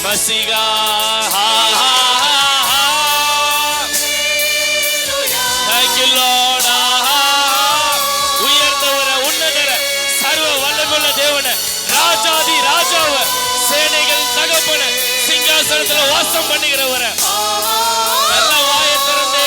மசிகா. Thank you Lord. உயர்ந்தவர உன்னதர சர்வ வல்லமையுள்ள தேவனே, ராஜாதி ராஜாவ, சேனைகள் தகப்பன, சிங்காசனத்துல வாசம் பண்ணுகிறவர, நல்ல வாயை திறந்து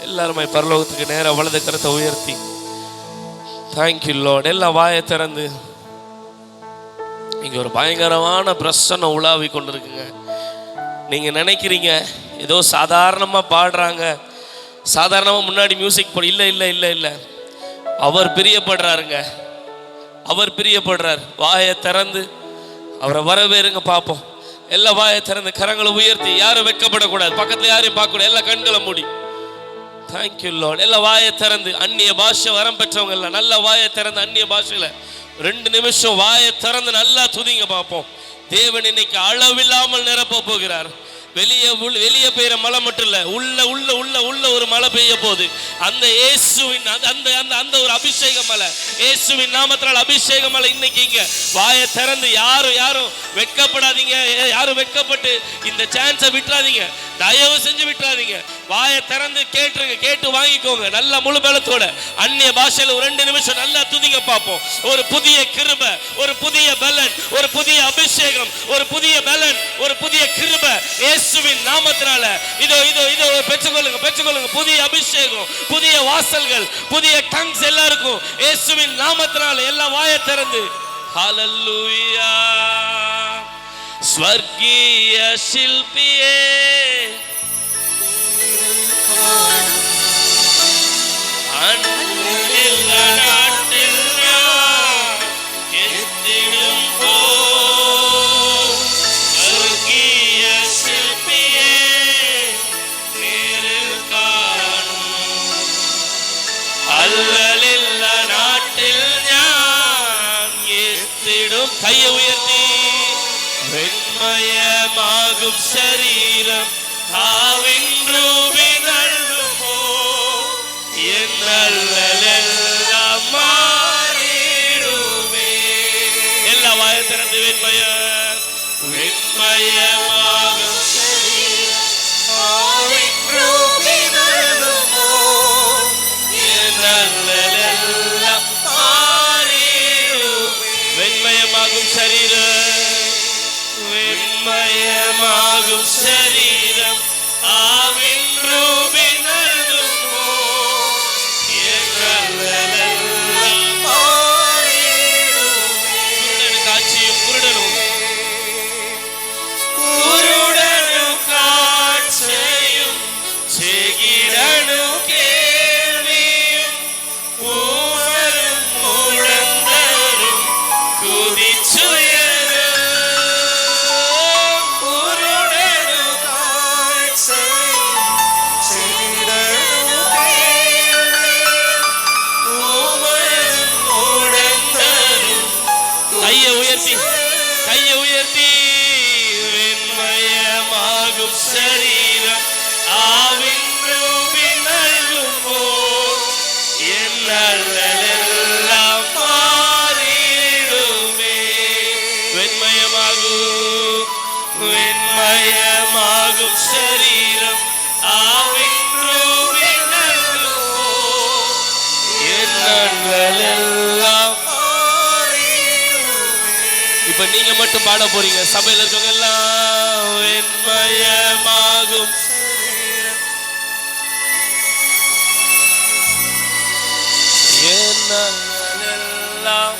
எல்லாருமே பரலோகத்துக்கு நேர வலது கரத்தை உயர்த்தி தேங்க்யூ லார்ட். எல்லாம் வாயை திறந்து. இங்க ஒரு பயங்கரமான பிரசன்னம் உலாவி கொண்டிருக்குங்க. நீங்க நினைக்கிறீங்க ஏதோ சாதாரணமா பாடுறாங்க, சாதாரணமா முன்னாடி மியூசிக் போட. இல்ல இல்ல இல்ல இல்ல, அவர் பிரியப்படுறாருங்க, அவர் பிரியப்படுறார். வாயை திறந்து அவரை வரவேறுங்க பார்ப்போம். எல்லா வாயை திறந்து கரங்களை உயர்த்தி. யாரும் வெட்கப்படக்கூடாது, பக்கத்துல யாரையும் பார்க்கக்கூடாது, எல்லா கண்களை மூடி. Thank you Lord. எல்லா வாயை திறந்து அந்நிய பாஷை வரம் பெற்றவங்க எல்லாம் நல்ல வாயை திறந்து அந்நிய பாஷையில 2 நிமிஷம் வாயை திறந்து நல்லா துதிங்க பார்ப்போம். தேவன் இன்னைக்கு அளவில்லாமல் நிரப்ப போகிறார். வெளியே பெய்கிற மழை மட்டும் இல்ல, உள்ள உள்ள உள்ள உள்ள ஒரு மழை பெய்ய போகுது. அந்த இயேசுவின் அந்த அந்த அந்த ஒரு அபிஷேக மலை, இயேசுவின் நாமத்தினால் அபிஷேக மலை இன்னைக்கு இங்க. வாயை திறந்து யாரும் வெட்கப்படாதீங்க, யாரும் வெட்கப்பட்டு இந்த சான்ஸை விட்டுறாதீங்க, தயவு செஞ்சு விட்டுறாதீங்க. வாயை திறந்து கேட்டுருங்க, கேட்டு வாங்கிக்கோங்க நல்ல முழு பலத்தோட. அந்நிய பாஷையில ஒரு 2 நிமிஷம் நல்லா துதிங்க பார்ப்போம். ஒரு புதிய கிருபை, ஒரு புதிய பலன், ஒரு புதிய அபிஷேகம், ஒரு புதிய பலன், ஒரு புதிய கிருபை இயேசுவின் நாமத்தினால இதோ இதோ இதோ பெற்றுக்கொள்ளுங்க, பெற்றுக்கொள்ளுங்க. புதிய அபிஷேகம், புதிய வாசல்கள், புதிய டங்ஸ் எல்லாருக்கும் இயேசுவின் நாமத்தினால. எல்லாம் வாயை திறந்து ஹல்லேலூயா. ஸ்வர்கீய சில்பியே கையை உயர்த்தி வெண்மயமாகும் சரீரம் எல்லாம் மாறிடுமே. எல்லா வாயை திறந்து வெண்மயமாகும் வெண்மயமாகும் சரீரம், வெண்மயமாகும் சரீரம் ஆவின் ரூபின் அழுதுமோ காட்சியும் குருடனும் இன்னலெல்லாம் மாறிடுமே. வெண்மயமாகும் வெண்மயமாகும் சரீரம் எல்லாம். இப்ப நீங்க மட்டும் பாட போறீங்க. சபையில இருக்கவங்க எல்லாம் வெண்மயமாகும் எல்லாம்.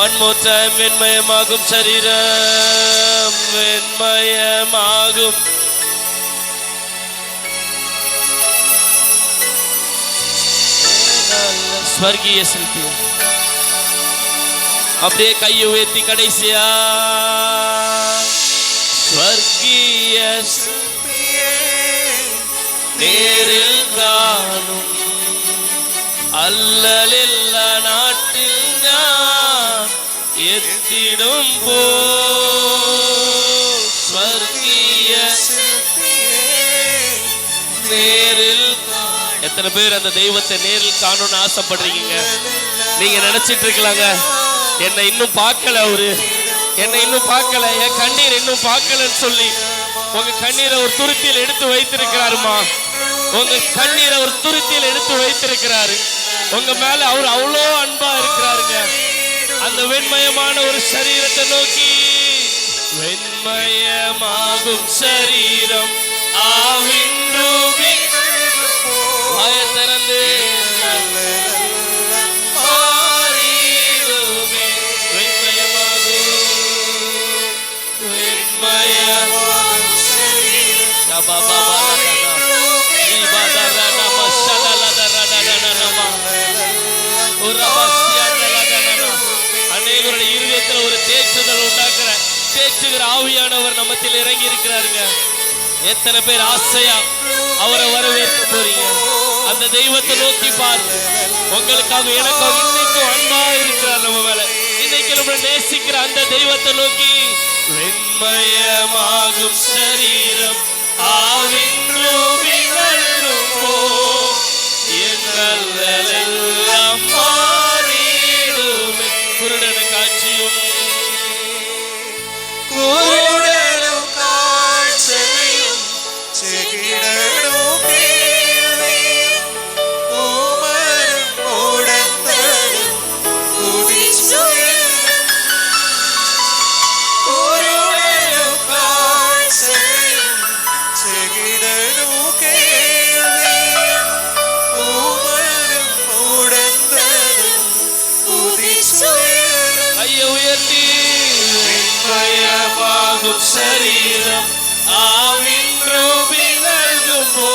One more time. வெண்மயமாகும் சரீரம் வெண்மயமாகும். ஸ்வர்கீய சிற்பி அப்படியே கையை உயர்த்தி கடைசியா ஸ்வர்கீய சிற்பியே நேரில் காணும் அல்லலெல்லா நாட்டில் நான் எத்திடும் போ. ஸ்வர்கீய சிற்பியே நேரில். எத்தனை பேர் அந்த தெய்வத்தை நேரில் காணும்னு ஆசைப்படுறீங்க? நீங்க நினைச்சிட்டு இருக்கலாங்க, என்னை இன்னும் பார்க்கல, அவரு என்னை இன்னும் பார்க்கல, என் கண்ணீர் இன்னும் பார்க்கலன்னு சொல்லி. உங்க கண்ணீரை ஒரு துருத்தியில் எடுத்து வைத்திருக்கிறாருமா. உங்க கண்ணீரை ஒரு துருத்தியில் எடுத்து வைத்திருக்கிறாரு. உங்க மேல அவர் அவ்வளோ அன்பா இருக்கிறாருங்க. அந்த வெண்மயமான ஒரு சரீரத்தை நோக்கி வெண்மயமாகும் சரீரம் ஆவின் ரூபி திறந்து மாறிடுமே. வெண்மயமாகும் வெண்மயமாகும் அநேகருடைய இருதயத்தில் ஒரு தேற்றுதல் உண்டாக்குற தேற்றுகிற ஆவியானவர் நம்மத்தில் இறங்கி இருக்கிறாருங்க. எத்தனை பேர் ஆசையா அவரை வரவேற்க போறீங்க? அந்த தெய்வத்தை நோக்கி பாருங்க. உங்களுக்காக எனக்காக இன்னைக்கும் அன்பா இருக்கிறார் நம்ம மேல. இன்னைக்கு நம்ம நேசிக்கிற அந்த தெய்வத்தை நோக்கி வெண்மயமாகும் சரீரம் ஆவின் ரூபிகளுமோ எல்லாம் மாறிடுமே. குருடனுக்கு காட்சியும் குருடனும் காட்சியும் செகிடனும் கேள்வியும் உமரும் உடந்தரும் குடிசுயம். குருடனும் காட்சியும் செகிடனும் கேள்வியும் உமரும் உடந்தரும் குடிசுயம். கையை உயர்த்தி வெண்மயமாகும் சரீரம் ஆவின் ரூபிகளுமோ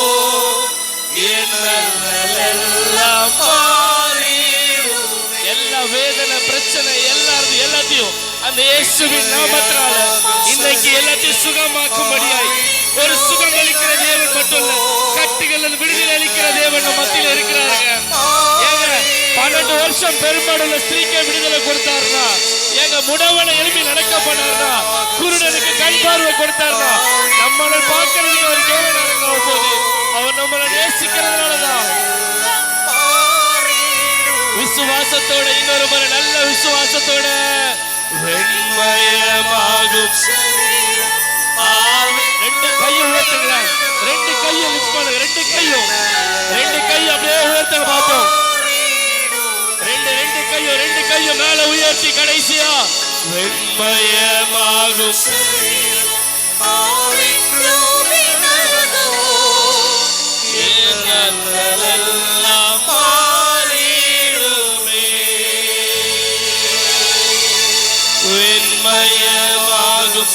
எல்லாம் மாறிடுமே. எல்லா வேதனை பிரச்சனை எல்லாத்தையும் அந்த இயேசுவின் நாமத்தினால இன்னைக்கு எல்லாத்தையும் சுகமாக்கும்படியாய் ஒரு சுகம் அளிக்கிற தேவன் மட்டும் இல்ல, கட்டுகள் விடுதலை அளிக்கிற தேவன் மத்தியில் இருக்கிறாருங்க. ஏங்க 12 வருஷம் பெரும்பாடுள்ள ஸ்திரீக்கு விடுதலை கொடுத்தாருனா, எங்க முடவனை எழுப்பி நடக்க பண்ணாருனா, குருடனுக்கு கண் பார்வை கொடுத்தாருனா, நம்மளை பார்க்கறதுக்கு அவர் கேவலம் நடக்க போது அவர் நம்மளை நேசிக்கிறதுனாலதான். விசுவாசத்தோட இன்னொரு முறை நல்ல விசுவாசத்தோட வெண்மயமாகும் ரெண்டு கையும் உயர்த்துங்களா, ரெண்டு கையும் லிஃப்ட் பண்ணுங்க, ரெண்டு கையும் அப்படியே உயர்த்துங்க பார்ப்போம். ரெண்டு கையும் மேல உயர்த்தி கடைசியா வெண்மயமாகும் எல்லாம் மாறிடுமே. வெண்மயமாகும்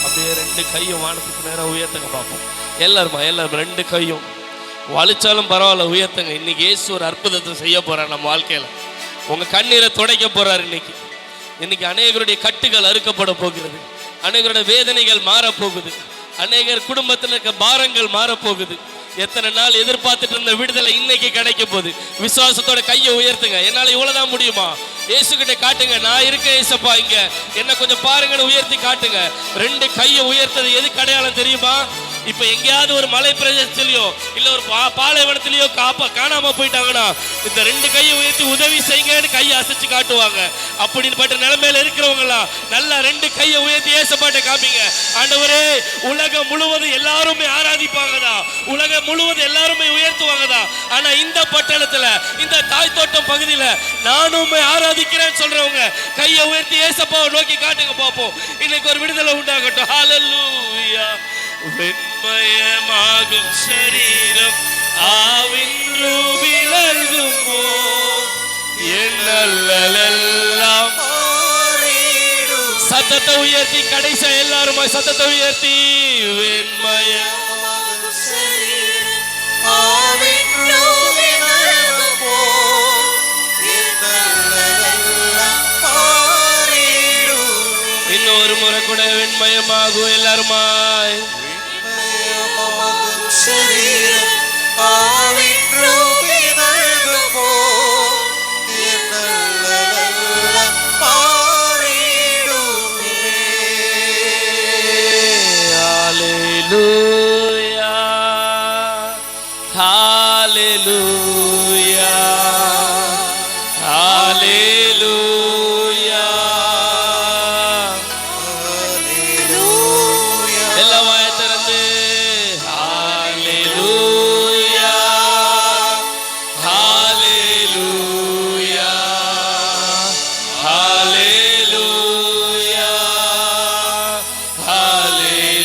அப்படியே ரெண்டு கையும் வானத்துக்கு நேரம் உயர்த்துங்க பார்ப்போம். எல்லாரும் ரெண்டு கையும் வலிச்சாலும் பரவாயில்ல உயர்த்துங்க. இன்னைக்கு இயேசு ஒரு அற்புதத்தை செய்ய போறார் நம்ம வாழ்க்கையில. உங்க கண்ணீரை துடைக்க போறார். இன்னைக்கு அநேகருடைய கட்டுகள் அறுக்கப்பட போகிறது, அநேகருடைய வேதனைகள் மாறப்போகுது, அநேகர் குடும்பத்தில் இருக்க பாரங்கள் மாறப்போகுது. எத்தனை நாள் எதிர்பார்த்துட்டு இருந்த விடுதலை இன்னைக்கு கிடைக்க போகுது. விசுவாசத்தோட கையை உயர்த்துங்க. என்னால இவ்வளவுதான் முடியுமா? இயேசு கிட்ட காட்டுங்க, நான் இருக்கேன் ஏசப்பா, இங்க என்ன கொஞ்சம் பாருங்கன்னு உயர்த்தி காட்டுங்க. 2 கையை உயர்த்தது எதுக்கு அடையாளம் தெரியுமா? இப்ப எங்கேயாவது ஒரு மலை பிரதேசத்திலயோ இல்ல ஒரு பாலைவனத்திலயோ காணாம போயிட்டாங்கன்னா இந்த 2 கையை உயர்த்தி உதவி செய்யுங்கன்னு கையை அசைச்சு காட்டுவாங்க. அப்படிப்பட்ட நிலைமையில இருக்கிறவங்களா நல்லா 2 கையை உயர்த்தி ஏசப்பாட்ட காமிங்க. ஆண்டவரே, உலகம் முழுவதும் எல்லாருமே ஆராதிப்பாங்கதா, உலகம் முழுவதும் எல்லாருமே உயர்த்துவாங்கதா, ஆனா இந்த பட்டணத்துல இந்த தாய் தோட்டம் பகுதியில நானும் ஆராதிக்கிறேன்னு சொல்றவங்க கையை உயர்த்தி ஏசப்பாவை நோக்கி காட்டுங்க பார்ப்போம். இன்னைக்கு ஒரு விடுதலை உண்டாகட்டும். ஹல்லேலூயா. வெண்மயமாகும் சரீரம் ஆவின்று விலகுமோ, எண்ணலெல்லாம் சத்தத்தை உயர்த்தி கடைசி எல்லாரும் சத்தத்தை உயர்த்தி வெண்மயமாகும் சரீரம் ஆவின்று விலகுமோ, இன்னொரு முறை கூட வெண்மயமாகும் எல்லாருமாய் சரீரம் ஆவின்று விலகுமோ, எண்ணலெல்லாம் மாறிடுமே. ஹல்லேலூயா, ஹல்லேலூயா, ஹல்லேலூயா. எல்லா வாயை திறந்து ஹல்லேலூயா, ஹல்லேலூயா, ஹல்லேலூயா, ஹல்லேலூயா.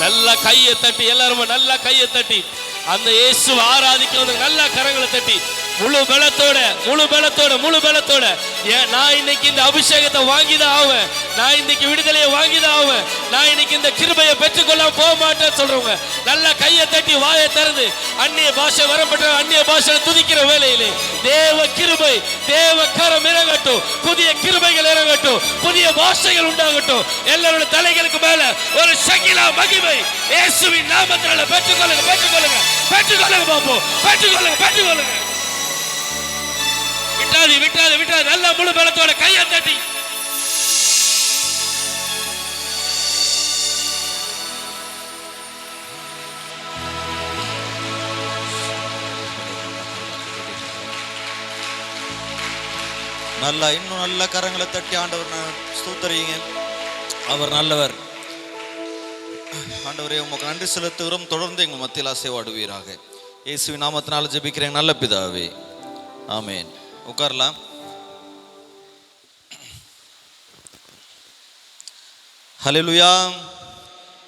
நல்லா கையை தட்டி எல்லாரும் நல்லா கையை தட்டி அந்த இயேசு ஆராதிக்கிறவங்க நல்லா கரங்களை தட்டி முழு பலத்தோட நான் இன்னைக்கு இந்த அபிஷேகத்தை வாங்கிதான் ஆவேன், நான் இன்னைக்கு விடுதலையை வாங்கிதான் ஆவேன், நான் இன்னைக்கு இந்த கிருபையை பெற்றுக்கொள்ள போக மாட்டேன்னு சொல்றவங்க நல்லா கையை தட்டி வாயை திறந்து அந்நிய பாஷை வரப்பட்ட அந்நிய பாஷை துதிக்கிற வேளையிலே தேவ கிருபை தேவ கரம் இறங்கட்டும், புதிய கிருபைகள் இறங்கட்டும், புதிய பாஷைகள் உண்டாகட்டும். எல்லாரோட தலைகளுக்கு மேல ஒரு சகிலா மகிமை இயேசுவின் நாமத்தினால பெற்றுக்கொள்ளுங்க பாப்போம், பெற்றுக்கொள்ளுங்க. விட்டாது நல்ல முழு பலத்தோட கையை தட்டி நல்லா இன்னும் நல்ல கரங்களை தட்டி ஆண்டவர் ஸ்தோத்திரிங்க. அவர் நல்லவர். ஆண்டவரே, உமக்கு நன்றி செலுத்துகிறோம். தொடர்ந்து எங்கள் மத்தியில் அசைவாடுவீராக. இயேசுவின் நாமத்தினால ஜெபிக்கிறேன் நல்ல பிதாவே, ஆமேன். உட்காரலாம். ஹல்லேலூயா.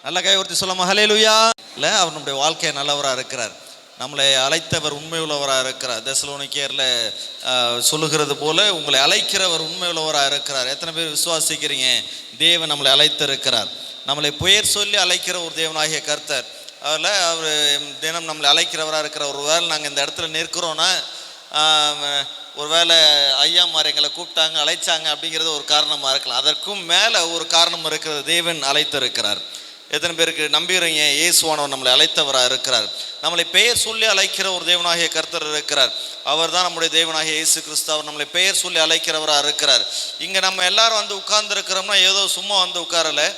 நல்ல கை ஒருத்தி சொல்லாம ஹல்லேலூயா. இல்லை, அவர் நம்முடைய வாழ்க்கையை நல்லவராக இருக்கிறார். நம்மளை அழைத்தவர் உண்மை உள்ளவராக இருக்கிறார். தெசலோனிக்கேயர்ல சொல்லுகிறது போல உங்களை அழைக்கிறவர் உண்மை உள்ளவராக இருக்கிறார். எத்தனை பேர் விசுவாசிக்கிறீங்க? தேவன் நம்மளை அழைத்திருக்கிறார். நம்மளை பெயர் சொல்லி அழைக்கிற ஒரு தேவனாகிய கர்த்தர். அதில் அவர் தினம் நம்மளை அழைக்கிறவராக இருக்கிற. ஒரு வேளை நாங்கள் இந்த இடத்துல நிற்கிறோன்னா ஒரு வேளை ஐயாமார் எங்களை கூப்பிட்டாங்க அழைச்சாங்க அப்படிங்கிறது ஒரு காரணமாக இருக்கலாம். அதற்கும் மேலே ஒரு காரணம் இருக்கிறது. தேவன் அழைத்திருக்கிறார். எத்தனை பேருக்கு நம்புகிறீங்க? இயேசுவானவர் நம்மளை அழைத்தவராக இருக்கிறார். நம்மளை பெயர் சொல்லி அழைக்கிற ஒரு தேவனாகிய கர்த்தர் இருக்கிறார். அவர் தான் நம்முடைய தேவனாகிய இயேசு கிறிஸ்து. அவர் நம்மளை பெயர் சொல்லி அழைக்கிறவராக இருக்கிறார். இங்கே நம்ம எல்லாரும் வந்து உட்கார்ந்து இருக்கிறோம்னா ஏதோ சும்மா வந்து உட்காரலை.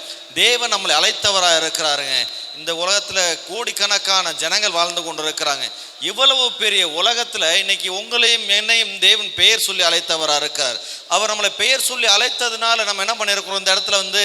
தேவன் நம்மளை அழைத்தவராக இருக்கிறாருங்க. இந்த உலகத்தில் கோடிக்கணக்கான ஜனங்கள் வாழ்ந்து கொண்டு இருக்கிறாங்க. இவ்வளவு பெரிய உலகத்தில் இன்னைக்கு உங்களையும் என்னையும் தேவன் பெயர் சொல்லி அழைத்தவராக இருக்கார். அவர் நம்மளை பெயர் சொல்லி அழைத்ததுனால நம்ம என்ன பண்ணியிருக்கிறோம்? இந்த இடத்துல வந்து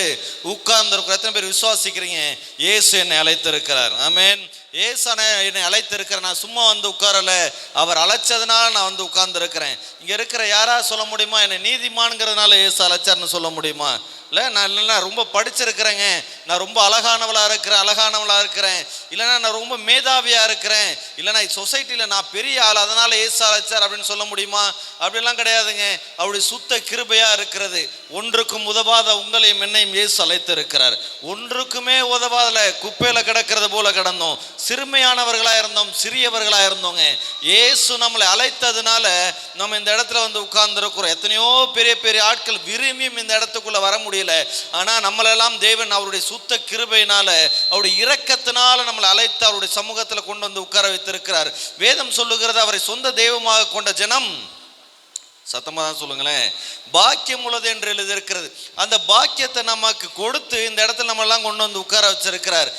உட்கார்ந்து இருக்கிறோம். எத்தனை பேர் விசுவாசிக்கிறீங்க? இயேசு என்னை அழைத்திருக்கிறார். ஆமென். இயேசு என்னை அழைத்திருக்கிறேன். நான் சும்மா வந்து உட்காரலை, அவர் அழைச்சதுனால நான் வந்து உட்கார்ந்து இருக்கிறேன். இங்கே இருக்கிற யாராவது சொல்ல முடியுமா என்னை நீதிமான்கிறதுனால இயேசு அழைச்சார்னு சொல்ல முடியுமா? இல்லை நான் இல்லைன்னா ரொம்ப படிச்சிருக்கிறேங்க, நான் ரொம்ப அழகானவளாக இருக்கிறேன், இல்லைன்னா நான் ரொம்ப மேதாவியாக இருக்கிறேன், இல்லைன்னா சொசைட்டியில் நான் பெரிய ஆள் அதனால் ஏசு அழைச்சார் அப்படின்னு சொல்ல முடியுமா? அப்படிலாம் கிடையாதுங்க. அவருடைய சுத்த கிருபையாக இருக்கிறது. ஒன்றுக்கும் உதவாத உங்களையும் என்னையும் ஏசு அழைத்து இருக்கிறார். ஒன்றுக்குமே உதவாதல குப்பையில் கிடக்கிறது போல கிடந்தோம், சிறுமையானவர்களாக இருந்தோம், சிறியவர்களாக இருந்தோங்க. ஏசு நம்மளை அழைத்ததுனால நம்ம இந்த இடத்துல வந்து உட்கார்ந்துருக்கிறோம். எத்தனையோ பெரிய பெரிய ஆட்கள் விரும்பியும் இந்த இடத்துக்குள்ள வர முடியல. ஆனா நம்மளெல்லாம் தேவன் அவருடைய சுத்த கிருபையினால, அவருடைய இரக்கத்தினால நம்மளை அழைத்து அவருடைய சமூகத்தில் கொண்டு வந்து உட்கார வைத்திருக்கிறார். வேதம் சொல்லுகிறது, அவரை சொந்த தெய்வமாக கொண்ட ஜனம், சத்தமாக தான் சொல்லுங்களேன், பாக்கியம் உள்ளது என்று எழுதியிருக்கிறது. அந்த பாக்கியத்தை நமக்கு கொடுத்து இந்த இடத்துல நம்ம எல்லாம் கொண்டு வந்து உட்கார வச்சிருக்கிறார்.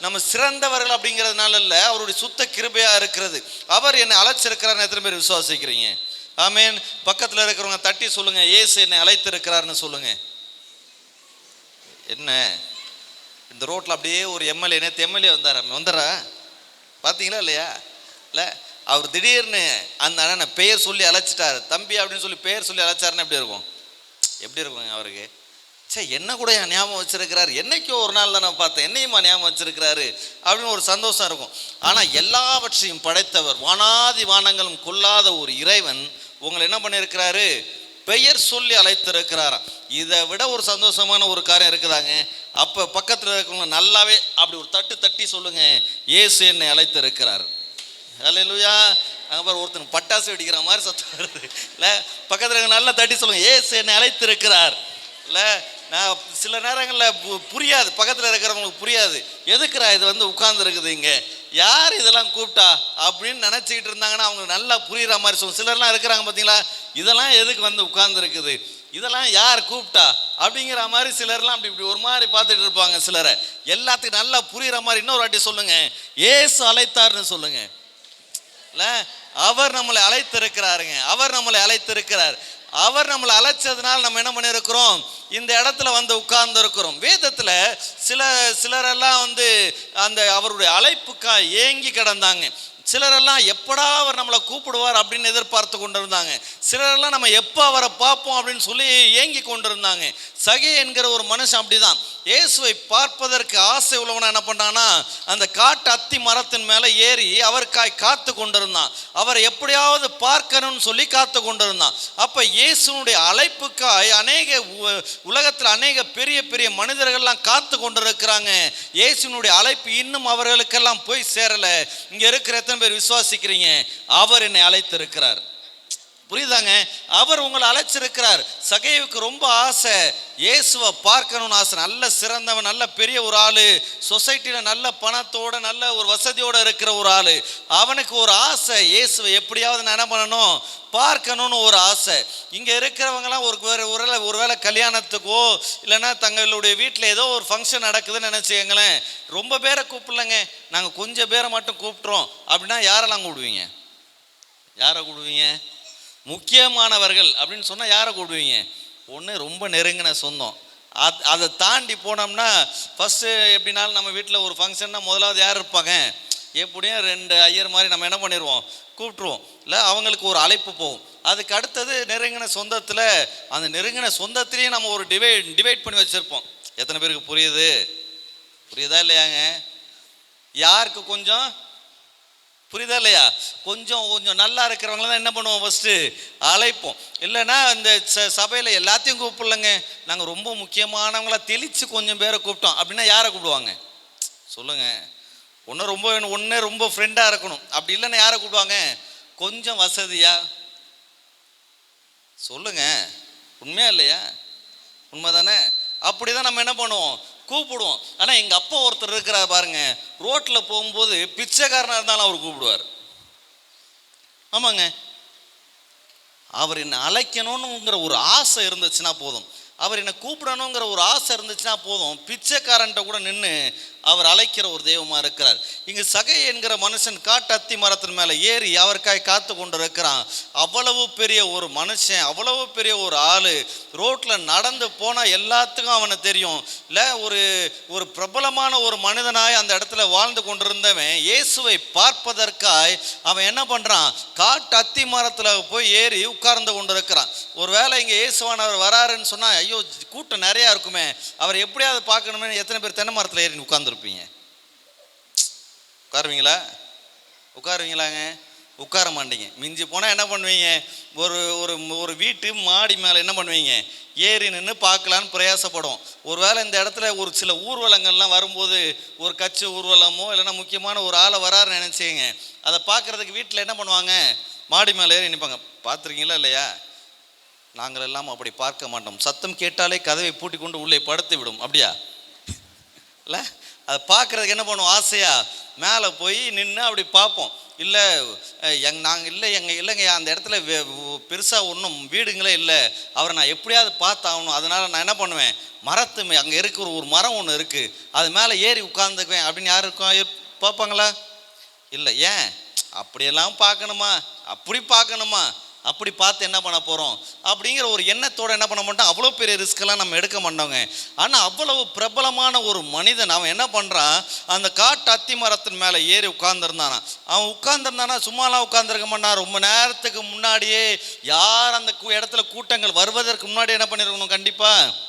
நம்ம சிறந்தவர்கள் அப்படிங்கிறதுனால இல்லை, அவருடைய சுத்த கிருபையா இருக்கிறது. அவர் என்னை அழைச்சிருக்கிறார். எத்தனை பேர் விசுவாசிக்கிறீங்க? ஆமேன். பக்கத்தில் இருக்கிறவங்க தட்டி சொல்லுங்க, ஏசு என்னை அழைத்திருக்கிறார்னு சொல்லுங்க. என்ன இந்த ரோட்டில் அப்படியே ஒரு எம்எல்ஏ, நேற்று எம்எல்ஏ வந்தாரா பார்த்தீங்களா இல்லையா? இல்லை, அவர் திடீர்னு அந்த அண்ணனை பெயர் சொல்லி அழைச்சிட்டார். தம்பி அப்படின்னு சொல்லி பெயர் சொல்லி அழைச்சாருன்னு எப்படி இருக்கும்? எப்படி இருக்குங்க அவருக்கு? என்ன கூட ஞாபகம் வச்சிருக்கிறாரு, என்னைக்கோ ஒரு நாள் தான் நான் பார்த்தேன், என்னையுமா ஞாபகம் வச்சிருக்கிறாரு அப்படின்னு ஒரு சந்தோஷம் இருக்கும். ஆனால் எல்லாவற்றையும் படைத்தவர், வானாதி வானங்களும் கொள்ளாத ஒரு இறைவன் உங்களை என்ன பண்ணியிருக்கிறாரு? பெயர் சொல்லி அழைத்திருக்கிறாராம். இதை விட ஒரு சந்தோஷமான ஒரு காரியம் இருக்குதாங்க. அப்போ பக்கத்தில் இருக்கிறவங்க நல்லாவே அப்படி ஒரு தட்டி சொல்லுங்க, இயேசு என்னை அழைத்திருக்கிறார். அல்லேலூயா. அங்கே ஒருத்தன் பட்டாசு வெடிக்கிற மாதிரி சத்தம் வருது இல்லை? பக்கத்தில் இருக்க நல்லா தட்டி சொல்லுங்க, இயேசு என்னை அழைத்திருக்கிறார். இல்லை, நான் சில நேரங்களில் புரியாது, பக்கத்தில் இருக்கிறவங்களுக்கு புரியாது, எதுக்குறா இது வந்து உட்கார்ந்துருக்குது இங்கே, யார் இதெல்லாம் கூப்பிட்டா அப்படின்னு நினச்சிக்கிட்டு இருந்தாங்கன்னா அவங்க நல்லா புரிகிற மாதிரி சொல்லுவோம். சிலர்லாம் இருக்கிறாங்க பார்த்தீங்களா, இதெல்லாம் எதுக்கு வந்து உட்கார்ந்துருக்குது, இதெல்லாம் யார் கூப்பிட்டா அப்படிங்கிற மாதிரி சிலர்லாம் இப்படி ஒரு மாதிரி பார்த்துட்டு இருப்பாங்க. சிலரை எல்லாத்துக்கும் நல்லா புரிகிற மாதிரி இன்னொரு வாட்டி சொல்லுங்க, ஏசு அழைத்தார்னு சொல்லுங்க. இல்லை, அவர் நம்மளை அழைத்திருக்கிறாருங்க. அவர் நம்மளை அழைத்திருக்கிறார். அவர் நம்மளை அழைச்சதுனால நம்ம என்ன பண்ணியிருக்கிறோம்? இந்த இடத்துல வந்து உட்கார்ந்து இருக்கிறோம். வேதத்தில் சிலரெல்லாம் வந்து அந்த அவருடைய அழைப்புக்காக ஏங்கி கிடந்தாங்க. சிலரெல்லாம் எப்படா அவர் நம்மளை கூப்பிடுவார் அப்படின்னு எதிர்பார்த்து கொண்டிருந்தாங்க. சிலரெல்லாம் நம்ம எப்போ அவரை பார்ப்போம் அப்படின்னு சொல்லி ஏங்கி கொண்டிருந்தாங்க. சகே என்கிற ஒரு மனுஷன் அப்படிதான். இயேசுவை பார்ப்பதற்கு ஆசை உள்ளவனா என்ன பண்ணான்னா, அந்த காட்டு அத்தி மரத்தின் மேலே ஏறி அவருக்காய் காத்து கொண்டிருந்தான். அவரை எப்படியாவது பார்க்கணும்னு சொல்லி காத்து கொண்டிருந்தான். அப்போ இயேசுனுடைய அழைப்புக்காய் உலகத்தில் அநேக பெரிய பெரிய மனிதர்கள்லாம் காத்து கொண்டிருக்கிறாங்க. இயேசுனுடைய அழைப்பு இன்னும் அவர்களுக்கெல்லாம் போய் சேரலை. இங்கே இருக்கிற எத்தனை பேர் விசுவாசிக்கிறீங்க? அவர் என்னை அழைத்திருக்கிறார். புரியுதாங்க? அவர் உங்களை அழைச்சிருக்கிறார். சகேவுக்கு ரொம்ப ஆசை, இயேசுவை பார்க்கணும்னு ஆசை. நல்ல சிறந்தவன், நல்ல பெரிய ஒரு ஆளு, சொசைட்டியில் நல்ல பணத்தோட நல்ல ஒரு வசதியோடு இருக்கிற ஒரு ஆளு. அவனுக்கு ஒரு ஆசை, இயேசுவை எப்படியாவது நான் என்ன பண்ணணும், பார்க்கணும்னு ஒரு ஆசை. இங்கே இருக்கிறவங்களாம் ஒருவேளை கல்யாணத்துக்கோ இல்லைன்னா தங்களுடைய வீட்டில் ஏதோ ஒரு ஃபங்க்ஷன் நடக்குதுன்னு நினச்சிக்கங்களேன், ரொம்ப பேரை கூப்பிடலங்க, நாங்கள் கொஞ்சம் பேரை மட்டும் கூப்பிட்றோம் அப்படின்னா யாரெல்லாம் கூப்பிடுவீங்க? யாரை கூப்பிடுவீங்க? முக்கியமானவர்கள் அப்படின்னு சொன்னால் யாரை கூப்பிடுவீங்க? ஒன்று ரொம்ப நெருங்கின சொந்தம். அதை தாண்டி போனோம்னா ஃபஸ்ட்டு எப்படினாலும் நம்ம வீட்டில் ஒரு ஃபங்க்ஷன்னா முதலாவது யார் இருப்பாங்க? எப்படியும் 2 ஐயர் மாதிரி நம்ம என்ன பண்ணிடுவோம், கூப்பிட்ருவோம். இல்லை, அவங்களுக்கு ஒரு அழைப்பு போகும். அதுக்கு அடுத்தது நெருங்கின சொந்தத்தில், அந்த நெருங்கின சொந்தத்திலேயே நம்ம ஒரு டிவைட் பண்ணி வச்சுருப்போம். எத்தனை பேருக்கு புரியுதா இல்லையாங்க? யாருக்கு கொஞ்சம் புரியுதா இல்லையா? கொஞ்சம் நல்லா இருக்கிறவங்கள தான் என்ன பண்ணுவோம், ஃபஸ்ட்டு அழைப்போம். இல்லைன்னா இந்த சபையில் எல்லாத்தையும் கூப்பிடலங்க, நாங்கள் ரொம்ப முக்கியமானவங்கள தெளித்து கொஞ்சம் பேரை கூப்பிட்டோம் அப்படின்னா யாரை கூப்பிடுவாங்க சொல்லுங்கள்? ஒன்று ரொம்ப ஃப்ரெண்டாக இருக்கணும். அப்படி இல்லைன்னா யாரை கூப்பிடுவாங்க? கொஞ்சம் வசதியாக சொல்லுங்க. உண்மையா இல்லையா? உண்மை தானே? அப்படி தான் நம்ம என்ன பண்ணுவோம், கூப்பிடுவோம். ஆனால் எங்கள் அப்பா ஒருத்தர் இருக்கிறார் பாருங்க, ரோட்டில் போகும்போது பிச்சைக்காரனாக இருந்தாலும் அவர் கூப்பிடுவார். ஆமாங்க, அவர் என்னை அழைக்கணுங்கிற ஒரு ஆசை இருந்துச்சுன்னா போதும், அவர் என்னை கூப்பிடணுங்கிற ஒரு ஆசை இருந்துச்சுன்னா போதும், பிச்சைக்காரன்ட்ட கூட நின்று அவர் அழைக்கிற ஒரு தெய்வமாக இருக்கிறார். இங்கு சகை என்கிற மனுஷன் காட்டு அத்தி மரத்தின் மேலே ஏறி அவருக்காய் காத்து கொண்டு இருக்கிறான். அவ்வளவு பெரிய ஒரு மனுஷன், அவ்வளவு பெரிய ஒரு ஆள், ரோட்டில் நடந்து போனால் எல்லாத்துக்கும் அவனை தெரியும். இல்லை, ஒரு பிரபலமான ஒரு மனிதனாய் அந்த இடத்துல வாழ்ந்து கொண்டிருந்தவன் இயேசுவை பார்ப்பதற்காய் அவன் என்ன பண்ணுறான், காட்டு அத்தி மரத்தில் போய் ஏறி உட்கார்ந்து கொண்டு இருக்கிறான். ஒரு வேளை இங்கே இயேசுவானவர் வராருன்னு சொன்னால் ஐயோ கூட்டம் நிறையா இருக்குமே, அவர் எப்படியாவது பார்க்கணுமே. எத்தனை பேர் தென்னை மரத்தில் ஏறி உட்காந்துருப்பீங்க? உட்காருவீங்களா? உட்காருவீங்களாங்க? உட்கார மாட்டீங்க. மிஞ்சி போனால் என்ன பண்ணுவீங்க, ஒரு ஒரு ஒரு வீட்டு மாடி மேலே என்ன பண்ணுவீங்க, ஏறி நின்று பார்க்கலான்னு பிரயாசப்படும். ஒருவேளை இந்த இடத்துல ஒரு சில ஊர்வலங்கள்லாம் வரும்போது, ஒரு கட்சி ஊர்வலமோ இல்லைன்னா முக்கியமான ஒரு ஆளை வராருன்னு நினச்சிங்க, அதை பார்க்குறதுக்கு வீட்டில் என்ன பண்ணுவாங்க, மாடி மேலே ஏறி நிற்பாங்க. பார்த்துருக்கீங்களா இல்லையா? நாங்கள் எல்லாம் அப்படி பார்க்க மாட்டோம். சத்தம் கேட்டாலே கதவை பூட்டி கொண்டு உள்ளே படுத்து விடும். அப்படியா இல்லை? அதை பார்க்குறதுக்கு என்ன பண்ணுவோம், ஆசையாக மேலே போய் நின்று அப்படி பார்ப்போம். இல்லை நாங்கள் இல்லைங்க அந்த இடத்துல பெருசாக ஒன்றும் வீடுங்களே இல்லை, அவரை நான் எப்படியாவது பார்த்தாகணும், அதனால் நான் என்ன பண்ணுவேன், மரத்து அங்கே இருக்கிற ஒரு மரம் ஒன்று இருக்குது, அது மேலே ஏறி உட்கார்ந்துக்குவேன் அப்படின்னு யார் இருக்கும் பார்ப்பாங்களா? இல்லை. ஏன் அப்படியெல்லாம் பார்க்கணுமா, அப்படி பார்க்கணுமா, அப்படி பார்த்து என்ன பண்ண போகிறோம் அப்படிங்கிற ஒரு எண்ணத்தோடு என்ன பண்ண மாட்டோம். அவ்வளோ பெரிய ரிஸ்க்கெல்லாம் நம்ம எடுக்க மாட்டோங்க. ஆனால் அவ்வளவு பிரபலமான ஒரு மனிதன் அவன் என்ன பண்ணுறான், அந்த காட்டு அத்தி மரத்தின் மேலே ஏறி உட்கார்ந்துருந்தானா. அவன் உட்கார்ந்துருந்தானா சும்மாலாம் உட்கார்ந்துருக்க மாட்டான். ரொம்ப நேரத்துக்கு முன்னாடியே யார் அந்த இடத்துல கூட்டங்கள் வருவதற்கு முன்னாடி என்ன பண்ணியிருக்கணும், கண்டிப்பாக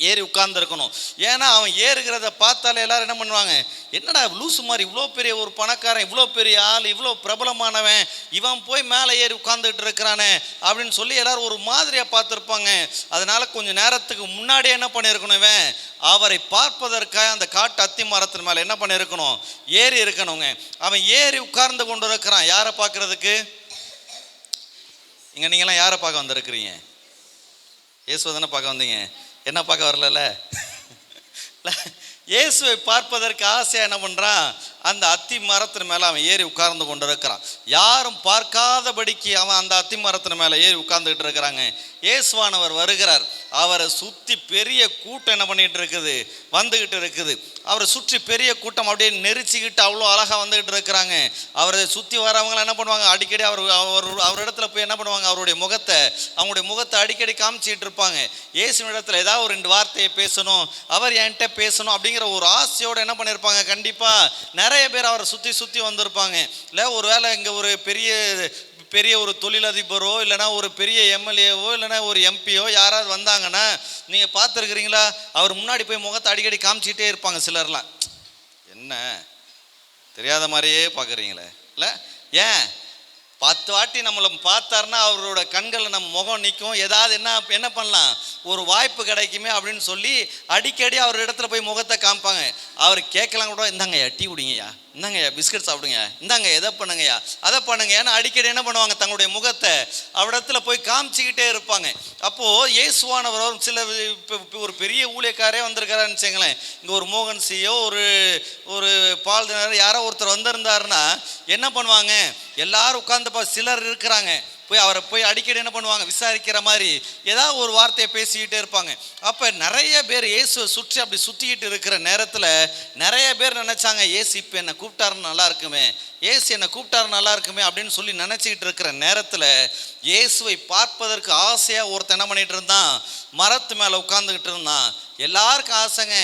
ஏறி உட்கார்ந்துருக்கணும். ஏன்னா அவன் ஏறுகிறத பார்த்தாலே எல்லாரும் என்ன பண்ணுவாங்க, என்னடா லூசு மாதிரி இவ்வளோ பெரிய ஒரு பணக்காரன், இவ்வளோ பெரிய ஆள், இவ்வளோ பிரபலமானவன், இவன் போய் மேலே ஏறி உட்கார்ந்துட்டு இருக்கிறானே அப்படின்னு சொல்லி எல்லாரும் ஒரு மாதிரியாக பார்த்துருப்பாங்க. அதனால கொஞ்சம் நேரத்துக்கு முன்னாடியே என்ன பண்ணியிருக்கணும், இவன் அவரை பார்ப்பதற்காக அந்த காட்டு அத்தி மரத்தின் மேலே என்ன பண்ணியிருக்கணும், ஏறி இருக்கணுங்க. அவன் ஏறி உட்கார்ந்து கொண்டு இருக்கிறான். யாரை பார்க்கறதுக்கு? இங்கே நீங்களாம் யாரை பார்க்க வந்திருக்கிறீங்க? இயேசுவை தானே பார்க்க வந்தீங்க, என்ன பார்க்க வரல? இயேசுவை பார்ப்பதற்கு ஆசையாக என்ன பண்ணுறான், அந்த அத்தி மரத்தின் மேலே அவன் ஏறி உட்கார்ந்து கொண்டு இருக்கிறான். யாரும் பார்க்காதபடிக்கு அவன் அந்த அத்தி மரத்தின் மேலே ஏறி உட்கார்ந்துக்கிட்டு இருக்கிறாங்க. இயேசுவானவர் வருகிறார். அவரை சுற்றி பெரிய கூட்டம் என்ன பண்ணிகிட்டு இருக்குது, வந்துக்கிட்டு இருக்குது. அவரை சுற்றி பெரிய கூட்டம் அப்படியே நெரிச்சிக்கிட்டு அவ்வளோ அழகாக வந்துக்கிட்டு இருக்கிறாங்க. அவரை சுற்றி வரவங்களாம் என்ன பண்ணுவாங்க, அடிக்கடி அவர் இடத்துல போய் என்ன பண்ணுவாங்க, அவங்களுடைய முகத்தை அடிக்கடி காமிச்சிக்கிட்டு இருப்பாங்க. இயேசுவின் இடத்துல ஏதாவது ஒரு 2 வார்த்தையை பேசணும், அவர் என்கிட்ட பேசணும் அப்படிங்கிற ஒரு ஆசையோடு என்ன பண்ணியிருப்பாங்க. கண்டிப்பாக நிறைய பேர் அவரை சுற்றி வந்திருப்பாங்க. இல்லை ஒருவேளை இங்கே ஒரு பெரிய ஒரு தொழிலதிபரோ இல்லைனா ஒரு பெரிய எம்எல்ஏவோ இல்லைனா ஒரு எம்பியோ யாராவது வந்தாங்கன்னா நீங்கள் பார்த்துருக்குறீங்களா, அவர் முன்னாடி போய் முகத்தை அடிக்கடி காமிச்சிக்கிட்டே இருப்பாங்க. சிலர்லாம் என்ன தெரியாத மாதிரியே பார்க்குறீங்களே, இல்லை ஏன் 10 வாட்டி நம்மளை பார்த்தாருன்னா அவரோட கண்களில் நம்ம முகம் நிற்கும். ஏதாவது என்ன பண்ணலாம், ஒரு வாய்ப்பு கிடைக்குமே அப்படின்னு சொல்லி அடிக்கடி அவர் இடத்துல போய் முகத்தை காமிப்பாங்க. அவர் கேட்கலாம் கூட, இந்தாங்கய்யா டீ குடிங்கய்யா, இந்தாங்கய்யா பிஸ்கட் சாப்பிடுங்க, இந்தாங்க எதை பண்ணுங்கய்யா அதை பண்ணுங்க, ஏன்னா அடிக்கடி என்ன பண்ணுவாங்க, தங்களுடைய முகத்தை அவரிடத்துல போய் காமிச்சிக்கிட்டே இருப்பாங்க. அப்போது இயேசுவானவர் சில ஒரு பெரிய ஊழியக்காரே வந்திருக்காருன்னு வச்சுங்களேன், இங்கே ஒரு மோகன் சியோ ஒரு பால் தினர் யாரோ ஒருத்தர் வந்திருந்தாருன்னா என்ன பண்ணுவாங்க, எல்லாரும் உட்கார்ந்து சிலர் இருக்கிறாங்க, அவரை போய் அடிக்கடி என்ன பண்ணுவாங்க, விசாரிக்கிற மாதிரி ஏதாவது ஒரு வார்த்தையை பேசிக்கிட்டே இருப்பாங்க. அப்போ நிறைய பேர் இயேசுவை சுற்றி அப்படி சுற்றிக்கிட்டு இருக்கிற நேரத்தில் நிறைய பேர் நினச்சாங்க, இயேசு இப்போ என்னை கூப்பிட்டாருன்னு நல்லா இருக்குமே, இயேசு என்னை கூப்பிட்டாரு நல்லா இருக்குமே அப்படின்னு சொல்லி நினச்சிக்கிட்டு இருக்கிற நேரத்தில் இயேசுவை பார்ப்பதற்கு ஆசையாக ஒருத்தன் என்ன பண்ணிகிட்டு இருந்தான், மரத்து மேலே உட்காந்துக்கிட்டு இருந்தான். எல்லாருக்கும் ஆசைங்க,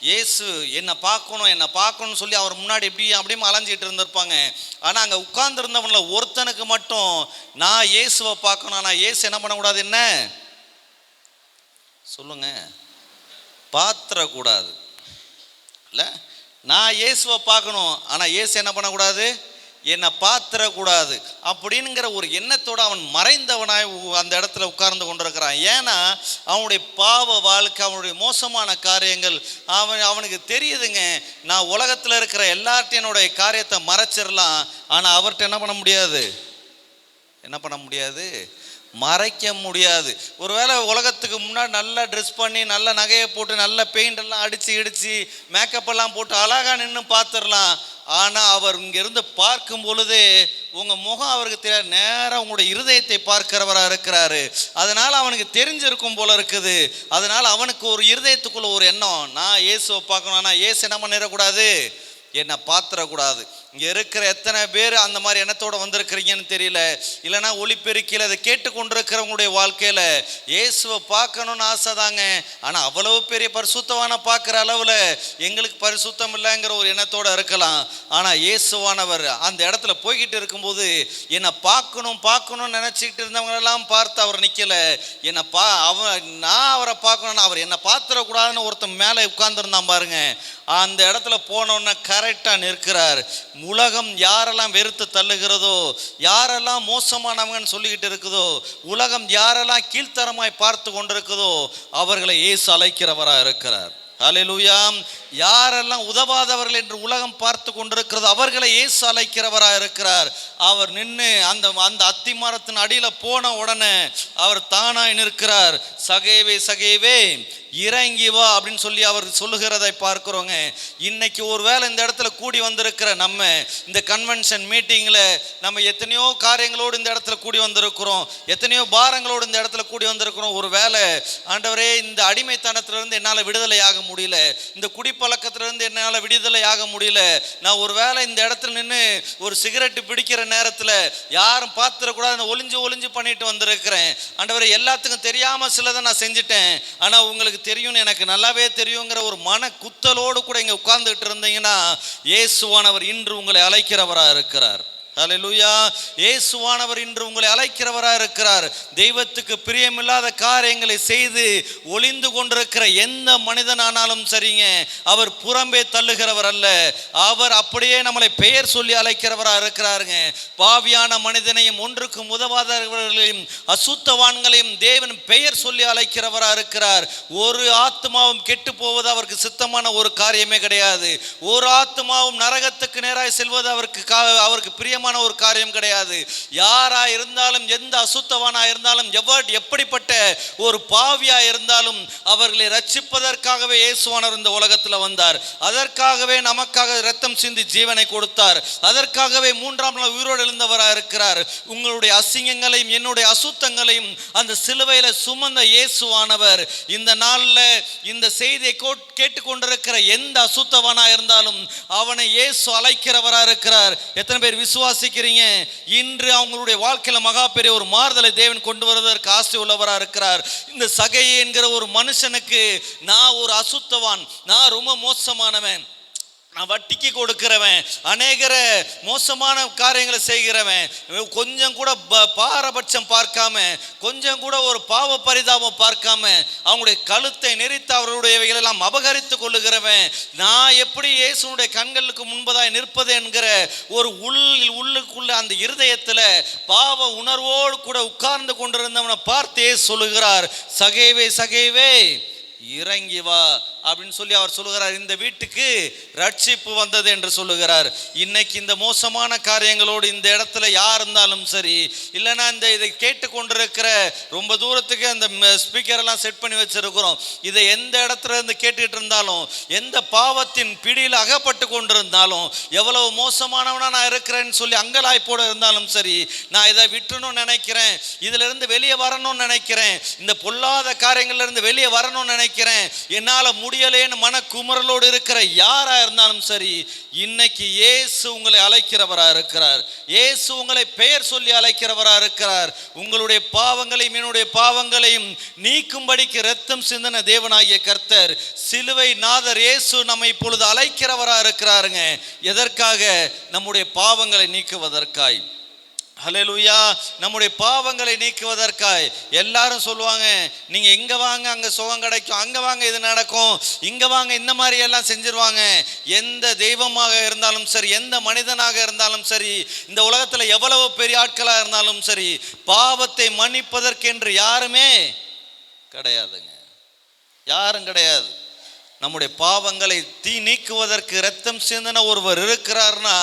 இயேசு என்னை பார்க்கணும்னு சொல்லி அவர் முன்னாடி அப்படியும் அலைஞ்சிக்கிட்டு இருந்திருப்பாங்க. ஆனால் அங்கே உட்கார்ந்துருந்தவங்கள ஒருத்தனுக்கு மட்டும் நான் இயேசுவை பார்க்கணும், ஆனால் இயேசு என்ன பண்ணக்கூடாது, என்ன சொல்லுங்க, பாத்திரக்கூடாது. இல்லை நான் இயேசுவை பார்க்கணும், ஆனால் இயேசு என்ன பண்ணக்கூடாது, என்னை பாத்திரக்கூடாது அப்படிங்கிற ஒரு எண்ணத்தோடு அவன் மறைந்தவனாய் அந்த இடத்துல உட்கார்ந்து கொண்டிருக்கிறான். ஏன்னா அவனுடைய பாவ வாழ்க்கை, அவனுடைய மோசமான காரியங்கள் அவனுக்கு தெரியுதுங்க. நான் உலகத்தில் இருக்கிற எல்லார்ட்டையும் என்னுடைய காரியத்தை மறைச்சிடலாம், ஆனால் அவர்கிட்ட என்ன பண்ண முடியாது, மறைக்க முடியாது. ஒருவேளை உலகத்துக்கு முன்னாடி நல்லா ட்ரெஸ் பண்ணி நல்ல நகையை போட்டு நல்ல பெயிண்ட் எல்லாம் அடித்து மேக்கப் எல்லாம் போட்டு அழகாக நின்று பார்த்துடலாம். ஆனால் அவர் இங்கேருந்து பார்க்கும் பொழுது உங்கள் முகம் அவருக்கு தெரியாது, நேராக உங்களுடைய இருதயத்தை பார்க்கிறவராக இருக்கிறாரு. அதனால் அவனுக்கு தெரிஞ்சிருக்கும் போல இருக்குது. அதனால் அவனுக்கு ஒரு இருதயத்துக்குள்ள ஒரு எண்ணம், நான் இயேசுவை பார்க்கணும், ஆனால் இயேசு என்ன பண்ணிடக்கூடாது, என்னை பாத்திரக்கூடாது. இங்கே இருக்கிற எத்தனை பேர் அந்த மாதிரி எண்ணத்தோடு வந்திருக்கிறீங்கன்னு தெரியல. இல்லைன்னா ஒளிப்பெருக்கியில் அதை கேட்டுக்கொண்டிருக்கிறவங்களுடைய வாழ்க்கையில் இயேசுவை பார்க்கணுன்னு ஆசை தாங்க. ஆனால் அவ்வளவு பெரிய பரிசுத்தவான பார்க்குற அளவில் எங்களுக்கு பரிசுத்தம் இல்லைங்கிற ஒரு எண்ணத்தோடு இருக்கலாம். ஆனால் இயேசுவானவர் அந்த இடத்துல போய்கிட்டு இருக்கும்போது என்னை பார்க்கணும்னு நினச்சிக்கிட்டு இருந்தவங்களெல்லாம் பார்த்து அவர் நிற்கலை. என்னை நான் அவரை பார்க்கணும்னு அவர் என்னை பார்த்துடக்கூடாதுன்னு ஒருத்தன் மேலே உட்கார்ந்துருந்தான் பாருங்க. அந்த இடத்துல போனோன்னா கரெக்டாக நிற்கிறார். உலகம் யாரெல்லாம் வெறுத்து தள்ளுகிறதோ, யாரெல்லாம் மோசமானவங்கன்னு சொல்லிக்கிட்டு இருக்குதோ, உலகம் யாரெல்லாம் கீழ்த்தரமாய் பார்த்து கொண்டிருக்குதோ அவர்களை இயேசு அழைக்கிறவராக இருக்கிறார். ஹல்லேலூயா. யாரெல்லாம் உதவாதவர்கள் என்று உலகம் பார்த்து கொண்டிருக்கிறதோ அவர்களை இயேசு அழைக்கிறவராக இருக்கிறார். அவர் நின்று அந்த அத்தி மரத்தின் அடியில் போன உடனே அவர் தானாய் நிற்கிறார். சகேவே சகேவே இறங்கி வா அப்படின்னு சொல்லி அவர் சொல்லுகிறதை பார்க்கிறோங்க. இன்னைக்கு ஒருவேளை இந்த இடத்துல கூடி வந்திருக்கிற நம்ம இந்த கன்வென்ஷன் மீட்டிங்கில் நம்ம எத்தனையோ காரியங்களோடு இந்த இடத்துல கூடி வந்திருக்கிறோம், எத்தனையோ பாரங்களோடு இந்த இடத்துல கூடி வந்திருக்கிறோம். ஒரு வேளை ஆண்டவரே இந்த அடிமைத்தனத்திலிருந்து என்னால் விடுதலை ஆக முடியல, இந்த குடிப்பழக்கத்திலிருந்து என்னால் விடுதலை ஆக முடியல, நான் ஒரு வேளை இந்த இடத்துல நின்று ஒரு சிகரெட்டு பிடிக்கிற நேரத்தில் யாரும் பார்த்துடக்கூடாது ஒளிஞ்சு பண்ணிட்டு வந்திருக்கிறேன். ஆண்டவரே எல்லாத்துக்கும் தெரியாமல் சிலதை நான் செஞ்சுட்டேன், ஆனால் உங்களுக்கு தெரியும், எனக்கு நல்லாவே தெரியுங்கிற ஒரு மன குத்தலோடு கூட இங்கே உட்கார்ந்துகிட்டு இருந்தீங்கன்னா இயேசுவானவர் இன்று உங்களை அழைக்கிறவராக இருக்கிறார். ஹல்லேலூயா. இயேசுவானவர் இன்று உங்களை அழைக்கிறவராக இருக்கிறார். தெய்வத்துக்கு பிரியமில்லாத காரியங்களை செய்து ஒளிந்து கொண்டிருக்கிற எந்த மனிதனானாலும் சரிங்க, அவர் புறம்பே தள்ளுகிறவர் அல்ல, அவர் அப்படியே நம்மளை பெயர் சொல்லி அழைக்கிறவராக இருக்கிறாருங்க. பாவியான மனிதனையும் ஒன்றுக்கும் உதவாதவர்களையும் அசுத்தவான்களையும் தேவன் பெயர் சொல்லி அழைக்கிறவராக இருக்கிறார். ஒரு ஆத்மாவும் கெட்டு போவது அவருக்கு சித்தமான ஒரு காரியமே கிடையாது. ஒரு ஆத்மாவும் நரகத்துக்கு நேராய் செல்வது அவருக்கு பிரியமான ஒரு காரியம் கிடையாது. யாரா இருந்தாலும், எந்த அசுத்தவானா இருந்தாலும், எப்படிப்பட்ட ஒரு பாவியா இருந்தாலும் அவர்களை ரட்சிப்பதற்காகவே இயேசுவானவர் இந்த உலகத்தில் வந்தார். அதற்காகவே நமக்காக இரத்தம் சிந்தி ஜீவனை கொடுத்தார். அதற்காகவே மூன்றாம் நாள் உயிரோடு எழுந்தவராக இருக்கிறார். உங்களுடைய அசிங்கங்களையும் என்னுடைய அசுத்தங்களையும் அந்த சிலுவையில சுமந்த இயேசுவானவர் இந்த நாளில் இந்த செய்தியை கேட்டுக்கொண்டிருக்கிற எந்த அசுத்தவானா இருந்தாலும் அவனை இயேசு அழைக்கிறவராக இருக்கிறார். எத்தனை பேர் விசுவாசிக்கிறீங்க? இன்று அவங்களுடைய வாழ்க்கையில மகா பெரிய ஒரு மாறுதலை தேவன் கொண்டு வருவதற்கு ஆசை உள்ளவராக இருக்கிறார். இந்த சகை என்கிற ஒரு மனுஷனுக்கு நான் ஒரு அசுத்தவான், நான் ரொம்ப மோசமானவன், நான் வட்டிக்கு கொடுக்கிறவன், அநேகர மோசமான காரியங்களை செய்கிறவன், கொஞ்சம் கூட பாரபட்சம் பார்க்காம, கொஞ்சம் கூட ஒரு பாவ பரிதாபம் பார்க்காம அவங்களுடைய கழுத்தை நெரித்து அவர்களுடையவைகளெல்லாம் அபகரித்து கொள்ளுகிறவன், நான் எப்படி இயேசுனுடைய கண்களுக்கு முன்பதாய் நிற்பது என்கிற ஒரு உள்ளுக்குள்ள அந்த இருதயத்தில் பாவ உணர்வோடு கூட உட்கார்ந்து கொண்டிருந்தவனை பார்த்தே சொல்லுகிறார், சகேவே சகேவே இறங்கி வா அப்படின்னு சொல்லி அவர் சொல்லுகிறார். இந்த வீட்டுக்கு ரட்சிப்பு வந்தது என்று சொல்லுகிறார். இன்னைக்கு இந்த மோசமான காரியங்களோடு இந்த இடத்துல யார் இருந்தாலும் சரி, இல்லைன்னா இதை கேட்டுக்கொண்டிருக்கிற ரொம்ப தூரத்துக்கு அந்த ஸ்பீக்கர் எல்லாம் செட் பண்ணி வச்சிருக்கிறோம், இதை எந்த இடத்துல இருந்து கேட்டுக்கிட்டு இருந்தாலும், எந்த பாவத்தின் பிடியில் அகப்பட்டு கொண்டிருந்தாலும், எவ்வளவு மோசமானவனா நான் இருக்கிறேன்னு சொல்லி அங்கலாய்ப்போடு இருந்தாலும் சரி, நான் இதை விட்டுணும்னு நினைக்கிறேன், இதுல இருந்து வெளியே வரணும்னு நினைக்கிறேன், இந்த பொல்லாத காரியங்கள்ல இருந்து வெளியே வரணும்னு நினைக்கிறேன், என்னால முடியலேன்னு மன குமரலோடு இருக்கிற யாரா இருந்தாலும் சரி, இன்னைக்கு இயேசு உங்களை அழைக்கிறவராக இருக்கிறார். இயேசு உங்களை பெயர் சொல்லி அழைக்கிறவராக இருக்கிறார். உங்களுடைய பாவங்களையும் என்னுடைய பாவங்களையும் நீக்கும்படிக்கு இரத்தம் சிந்தின தேவனாகிய கர்த்தர் சிலுவை நாதர் இயேசு நம்மை இப்பொழுது அழைக்கிறவராக இருக்கிறாருங்க. எதற்காக? நம்முடைய பாவங்களை நீக்குவதற்காய். ஹல்லேலூயா. நம்முடைய பாவங்களை நீக்குவதற்காய். எல்லாரும் சொல்லுவாங்க, நீங்க இங்க வாங்க அங்க சுகம் கிடைக்கும், அங்க வாங்க இது நடக்கும், இங்க வாங்க இந்த மாதிரி எல்லாம் செஞ்சிருவாங்க. எந்த தெய்வமாக இருந்தாலும் சரி, எந்த மனிதனாக இருந்தாலும் சரி, இந்த உலகத்துல எவ்வளவு பெரிய ஆட்களா இருந்தாலும் சரி, பாவத்தை மன்னிப்பதற்கென்று யாருமே கிடையாதுங்க, யாரும் கிடையாது. நம்முடைய பாவங்களை நீக்குவதற்கு இரத்தம் சிந்தின ஒருவர் இருக்கிறார்னா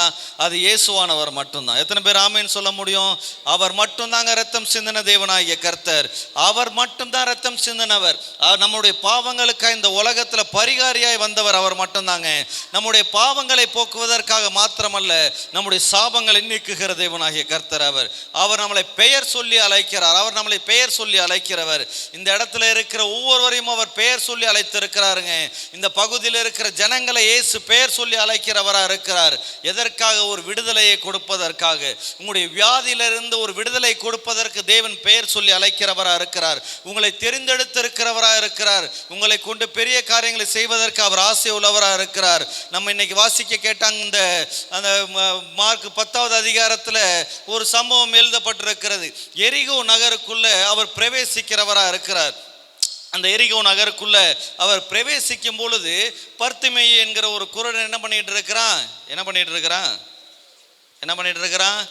அது இயேசுவானவர் மட்டும்தான். எத்தனை பேர் ஆமென் சொல்ல முடியும்? அவர் மட்டும்தாங்க இரத்தம் சிந்தின தேவனாகிய கர்த்தர், அவர் மட்டும்தான் இரத்தம் சிந்தினவர். நம்முடைய பாவங்களுக்காக இந்த உலகத்துல பரிகாரியாய் வந்தவர் அவர் மட்டும்தாங்க. நம்முடைய பாவங்களை போக்குவதற்காக மாத்திரமல்ல, நம்முடைய சாபங்களை நீக்குகிற தேவனாகிய கர்த்தர் அவர் நம்மளை பெயர் சொல்லி அழைக்கிறார். அவர் நம்மளை பெயர் சொல்லி அழைக்கிறவர். இந்த இடத்துல இருக்கிற ஒவ்வொருவரையும் அவர் பெயர் சொல்லி அழைத்திருக்கிறாருங்க. இந்த பகுதியில் இருக்கிற ஜனங்களை இயேசு பெயர் சொல்லி அழைக்கிறவராக இருக்கிறார். எதற்காக? ஒரு விடுதலையை கொடுப்பதற்காக. உங்களுடைய வியாதியிலிருந்து ஒரு விடுதலை கொடுப்பதற்கு தேவன் பெயர் சொல்லி அழைக்கிறவராக இருக்கிறார். உங்களை தெரிந்தெடுத்திருக்கிறவராக இருக்கிறார். உங்களை கொண்டு பெரிய காரியங்களை செய்வதற்கு அவர் ஆசை உள்ளவராக இருக்கிறார். நம்ம இன்னைக்கு வாசிக்க கேட்டாங்க, இந்த அந்த மார்க் 10வது அதிகாரத்தில் ஒரு சம்பவம் எழுதப்பட்டிருக்கிறது. எரிகோ நகருக்குள்ள அவர் பிரவேசிக்கிறவராக இருக்கிறார். அந்த எரிகோ நகருக்குள்ள அவர் பிரவேசிக்கும் பொழுது பர்த்திமேயு என்கிற ஒரு குருடன் என்ன பண்ணிட்டு இருக்கிறான்?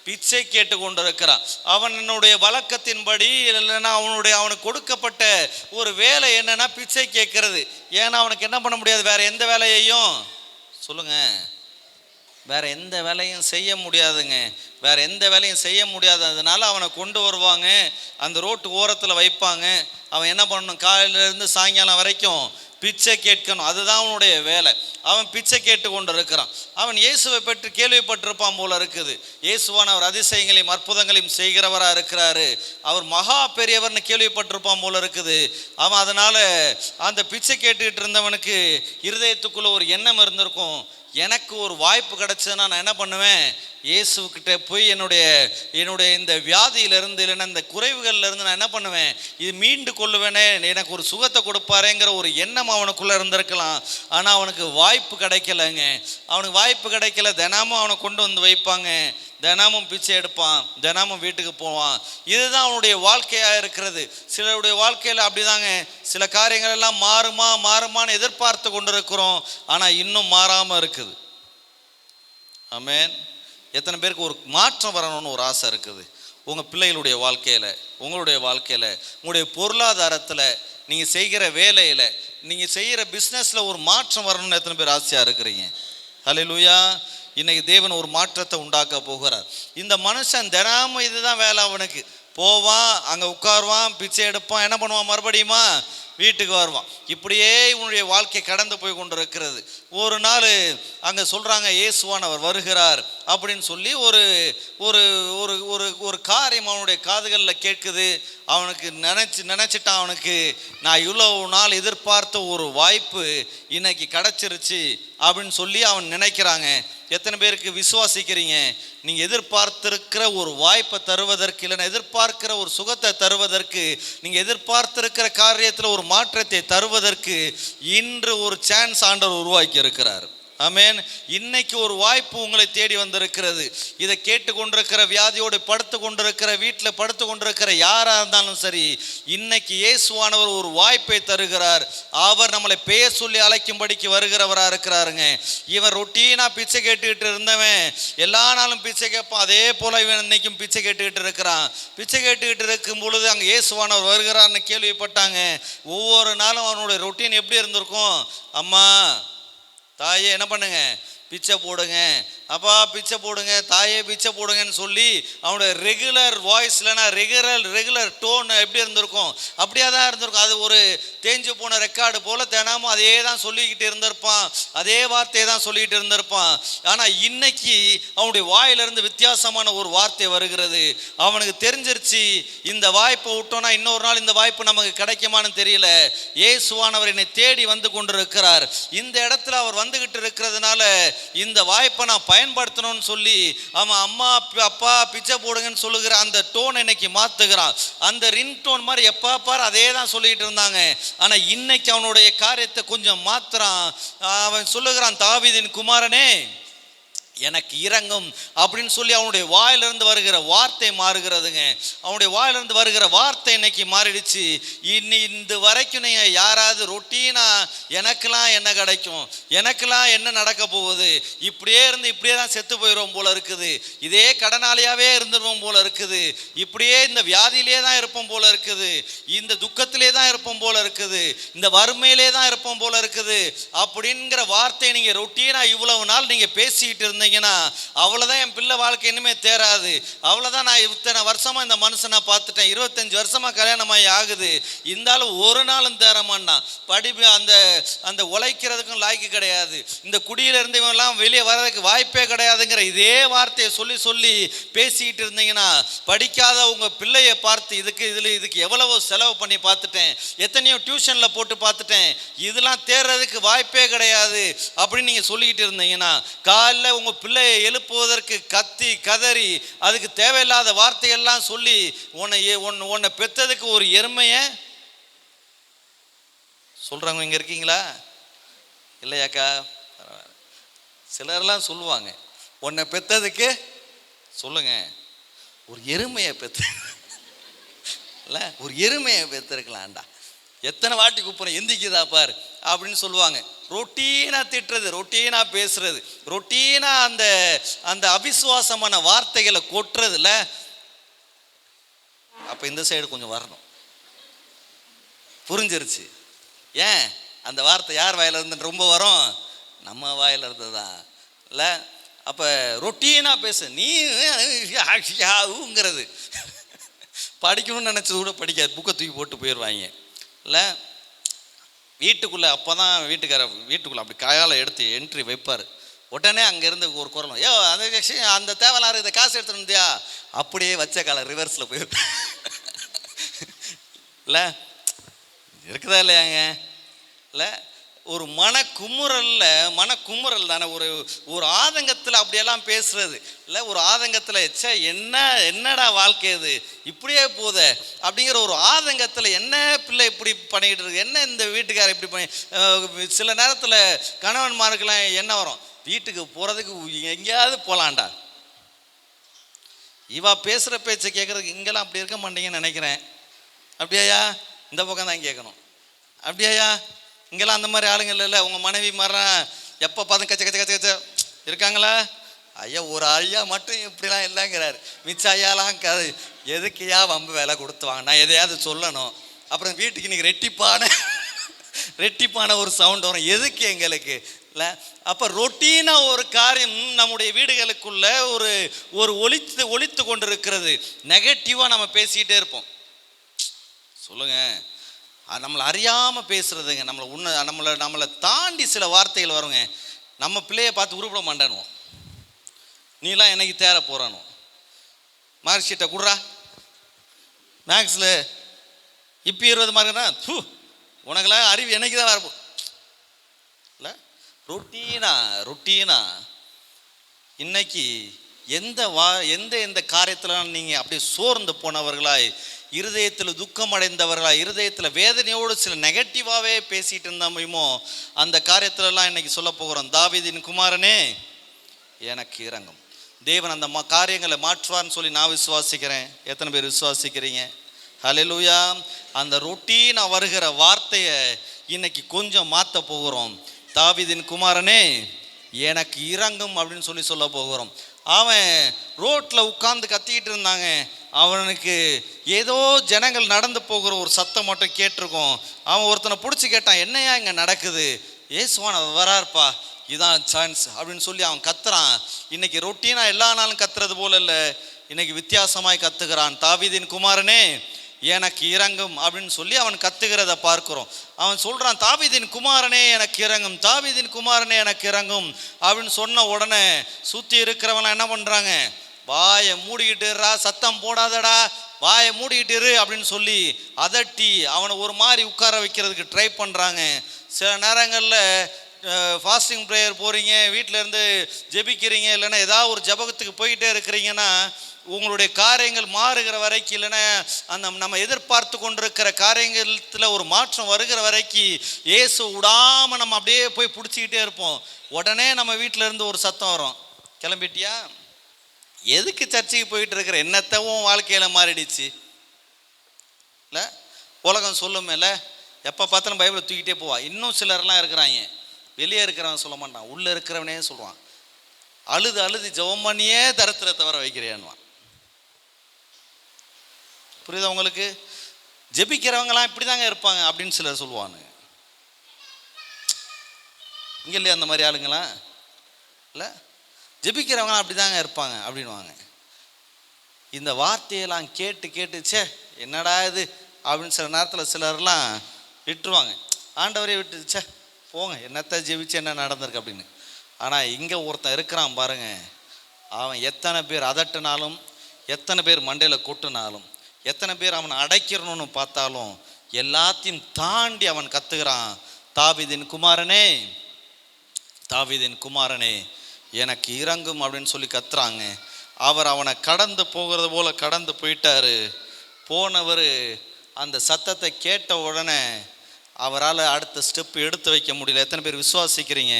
பிச்சை கேட்டு கொண்டிருக்கிறான். அவனுடைய வழக்கத்தின்படி இல்லைன்னா அவனுக்கு கொடுக்கப்பட்ட ஒரு வேலை என்னன்னா பிச்சை கேட்கறது. ஏன்னா அவனுக்கு என்ன பண்ண முடியாது, வேற எந்த வேலையையும் சொல்லுங்க, வேற எந்த வேலையும் செய்ய முடியாதுங்க. வேற எந்த வேலையும் செய்ய முடியாது. அதனால அவனை கொண்டு வருவாங்க, அந்த ரோட்டு ஓரத்தில் வைப்பாங்க. அவன் என்ன பண்ணணும், காலையிலேருந்து சாயங்காலம் வரைக்கும் பிச்சை கேட்கணும். அதுதான் அவனுடைய வேலை. அவன் பிச்சை கேட்டு கொண்டு இருக்கிறான். அவன் இயேசுவை பற்றி கேள்விப்பட்டிருப்பான் போல இருக்குது. இயேசுவானவர் அதிசயங்களையும் அற்புதங்களையும் செய்கிறவராக இருக்கிறாரு, அவர் மகா பெரியவர்னு கேள்விப்பட்டிருப்பான் போல இருக்குது. அவன் அதனால அந்த பிச்சை கேட்டுக்கிட்டு இருந்தவனுக்கு இருதயத்துக்குள்ள ஒரு எண்ணம் இருந்திருக்கும், எனக்கு ஒரு வாய்ப்பு கிடைச்சதுன்னா நான் என்ன பண்ணுவேன், இயேசுக்கிட்ட போய் என்னுடைய இந்த வியாதியிலிருந்து இல்லைன்னா இந்த குறைவுகள்லேருந்து நான் என்ன பண்ணுவேன், இது மீண்டு கொள்ளுவேனே, எனக்கு ஒரு சுகத்தை கொடுப்பாருங்கிற ஒரு எண்ணம் அவனுக்குள்ளே இருந்திருக்கலாம். ஆனால் அவனுக்கு வாய்ப்பு கிடைக்கலைங்க. அவனுக்கு வாய்ப்பு கிடைக்கல. தினமும் அவனை கொண்டு வந்து வைப்பாங்க, தினமும் பிச்சை எடுப்பான், தினமும் வீட்டுக்கு போவான். இதுதான் அவனுடைய வாழ்க்கையாக இருக்கிறது. சிலருடைய வாழ்க்கையில் அப்படிதாங்க. சில காரியங்கள் எல்லாம் மாறுமான்னு எதிர்பார்த்து கொண்டு இருக்கிறோம், ஆனால் இன்னும் மாறாமல் இருக்குது. ஆமென். எத்தனை பேருக்கு ஒரு மாற்றம் வரணும்னு ஒரு ஆசை இருக்குது? உங்கள் பிள்ளைகளுடைய வாழ்க்கையில், உங்களுடைய வாழ்க்கையில், உங்களுடைய பொருளாதாரத்தில், நீங்கள் செய்கிற வேலையில், நீங்கள் செய்கிற பிஸ்னஸில் ஒரு மாற்றம் வரணும்னு எத்தனை பேர் ஆசையாக இருக்கிறீங்க? ஹல்லேலூயா. இன்னைக்கு தேவன் ஒரு மாற்றத்தை உண்டாக்க போகிறார். இந்த மனுஷன் தினமும் இதுதான் வேலை. அவனுக்கு போவான், அங்கே உட்காருவான், பிச்சை எடுப்பான், என்ன பண்ணுவான், மறுபடியுமா வீட்டுக்கு வருவான். இப்படியே இவனுடைய வாழ்க்கை கடந்து போய் கொண்டு இருக்கிறது. ஒரு நாள் அங்கே சொல்கிறாங்க, இயேசுவானவர் வருகிறார் அப்படின்னு சொல்லி ஒரு ஒரு ஒரு ஒரு ஒரு காரியம் அவனுடைய காதுகளில் கேட்குது. அவனுக்கு நினச்சிட்டான், அவனுக்கு நான் இவ்வளவு நாள் எதிர்பார்த்த ஒரு வாய்ப்பு இன்னைக்கு கிடச்சிருச்சு அப்படின்னு சொல்லி அவன் நினைக்கிறாங்க. எத்தனை பேருக்கு விசுவாசிக்கிறீங்க, நீங்கள் எதிர்பார்த்திருக்கிற ஒரு வாய்ப்பை தருவதற்கு, இல்லைன்னா எதிர்பார்க்கிற ஒரு சுகத்தை தருவதற்கு, நீங்கள் எதிர்பார்த்திருக்கிற காரியத்தில் ஒரு மாற்றத்தை தருவதற்கு இன்று ஒரு சான்ஸ் ஆண்டவர் உருவாக்கி இருக்கிறார். ஆமென். இன்னைக்கு ஒரு வாய்ப்பு உங்களை தேடி வந்திருக்கிறது. இதை கேட்டு கொண்டிருக்கிற, வியாதியோடு படுத்து கொண்டிருக்கிற, வீட்டில் படுத்து கொண்டிருக்கிற யாராக இருந்தாலும் சரி, இன்னைக்கு இயேசுவானவர் ஒரு வாய்ப்பை தருகிறார். அவர் நம்மளை பெயர் சொல்லி அழைக்கும்படிக்கு வருகிறவராக இருக்கிறாருங்க. இவன் ரொட்டீனாக பிச்சை கேட்டுக்கிட்டு இருந்தவன் எல்லா நாளும் பிச்சை கேட்பான். அதே போல் இவன் இன்னைக்கும் பிச்சை கேட்டுக்கிட்டு இருக்கிறான். பிச்சை கேட்டுக்கிட்டு இருக்கும் பொழுது அங்கே இயேசுவானவர் வருகிறார்னு கேள்விப்பட்டாங்க. ஒவ்வொரு நாளும் அவனுடைய ரொட்டீன் எப்படி இருந்திருக்கும், அம்மா தாயே என்ன பண்ணுங்க, பிச்சை போடுங்க, அப்பா பிச்சை போடுங்க, தாயே பிச்சை போடுங்கன்னு சொல்லி அவனுடைய ரெகுலர் வாய்ஸ், இல்லைன்னா ரெகுலர் டோன் எப்படி இருந்திருக்கும், அப்படியே தான் இருந்திருக்கும். அது ஒரு தேஞ்சு போன ரெக்கார்டு போல் தினமும் அதே தான் சொல்லிக்கிட்டு இருந்திருப்பான், அதே வார்த்தையை தான் சொல்லிக்கிட்டு இருந்திருப்பான். ஆனால் இன்னைக்கு அவனுடைய வாயிலிருந்து வித்தியாசமான ஒரு வார்த்தை வருகிறது. அவனுக்கு தெரிஞ்சிருச்சு, இந்த வாய்ப்பை விட்டோன்னா இன்னொரு நாள் இந்த வாய்ப்பு நமக்கு கிடைக்குமான்னு தெரியல. இயேசுவானவர் என்னை தேடி வந்து கொண்டிருக்கிறார். இந்த இடத்துல அவர் வந்துகிட்டு இருக்கிறதுனால இந்த வாய்ப்பை நான் பயன்படுத்தணும்னு சொல்லி அவன் அம்மா அப்பா பிச்சை போடுங்கன்னு சொல்லுகிற அந்த டோன் இன்னைக்கு மாத்துகிறான். அந்த ரிங் டோன் மாதிரி எப்பா பார் அதே தான் சொல்லிட்டு இருந்தாங்க. ஆனா இன்னைக்கு அவனுடைய காரியத்தை கொஞ்சம் மாத்துறான். அவன் சொல்லுகிறான், தாவீதின் குமாரனே எனக்கு இறங்கும் அப்படின்னு சொல்லி அவனுடைய வாயிலிருந்து வருகிற வார்த்தை மாறுகிறதுங்க. அவனுடைய வாயிலிருந்து வருகிற வார்த்தை இன்னைக்கு மாறிடுச்சு. இந்த வரைக்கும் நீங்கள் யாராவது ரொட்டீனா எனக்கெல்லாம் என்ன கிடைக்கும், எனக்கெல்லாம் என்ன நடக்க போகுது, இப்படியே இருந்து இப்படியே தான் செத்து போயிடுவோம் போல இருக்குது, இதே கடனாளியாகவே இருந்துருவோம் போல இருக்குது, இப்படியே இந்த வியாதியிலே தான் இருப்போம் போல இருக்குது, இந்த துக்கத்திலே தான் இருப்போம் போல இருக்குது, இந்த வறுமையிலே தான் இருப்போம் போல இருக்குது அப்படிங்கிற வார்த்தையை நீங்கள் ரொட்டீனா இவ்வளவு நாள் நீங்கள் பேசிக்கிட்டு இருந்தீங்க. இருந்தீங்கன்னா அவ்வளோதான், என் பிள்ளை வாழ்க்கை இனிமே தேராது, அவ்வளோதான், நான் இத்தனை வருஷமாக இந்த மனுஷனை பார்த்துட்டேன், 25 வருஷமாக கல்யாணமாகி ஆகுது, இருந்தாலும் ஒரு நாளும் தேரமான்னா, படிப்பு அந்த அந்த உழைக்கிறதுக்கும் லாய்க்கு கிடையாது, இந்த குடியிலிருந்து இவெல்லாம் வெளியே வர்றதுக்கு வாய்ப்பே கிடையாதுங்கிற இதே வார்த்தையை சொல்லி சொல்லி பேசிக்கிட்டு இருந்தீங்கன்னா, படிக்காத உங்கள் பிள்ளையை பார்த்து இதுக்கு எவ்வளவோ செலவு பண்ணி பார்த்துட்டேன், எத்தனையோ டியூஷனில் போட்டு பார்த்துட்டேன், இதெல்லாம் தேர்றதுக்கு வாய்ப்பே கிடையாது அப்படின்னு நீங்கள் சொல்லிக்கிட்டு இருந்தீங்கன்னா, காலைல உங்கள் பிள்ளையை எழுப்புவதற்கு கத்தி கதறி அதுக்கு தேவையில்லாத வார்த்தையெல்லாம் சொல்லி உன்னை பெற்றதுக்கு ஒரு எருமையை சொல்கிறவங்க இங்கே இருக்கீங்களா? இல்லையாக்கா? சிலர்லாம் சொல்லுவாங்க, உன்னை பெற்றதுக்கு சொல்லுங்க ஒரு எருமையை பெற்று இல்லை, ஒரு எருமையை பெற்றிருக்கலாம்டா, எத்தனை வாட்டி கூப்பிட்றேன் எந்திக்குதா பார் அப்படின்னு சொல்லுவாங்க. ரொட்டீனாக திட்டுறது, ரொட்டீனாக பேசுறது, ரொட்டீனாக அந்த அந்த அவிசுவாசமான வார்த்தைகளை கொட்டுறதுல. அப்போ இந்த சைடு கொஞ்சம் வரணும். புரிஞ்சிருச்சு? ஏன் அந்த வார்த்தை யார் வாயில இருந்து ரொம்ப வரும்? நம்ம வாயில இருந்து தான் இல்லை. அப்போ ரொட்டீனாக பேசு, நீங்கிறது படிக்கணும்னு நினச்சது கூட படிக்காது, புக்கை தூக்கி போட்டு போயிடுவாங்க இல்லை. வீட்டுக்குள்ளே அப்போ தான் வீட்டுக்குள்ளே அப்படி கையால் எடுத்து என்ட்ரி வைப்பார். உடனே அங்கேருந்து ஒரு குரலும், ஏ அந்த தேவையில்லாம் இருக்குது, காசு எடுத்துட்டு இருந்தியா, அப்படியே வச்ச காலை ரிவர்ஸில் போயிரு இல்லை. இருக்குதா இல்லையாங்க? இல்லை, ஒரு மனக்குமுறல் தானே, ஒரு ஆதங்கத்தில் அப்படியெல்லாம் பேசுறது இல்லை, ஒரு ஆதங்கத்தில் என்னடா வாழ்க்கை இது இப்படியே போதே அப்படிங்கிற ஒரு ஆதங்கத்தில், என்ன பிள்ளை இப்படி பண்ணிக்கிட்டு இருக்கு, என்ன இந்த வீட்டுக்காரர் இப்படி பண்ணி. சில நேரத்தில் கணவன்மாருக்கெல்லாம் என்ன வரும், வீட்டுக்கு போகிறதுக்கு எங்கேயாவது போகலான்டா, இவா பேசுகிற பேச்சை கேட்குறதுக்கு இங்கெல்லாம் அப்படி இருக்க மாட்டீங்கன்னு நினைக்கிறேன். அப்படியாயா? இந்த பக்கம் தான் கேட்கணும். அப்படியாயா? இங்கெல்லாம் அந்த மாதிரி ஆளுங்கள் இல்லை. உங்கள் மனைவி மாதிரிலாம் எப்போ பார்த்து கச்ச கச்ச கச்ச கச்ச இருக்காங்களா? ஐயா, ஒரு ஐயா மட்டும் இப்படிலாம் இல்லைங்கிறார், மிச்ச ஐயாலாம் எதுக்கையா வம்பு வேலை கொடுத்துவாங்க, நான் எதையாவது சொல்லணும், அப்புறம் வீட்டுக்கு இன்றைக்கி ரெட்டிப்பான ஒரு சவுண்ட் வரும், எதுக்கு எங்களுக்கு இல்லை. அப்போ ரொட்டீனாக ஒரு காரியம் நம்முடைய வீடுகளுக்குள்ள ஒரு ஒழித்து கொண்டு இருக்கிறது. நெகட்டிவாக நம்ம பேசிக்கிட்டே இருப்போம். சொல்லுங்கள், நம்மளை அறியாமல் பேசுறதுங்க, நம்மளை தாண்டி சில வார்த்தைகள் வருங்க. நம்ம பிள்ளையை பார்த்து உருப்பிட மாட்டானுவோம், நீலாம் என்னைக்கு தேர போகிறானோ, மார்க் ஷீட்டை கொடுறா, மேக்ஸில் இப்போ 20 மார்க்குனா உனக்கெல்லாம் அறிவு என்னைக்கு தான் வரப்போ இல்லை. ரொட்டீனா இன்னைக்கு எந்த காரியத்தில் நீங்கள் அப்படியே சோர்ந்து போனவர்களாய், இருதயத்தில் துக்கம் அடைந்தவர்களாய், இருதயத்தில் வேதனையோடு சில நெகட்டிவாகவே பேசிகிட்டு இருந்தோமோ, அந்த காரியத்திலலாம் இன்னைக்கு சொல்ல போகிறோம், தாவீதின் குமாரனே எனக்கு இரங்கும். தேவன் அந்த காரியங்களை மாற்றுவார்னு சொல்லி நான் விசுவாசிக்கிறேன். எத்தனை பேர் விசுவாசிக்கிறீங்க? ஹல்லேலூயா. அந்த ரொட்டீனா வருகிற வார்த்தையை இன்னைக்கு கொஞ்சம் மாற்ற போகிறோம். தாவீதின் குமாரனே எனக்கு இரங்கும் அப்படின்னு சொல்ல போகிறோம். அவன் ரோட்டில் உட்கார்ந்து கத்திக்கிட்டு இருந்தாங்க, அவனுக்கு ஏதோ ஜனங்கள் நடந்து போகிற ஒரு சத்தம் மட்டும் கேட்டிருக்கோம். அவன் ஒருத்தனை பிடிச்சி கேட்டான், என்னையா இங்கே நடக்குது? ஏசுவான் வரார்ப்பா, இதான் சான்ஸ் அப்படின்னு சொல்லி அவன் கத்துறான். இன்னைக்கு ரொட்டீனாக எல்லா நாளும் கத்துறது போல இல்லை, இன்னைக்கு வித்தியாசமாய் கத்துக்கிறான். தாவீதின் குமாரனே எனக்கு இரங்கும் அப்படின்னு சொல்லி அவன் கத்துகிறத பார்க்கிறோம். அவன் சொல்றான், தாவீதின் குமாரனே எனக்கு இரங்கும், தாவீதின் குமாரனே எனக்கு இரங்கும் அப்படின்னு சொன்ன உடனே சுற்றி இருக்கிறவங்களாம் என்ன பண்ணுறாங்க, வாயை மூடிக்கிட்டுறா, சத்தம் போடாதடா, வாயை மூடிக்கிட்டு அப்படின்னு சொல்லி அதட்டி அவனை ஒரு மாதிரி உட்கார வைக்கிறதுக்கு ட்ரை பண்ணுறாங்க. சில நேரங்களில் ஃபாஸ்டிங் ப்ரேயர் போகிறீங்க, வீட்டிலேருந்து ஜெபிக்கிறீங்க, இல்லைன்னா ஏதாவது ஒரு ஜபகத்துக்கு போய்கிட்டே இருக்கிறீங்கன்னா, உங்களுடைய காரியங்கள் மாறுகிற வரைக்கும், இல்லைன்னா நம்ம எதிர்பார்த்து கொண்டிருக்கிற காரியத்தில் ஒரு மாற்றம் வருகிற வரைக்கும் இயேசு விடாமல் நம்ம அப்படியே போய் பிடிச்சிக்கிட்டே இருப்போம். உடனே நம்ம வீட்டில் இருந்து ஒரு சத்தம் வரும், கிளம்பிட்டியா? எதுக்கு சர்ச்சைக்கு போயிட்டு இருக்கிற? என்னத்தவும் வாழ்க்கையில் மாறிடுச்சு இல்லை, உலகம் சொல்லுமேல, எப்போ பார்த்தாலும் பைபிளை தூக்கிட்டே போவா. இன்னும் சிலர்லாம் இருக்கிறாங்க, வெளியே இருக்கிறவன் சொல்ல மாட்டான், உள்ளே இருக்கிறவனே சொல்லுவான், அழுது ஜெபம் பண்ணியே தரித்திரத்தை வர வைக்கிறேன்வான். புரியுதா உங்களுக்கு? ஜெபிக்கிறவங்களாம் இப்படி தாங்க இருப்பாங்க அப்படின்னு சிலர் சொல்லுவாங்க. இங்கே இல்லையா அந்த மாதிரி ஆளுங்களா? இல்லை, ஜெபிக்கிறவங்க அப்படிதாங்க இருப்பாங்க அப்படின்வாங்க. இந்த வார்த்தையெல்லாம் கேட்டு கேட்டு சே என்னடா இது அப்படின்னு சில நேரத்தில் சிலர்லாம் விட்டுருவாங்க. ஆண்டவரே விட்டு சே போங்க என்னத்தை ஜெபிச்சு என்ன நடந்திருக்கு அப்படின்னு. ஆனால் இங்கே ஒருத்தன் இருக்கிறான் பாருங்க, அவன் எத்தனை பேர் அதட்டினாலும், எத்தனை பேர் மண்டையில் கொட்டினாலும், எத்தனை பேர் அவனை அடைக்கிறணும்னு பார்த்தாலும் எல்லாத்தையும் தாண்டி அவன் கத்துகிறான், தாவீதின் குமாரனே, தாவீதின் குமாரனே எனக்கு இறங்கும் அப்படின்னு சொல்லி கத்துறாங்க. அவர் அவனை கடந்து போகிறது போல கடந்து போயிட்டாரு. போனவர் அந்த சத்தத்தை கேட்ட உடனே அவரால் அடுத்த ஸ்டெப் எடுத்து வைக்க முடியல. எத்தனை பேர் விசுவாசிக்கிறீங்க?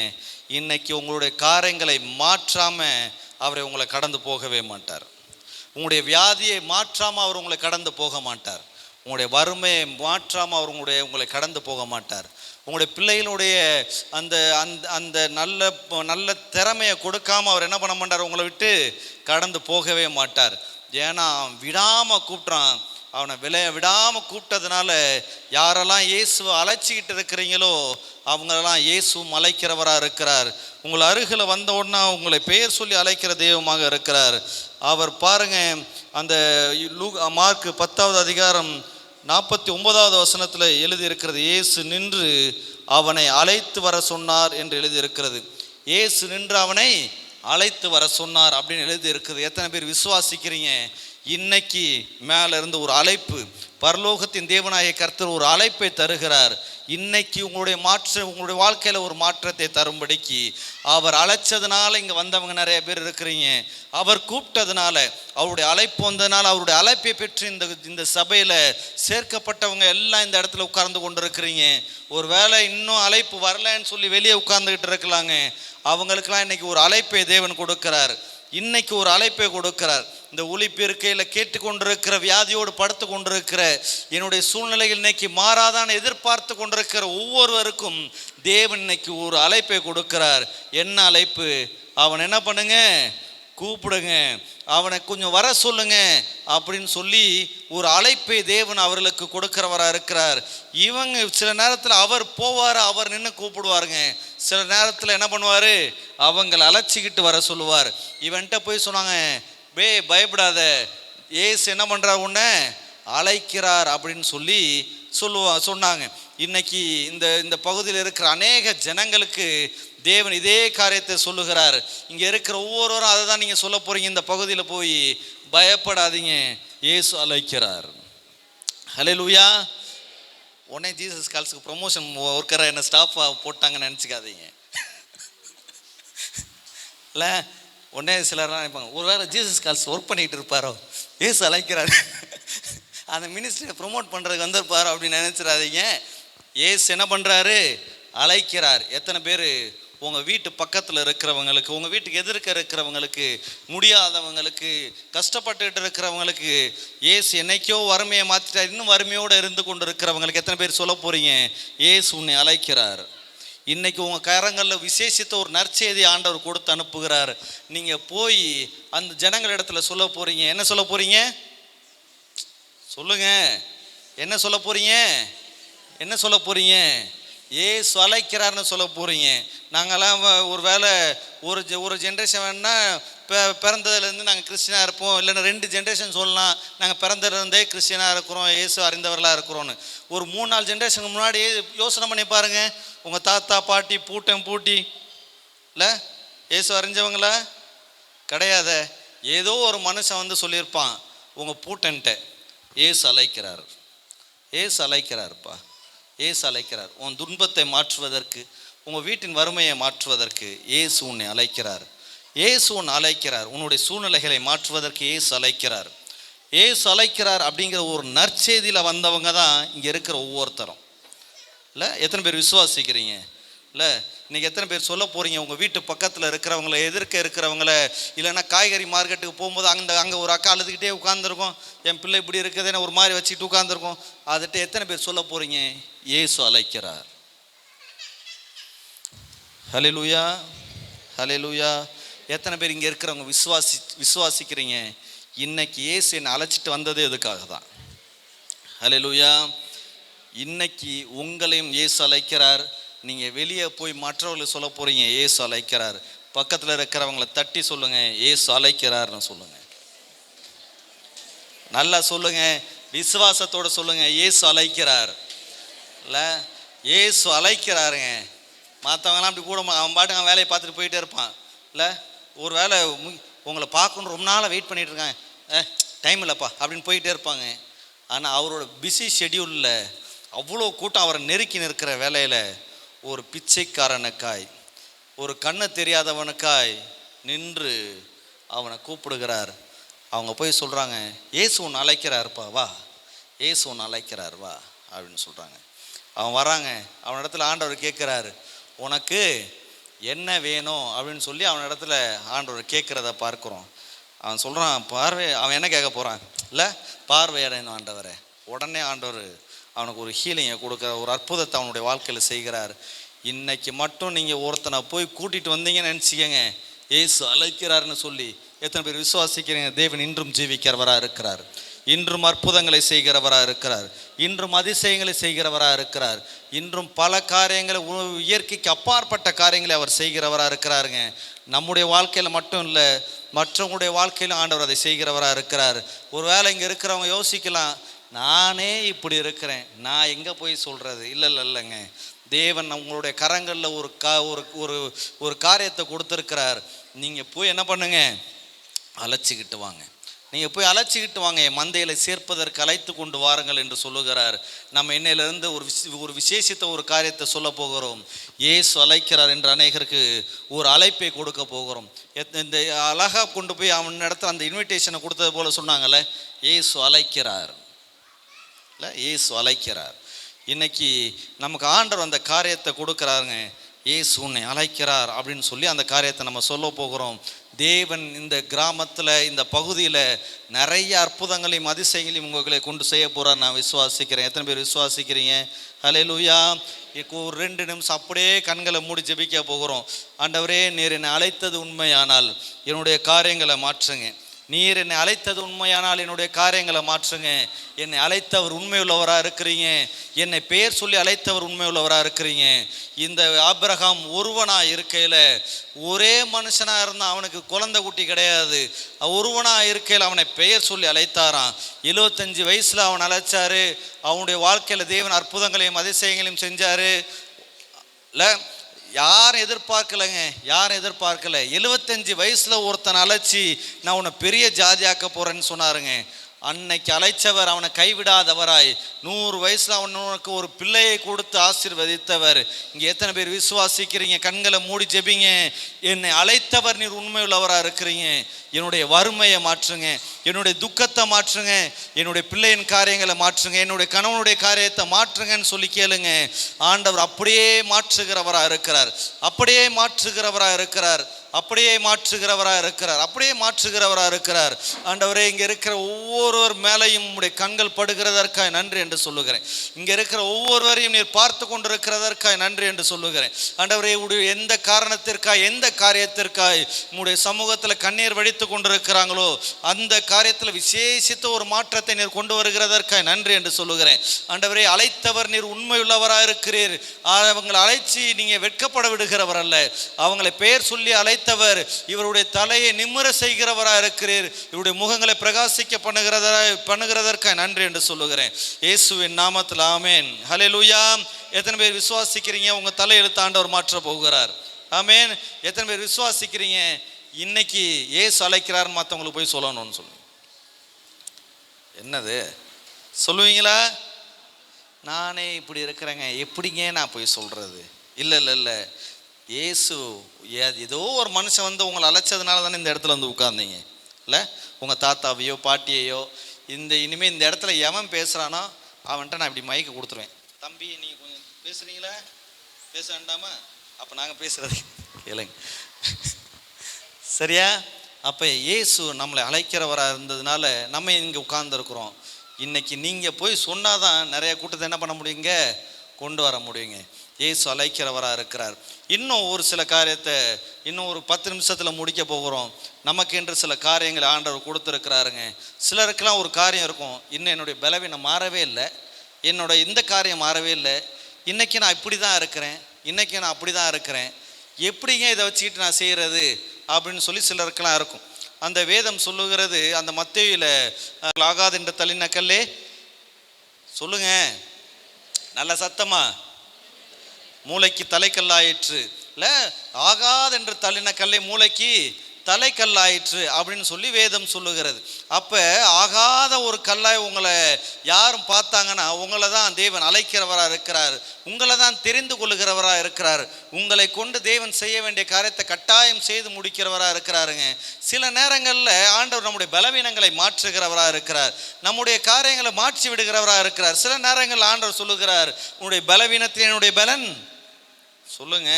இன்னைக்கு உங்களுடைய காரியங்களை மாற்றாமல் அவரை உங்களை கடந்து போகவே மாட்டார். உங்களுடைய வியாதியை மாற்றாமல் அவர் உங்களை கடந்து போக மாட்டார். உங்களுடைய வறுமையை மாற்றாமல் அவர் உங்களை கடந்து போக மாட்டார். உங்களுடைய பிள்ளைகளுடைய அந்த அந்த அந்த நல்ல நல்ல திறமையை கொடுக்காமல் அவர் என்ன பண்ண மாட்டார், உங்களை விட்டு கடந்து போகவே மாட்டார். ஏன்னா விடாமல் கூப்பிட்றான். அவனை விடாமல் கூப்பிட்டதுனால யாரெல்லாம் இயேசுவை அழைச்சிக்கிட்டு இருக்கிறீங்களோ அவங்களெல்லாம் இயேசுவும் அழைக்கிறவராக இருக்கிறார். உங்களை அருகில் வந்த உடனே உங்களை பெயர் சொல்லி அழைக்கிற தெய்வமாக இருக்கிறார் அவர். பாருங்க, அந்த மார்க் 10வது அதிகாரம் 49வது வசனத்தில் எழுதியிருக்கிறது, இயேசு நின்று அவனை அழைத்து வர சொன்னார் என்று எழுதியிருக்கிறது. இயேசு நின்று அவனை அழைத்து வர சொன்னார் அப்படின்னு எழுதியிருக்கிறது. எத்தனை பேர் விசுவாசிக்கிறீங்க? இன்னைக்கு மேல இருந்து ஒரு அழைப்பு, பரலோகத்தின் தேவனாகிய கர்த்தர் ஒரு அழைப்பை தருகிறார். இன்னைக்கு உங்களுடைய வாழ்க்கையில ஒரு மாற்றத்தை தரும்படிக்கு அவர் அழைச்சதுனால இங்க வந்தவங்க நிறைய பேர் இருக்கிறீங்க. அவர் கூப்பிட்டதுனால, அவருடைய அழைப்பு வந்ததுனால, அவருடைய அழைப்பை பெற்று இந்த சபையில சேர்க்கப்பட்டவங்க எல்லாம் இந்த இடத்துல உட்கார்ந்து கொண்டு இருக்கிறீங்க. ஒரு வேளை இன்னும் அழைப்பு வரலன்னு சொல்லி வெளியே உட்கார்ந்துகிட்டு இருக்கலாங்க. அவங்களுக்கெல்லாம் இன்னைக்கு ஒரு அழைப்பை தேவன் கொடுக்கிறார். இன்னைக்கு ஒரு அழைப்பை கொடுக்கிறார். இந்த ஒளிப்பு இருக்கையில் கேட்டுக்கொண்டிருக்கிற, வியாதியோடு படுத்து கொண்டிருக்கிற, என்னுடைய சூழ்நிலைகள் இன்னைக்கு மாறாதான் எதிர்பார்த்து கொண்டிருக்கிற ஒவ்வொருவருக்கும் தேவன் இன்னைக்கு ஒரு அழைப்பை கொடுக்கிறார். என்ன அழைப்பு? அவன் என்ன பண்ணுங்க, கூப்பிடுங்க, அவனை கொஞ்சம் வர சொல்லுங்க அப்படின்னு சொல்லி ஒரு அழைப்பை தேவன் அவர்களுக்கு கொடுக்கிறவராக இருக்கிறார். இவங்க சில நேரத்தில் அவர் போவார், அவர் நின்று கூப்பிடுவாருங்க. சில நேரத்தில் என்ன பண்ணுவார், அவங்களை அழைச்சிக்கிட்டு வர சொல்லுவார். இவன்கிட்ட போய் சொன்னாங்க, பயப்படாத, ஏசு என்ன பண்ணுறார், உன்னை அழைக்கிறார் அப்படின்னு சொல்லி சொன்னாங்க. இன்னைக்கு இந்த பகுதியில் இருக்கிற அநேக ஜனங்களுக்கு தேவன் இதே காரியத்தை சொல்லுகிறார். இங்கே இருக்கிற ஒவ்வொருவரும் அதை தான் நீங்கள் சொல்ல போகிறீங்க. இந்த பகுதியில் போய் பயப்படாதீங்க, இயேசு அழைக்கிறார். ஹல்லேலூயா. உடனே ஜீசஸ் கால்ஸுக்கு ப்ரொமோஷன் ஒர்க்கரை என்ன ஸ்டாஃபாக போட்டாங்கன்னு நினச்சிக்காதீங்க. இல்லை, உடனே சிலர்லாம் நினைப்பாங்க, ஒரு வேளை ஜீசஸ் கால்ஸ் ஒர்க் பண்ணிகிட்டு இருப்பாரோ, இயேசு அழைக்கிறார், அந்த மினிஸ்ட்ரியை ப்ரொமோட் பண்ணுறதுக்கு வந்திருப்பாரோ அப்படின்னு நினச்சிடாதீங்க. இயேசு என்ன பண்ணுறாரு, அழைக்கிறார். எத்தனை பேர் உங்கள் வீட்டு பக்கத்தில் இருக்கிறவங்களுக்கு, உங்கள் வீட்டுக்கு எதிர்க்க இருக்கிறவங்களுக்கு, முடியாதவங்களுக்கு, கஷ்டப்பட்டுக்கிட்டு இருக்கிறவங்களுக்கு ஏசு என்னைக்கோ வறுமையை மாற்றிட்டார், இன்னும் வறுமையோடு இருந்து கொண்டு இருக்கிறவங்களுக்கு எத்தனை பேர் சொல்ல போகிறீங்க, ஏசு உன்னை அழைக்கிறார். இன்னைக்கு உங்கள் கரங்களில் விசேஷித்த ஒரு நற்செய்தி ஆண்டவர் கொடுத்து அனுப்புகிறார். நீங்கள் போய் அந்த ஜனங்களிடத்தில் சொல்ல போகிறீங்க. என்ன சொல்ல போகிறீங்க சொல்லுங்க, என்ன சொல்ல போகிறீங்க, என்ன சொல்ல போகிறீங்க? ஏசு அழைக்கிறார்னு சொல்ல போகிறீங்க. நாங்கள்லாம் ஒரு வேளை ஒரு ஜென்ரேஷன் வேணுன்னா பிறந்ததுலேருந்து நாங்கள் கிறிஸ்டினாக இருப்போம், இல்லைன்னா 2 ஜென்ரேஷன் சொல்லலாம், நாங்கள் பிறந்ததுலேருந்தே கிறிஸ்டினாக இருக்கிறோம், ஏசு அறிந்தவர்களாக இருக்கிறோன்னு. ஒரு 3-4 ஜென்ரேஷனுக்கு முன்னாடி யோசனை பண்ணி பாருங்கள். உங்கள் தாத்தா பாட்டி பூட்டன் பூட்டி இல்லை ஏசு அறிஞ்சவங்களா கிடையாத. ஏதோ ஒரு மனுஷன் வந்து சொல்லியிருப்பான், உங்கள் பூட்டன்ட்ட ஏசு அழைக்கிறார், ஏசு அழைக்கிறார்ப்பா, ஏசு அழைக்கிறார். உன் துன்பத்தை மாற்றுவதற்கு, உங்கள் வீட்டின் வறுமையை மாற்றுவதற்கு ஏசு உன்னை அழைக்கிறார். ஏசு உன்னை அழைக்கிறார். உன்னுடைய சூழ்நிலைகளை மாற்றுவதற்கு ஏசு அழைக்கிறார். ஏசு அழைக்கிறார் அப்படிங்கிற ஒரு நற்செய்தியில் வந்தவங்க தான் இங்கே இருக்கிற ஒவ்வொருத்தரும். இல்லை, எத்தனை பேர் விசுவாசிக்கிறீங்க? இல்லை, இன்றைக்கி எத்தனை பேர் சொல்ல போகிறீங்க, உங்கள் வீட்டு பக்கத்தில் இருக்கிறவங்கள, எதிர்க்க இருக்கிறவங்கள, இல்லைன்னா காய்கறி மார்க்கெட்டுக்கு போகும்போது அங்கே ஒரு அக்கா அழுதுகிட்டே உட்காந்துருக்கோம், என் பிள்ளை இப்படி இருக்குதுன்னு ஒரு மாதிரி வச்சுக்கிட்டு உட்காந்துருக்கோம், அதுகிட்ட எத்தனை பேர் சொல்ல போகிறீங்க, இயேசு அழைக்கிறார். ஹல்லேலூயா, ஹல்லேலூயா. எத்தனை பேர் இங்கே இருக்கிறவங்க விசுவாசிக்கிறீங்க, இன்னைக்கு இயேசு என்னை அழைச்சிட்டு வந்தது எதுக்காக தான்? ஹல்லேலூயா. இன்னைக்கு உங்களையும் இயேசு அழைக்கிறார். நீங்கள் வெளியே போய் மற்றவர்களுக்கு சொல்ல போகிறீங்க, இயேசு அழைக்கிறார். பக்கத்தில் இருக்கிறவங்கள தட்டி சொல்லுங்க, இயேசு அழைக்கிறார்னு சொல்லுங்க. நல்லா சொல்லுங்க, விசுவாசத்தோட சொல்லுங்க, இயேசு அழைக்கிறார். இல்லை, இயேசு அழைக்கிறாருங்க. மற்றவங்களாம் அப்படி கூட அவன் பாட்டு அவன் வேலையை பார்த்துட்டு போயிட்டே இருப்பான். இல்லை, ஒரு வேலை உங்களை பார்க்கணும் ரொம்ப நாளாக வெயிட் பண்ணிட்டு இருக்காங்க, டைம் இல்லைப்பா அப்படின்னு போயிட்டே இருப்பாங்க. ஆனால் அவரோட பிஸி ஷெட்யூலில் அவ்வளோ கூட்டம் அவரை நெருக்கி நிற்கிற வேலையில் ஒரு பிச்சைக்காரனுக்காய், ஒரு கண்ணு தெரியாதவனுக்காய் நின்று அவனை கூப்பிடுகிறார். அவங்க போய் சொல்கிறாங்க, இயேசு உன்னை அழைக்கிறாருப்பா, வா, இயேசு உன்னை அழைக்கிறார், வா அப்படின்னு சொல்கிறாங்க. அவன் வராங்க. அவன் இடத்துல ஆண்டவர் கேட்குறாரு, உனக்கு என்ன வேணும் அப்படின்னு சொல்லி அவன் இடத்துல ஆண்டவர் கேட்குறத பார்க்குறோம். அவன் சொல்கிறான், அவன் என்ன கேட்க போகிறான், இல்லை பார்வையடையணும் ஆண்டவரை. உடனே ஆண்டவர் அவனுக்கு ஒரு ஹீலிங்கை கொடுக்குற, ஒரு அற்புதத்தை அவனுடைய வாழ்க்கையில் செய்கிறார். இன்னைக்கு மட்டும் நீங்கள் ஒருத்தனை போய் கூட்டிகிட்டு வந்தீங்கன்னு நினச்சிக்கங்க, இயேசு அழைக்கிறாருன்னு சொல்லி எத்தனை பேர் விசுவாசிக்கிறீங்க? தேவன் இன்றும் ஜீவிக்கிறவராக இருக்கிறார், இன்றும் அற்புதங்களை செய்கிறவராக இருக்கிறார், இன்றும் அதிசயங்களை செய்கிறவராக இருக்கிறார், இன்றும் பல காரியங்களை, இயற்கைக்கு அப்பாற்பட்ட காரியங்களை அவர் செய்கிறவராக இருக்கிறாருங்க. நம்முடைய வாழ்க்கையில் மட்டும் இல்லை, மற்றவங்களுடைய வாழ்க்கையிலும் ஆண்டவர் அதை செய்கிறவராக இருக்கிறார். ஒரு வேளை இங்கே இருக்கிறவங்க யோசிக்கலாம், நானே இப்படி இருக்கிறேன், நான் எங்கே போய் சொல்கிறது? இல்லைங்க, தேவன் உங்களுடைய கரங்களில் ஒரு காரியத்தை கொடுத்துருக்கிறார். நீங்கள் போய் என்ன பண்ணுங்க, அழைச்சிக்கிட்டு வாங்க. நீங்கள் போய் அழைச்சிக்கிட்டு வாங்க, என் மந்தைகளை சேர்ப்பதற்கு அழைத்து கொண்டு வாருங்கள் என்று சொல்லுகிறார். நம்ம இன்னையிலேருந்து ஒரு விசேஷித்த ஒரு காரியத்தை சொல்ல போகிறோம். இயேசு அழைக்கிறார் என்று அநேகருக்கு ஒரு அழைப்பை கொடுக்க போகிறோம். இந்த அழகாக கொண்டு போய் அவன் இடத்துல அந்த இன்விடேஷனை கொடுத்தது போல் சொன்னாங்கல்ல, இயேசு அழைக்கிறார், இல்லை இயேசு அழைக்கிறார். இன்னைக்கு நமக்கு ஆண்டவர் அந்த காரியத்தை கொடுக்குறாருங்க. இயேசு உன்னை அழைக்கிறார் அப்படின்னு சொல்லி அந்த காரியத்தை நம்ம சொல்ல போகிறோம். தேவன் இந்த கிராமத்தில், இந்த பகுதியில் நிறைய அற்புதங்களையும் அதிசயங்களையும் உங்களை கொண்டு செய்ய போகிறார். நான் விசுவாசிக்கிறேன். எத்தனை பேர் விசுவாசிக்கிறீங்க? ஹல்லேலூயா. இப்போ ஒரு 2 நிமிஷம் அப்படியே கண்களை மூடி ஜெபிக்க போகிறோம். ஆண்டவரே, நீர் என்னை அழைத்தது உண்மையானால் என்னுடைய காரியங்களை மாற்றுங்க. நீர் என்னை அழைத்தது உண்மையானால் என்னுடைய காரியங்களை மாற்றுங்க. என்னை அழைத்தவர் உண்மையுள்ளவராக இருக்கிறீங்க. என்னை பெயர் சொல்லி அழைத்தவர் உண்மையுள்ளவராக இருக்கிறீங்க. இந்த ஆபிரகாம் ஒருவனாக இருக்கையில், ஒரே மனுஷனாக இருந்தால், அவனுக்கு குழந்தை குட்டி கிடையாது, ஒருவனாக இருக்கையில் அவனை பெயர் சொல்லி அழைத்தாராம். 75 வயசில் அவன் அழைச்சாரு. அவனுடைய வாழ்க்கையில் தேவன் அற்புதங்களையும் அதிசயங்களையும் செஞ்சார். இல்லை, யாரும் எதிர்பார்க்கலைங்க, யாரும் எதிர்பார்க்கல. 75 வயசில் ஒருத்தன் அழைச்சி நான் உன்னை பெரிய ஜாதியாக்க போகிறேன்னு சொன்னாருங்க. அன்னைக்கு அழைச்சவர் அவனை கைவிடாதவராய் 100 வயசில் அவனுக்கு ஒரு பிள்ளையை கொடுத்து ஆசீர்வதித்தவர். இங்கே எத்தனை பேர் விசுவாசிக்கிறீங்க? கண்களை மூடி ஜெபிங்க. என்னை அழைத்தவர் நீர் உண்மையுள்ளவராக இருக்கிறீங்க. என்னுடைய வறுமையை மாற்றுங்க, என்னுடைய துக்கத்தை மாற்றுங்க, என்னுடைய பிள்ளையின் காரியங்களை மாற்றுங்க, என்னுடைய கணவனுடைய காரியத்தை மாற்றுங்கன்னு சொல்லி கேளுங்க. ஆண்டவர் அப்படியே மாற்றுகிறவராக இருக்கிறார், அப்படியே மாற்றுகிறவராக இருக்கிறார், அப்படியே மாற்றுகிறவராக இருக்கிறார், அப்படியே மாற்றுகிறவராக இருக்கிறார். ஆண்டவரே, இங்கே இருக்கிற ஒவ்வொருவர் மேலையும் உம்முடைய கண்கள் படுகிறதற்காக நன்றி என்று சொல்லுகிறேன். இங்கே இருக்கிற ஒவ்வொருவரையும் நீர் பார்த்து கொண்டிருக்கிறதற்காக நன்றி என்று சொல்லுகிறேன். ஆண்டவரே, உடைய எந்த காரணத்திற்காய், எந்த காரியத்திற்காய் உம்முடைய சமூகத்தில் கண்ணீர் வடித்து கொண்டிருக்கிறாங்களோ அந்த காரியத்தில் விசேஷித்த ஒரு மாற்றத்தை நீர் கொண்டு வருகிறதற்காக நன்றி என்று சொல்லுகிறேன். ஆண்டவரே, அழைத்தவர் நீர் உண்மையுள்ளவராக இருக்கிறீர். அவங்களை அழைச்சி நீங்கள் வெட்கப்பட விடுகிறவர் அல்ல. அவங்களை பெயர் சொல்லி அழைத்தவர் இவருடைய தலையை நிமிர செய்கிறவராக இருக்கிறீர். இவருடைய முகங்களை பிரகாசிக்க பண்ணுகிறதற்காக நன்றி என்று சொல்லுகிறேன். இயேசுவின் நாமத்தில் ஆமேன். ஹல்லேலூயா. எத்தனை பேர் விசுவாசிக்கிறீங்க? உங்க தலையெழுத்து ஆண்டவர் மாற்ற போகிறார். ஆமேன். எத்தனை பேர் விசுவாசிக்கிறீங்க? இன்னைக்கு இயேசு அழைக்கிறார், மற்றவங்களுக்கு போய் சொல்லணும்னு சொல்லுங்க. என்னது சொல்லுவீங்களா? நானே இப்படி இருக்கிறேங்க, எப்படிங்க நான் போய் சொல்றது? இல்லை, இயேசு ஏதோ ஒரு மனுஷன் வந்து உங்களை அழைச்சதுனால தானே இந்த இடத்துல வந்து உட்கார்ந்தீங்க. இல்லை, உங்கள் தாத்தாவையோ பாட்டியையோ இனிமேல் இந்த இடத்துல எவன் பேசுகிறானோ அவன்கிட்ட நான் இப்படி மைக்கு கொடுத்துருவேன். தம்பி, நீங்கள் கொஞ்சம் பேசுகிறீங்களா? பேச வேண்டாமா? அப்போ நாங்கள் பேசுகிறது கேளுங்க, சரியா? அப்போ இயேசு நம்மளை அழைக்கிறவராக இருந்ததுனால நம்ம இங்கே உட்கார்ந்துருக்குறோம். இன்னைக்கு நீங்கள் போய் சொன்னாதான் நிறைய கூட்டத்தை என்ன பண்ண முடியுங்க, கொண்டு வர முடியுங்க. இயேசு அழைக்கிறவராக இருக்கிறார். இன்னும் ஒரு சில காரியத்தை இன்னும் ஒரு 10 நிமிஷத்தில் முடிக்க போகிறோம். நமக்கு என்று சில காரியங்களை ஆண்டவர் கொடுத்துருக்கிறாருங்க. சிலருக்கெல்லாம் ஒரு காரியம் இருக்கும், இன்னும் என்னுடைய பலவீனம் மாறவே இல்லை, என்னோட இந்த காரியம் மாறவே இல்லை, இன்றைக்கி நான் இப்படி தான் இருக்கிறேன், இன்றைக்கி நான் அப்படி தான் இருக்கிறேன், எப்படிங்க இதை வச்சுக்கிட்டு நான் செய்கிறது அப்படின்னு சொல்லி சிலருக்கெல்லாம் இருக்கும். அந்த வேதம் சொல்லுகிறது, அந்த மத்தேயுல ஆகாது என்று தள்ளின கல்லே, சொல்லுங்க நல்ல சத்தமா, மூளைக்கு தலைக்கல்லாயிற்று. இல்லை, ஆகாது என்று தள்ளின கல்லை மூளைக்கு தலைக்கல்லாயிற்று அப்படின்னு சொல்லி வேதம் சொல்லுகிறது. அப்போ ஆகாத ஒரு கல்லாய் உங்களை யாரும் பார்த்தாங்கன்னா உங்களை தான் தேவன் அழைக்கிறவராக இருக்கிறார், உங்களை தான் தெரிந்து கொள்ளுகிறவராக இருக்கிறார். உங்களை கொண்டு தேவன் செய்ய வேண்டிய காரியத்தை கட்டாயம் செய்து முடிக்கிறவராக இருக்கிறாருங்க. சில நேரங்களில் ஆண்டவர் நம்முடைய பலவீனங்களை மாற்றுகிறவராக இருக்கிறார், நம்முடைய காரியங்களை மாற்றி விடுகிறவராக இருக்கிறார். சில நேரங்களில் ஆண்டவர் சொல்லுகிறார், உன்னுடைய பலவீனத்தில் என்னுடைய பலன் சொல்லுங்க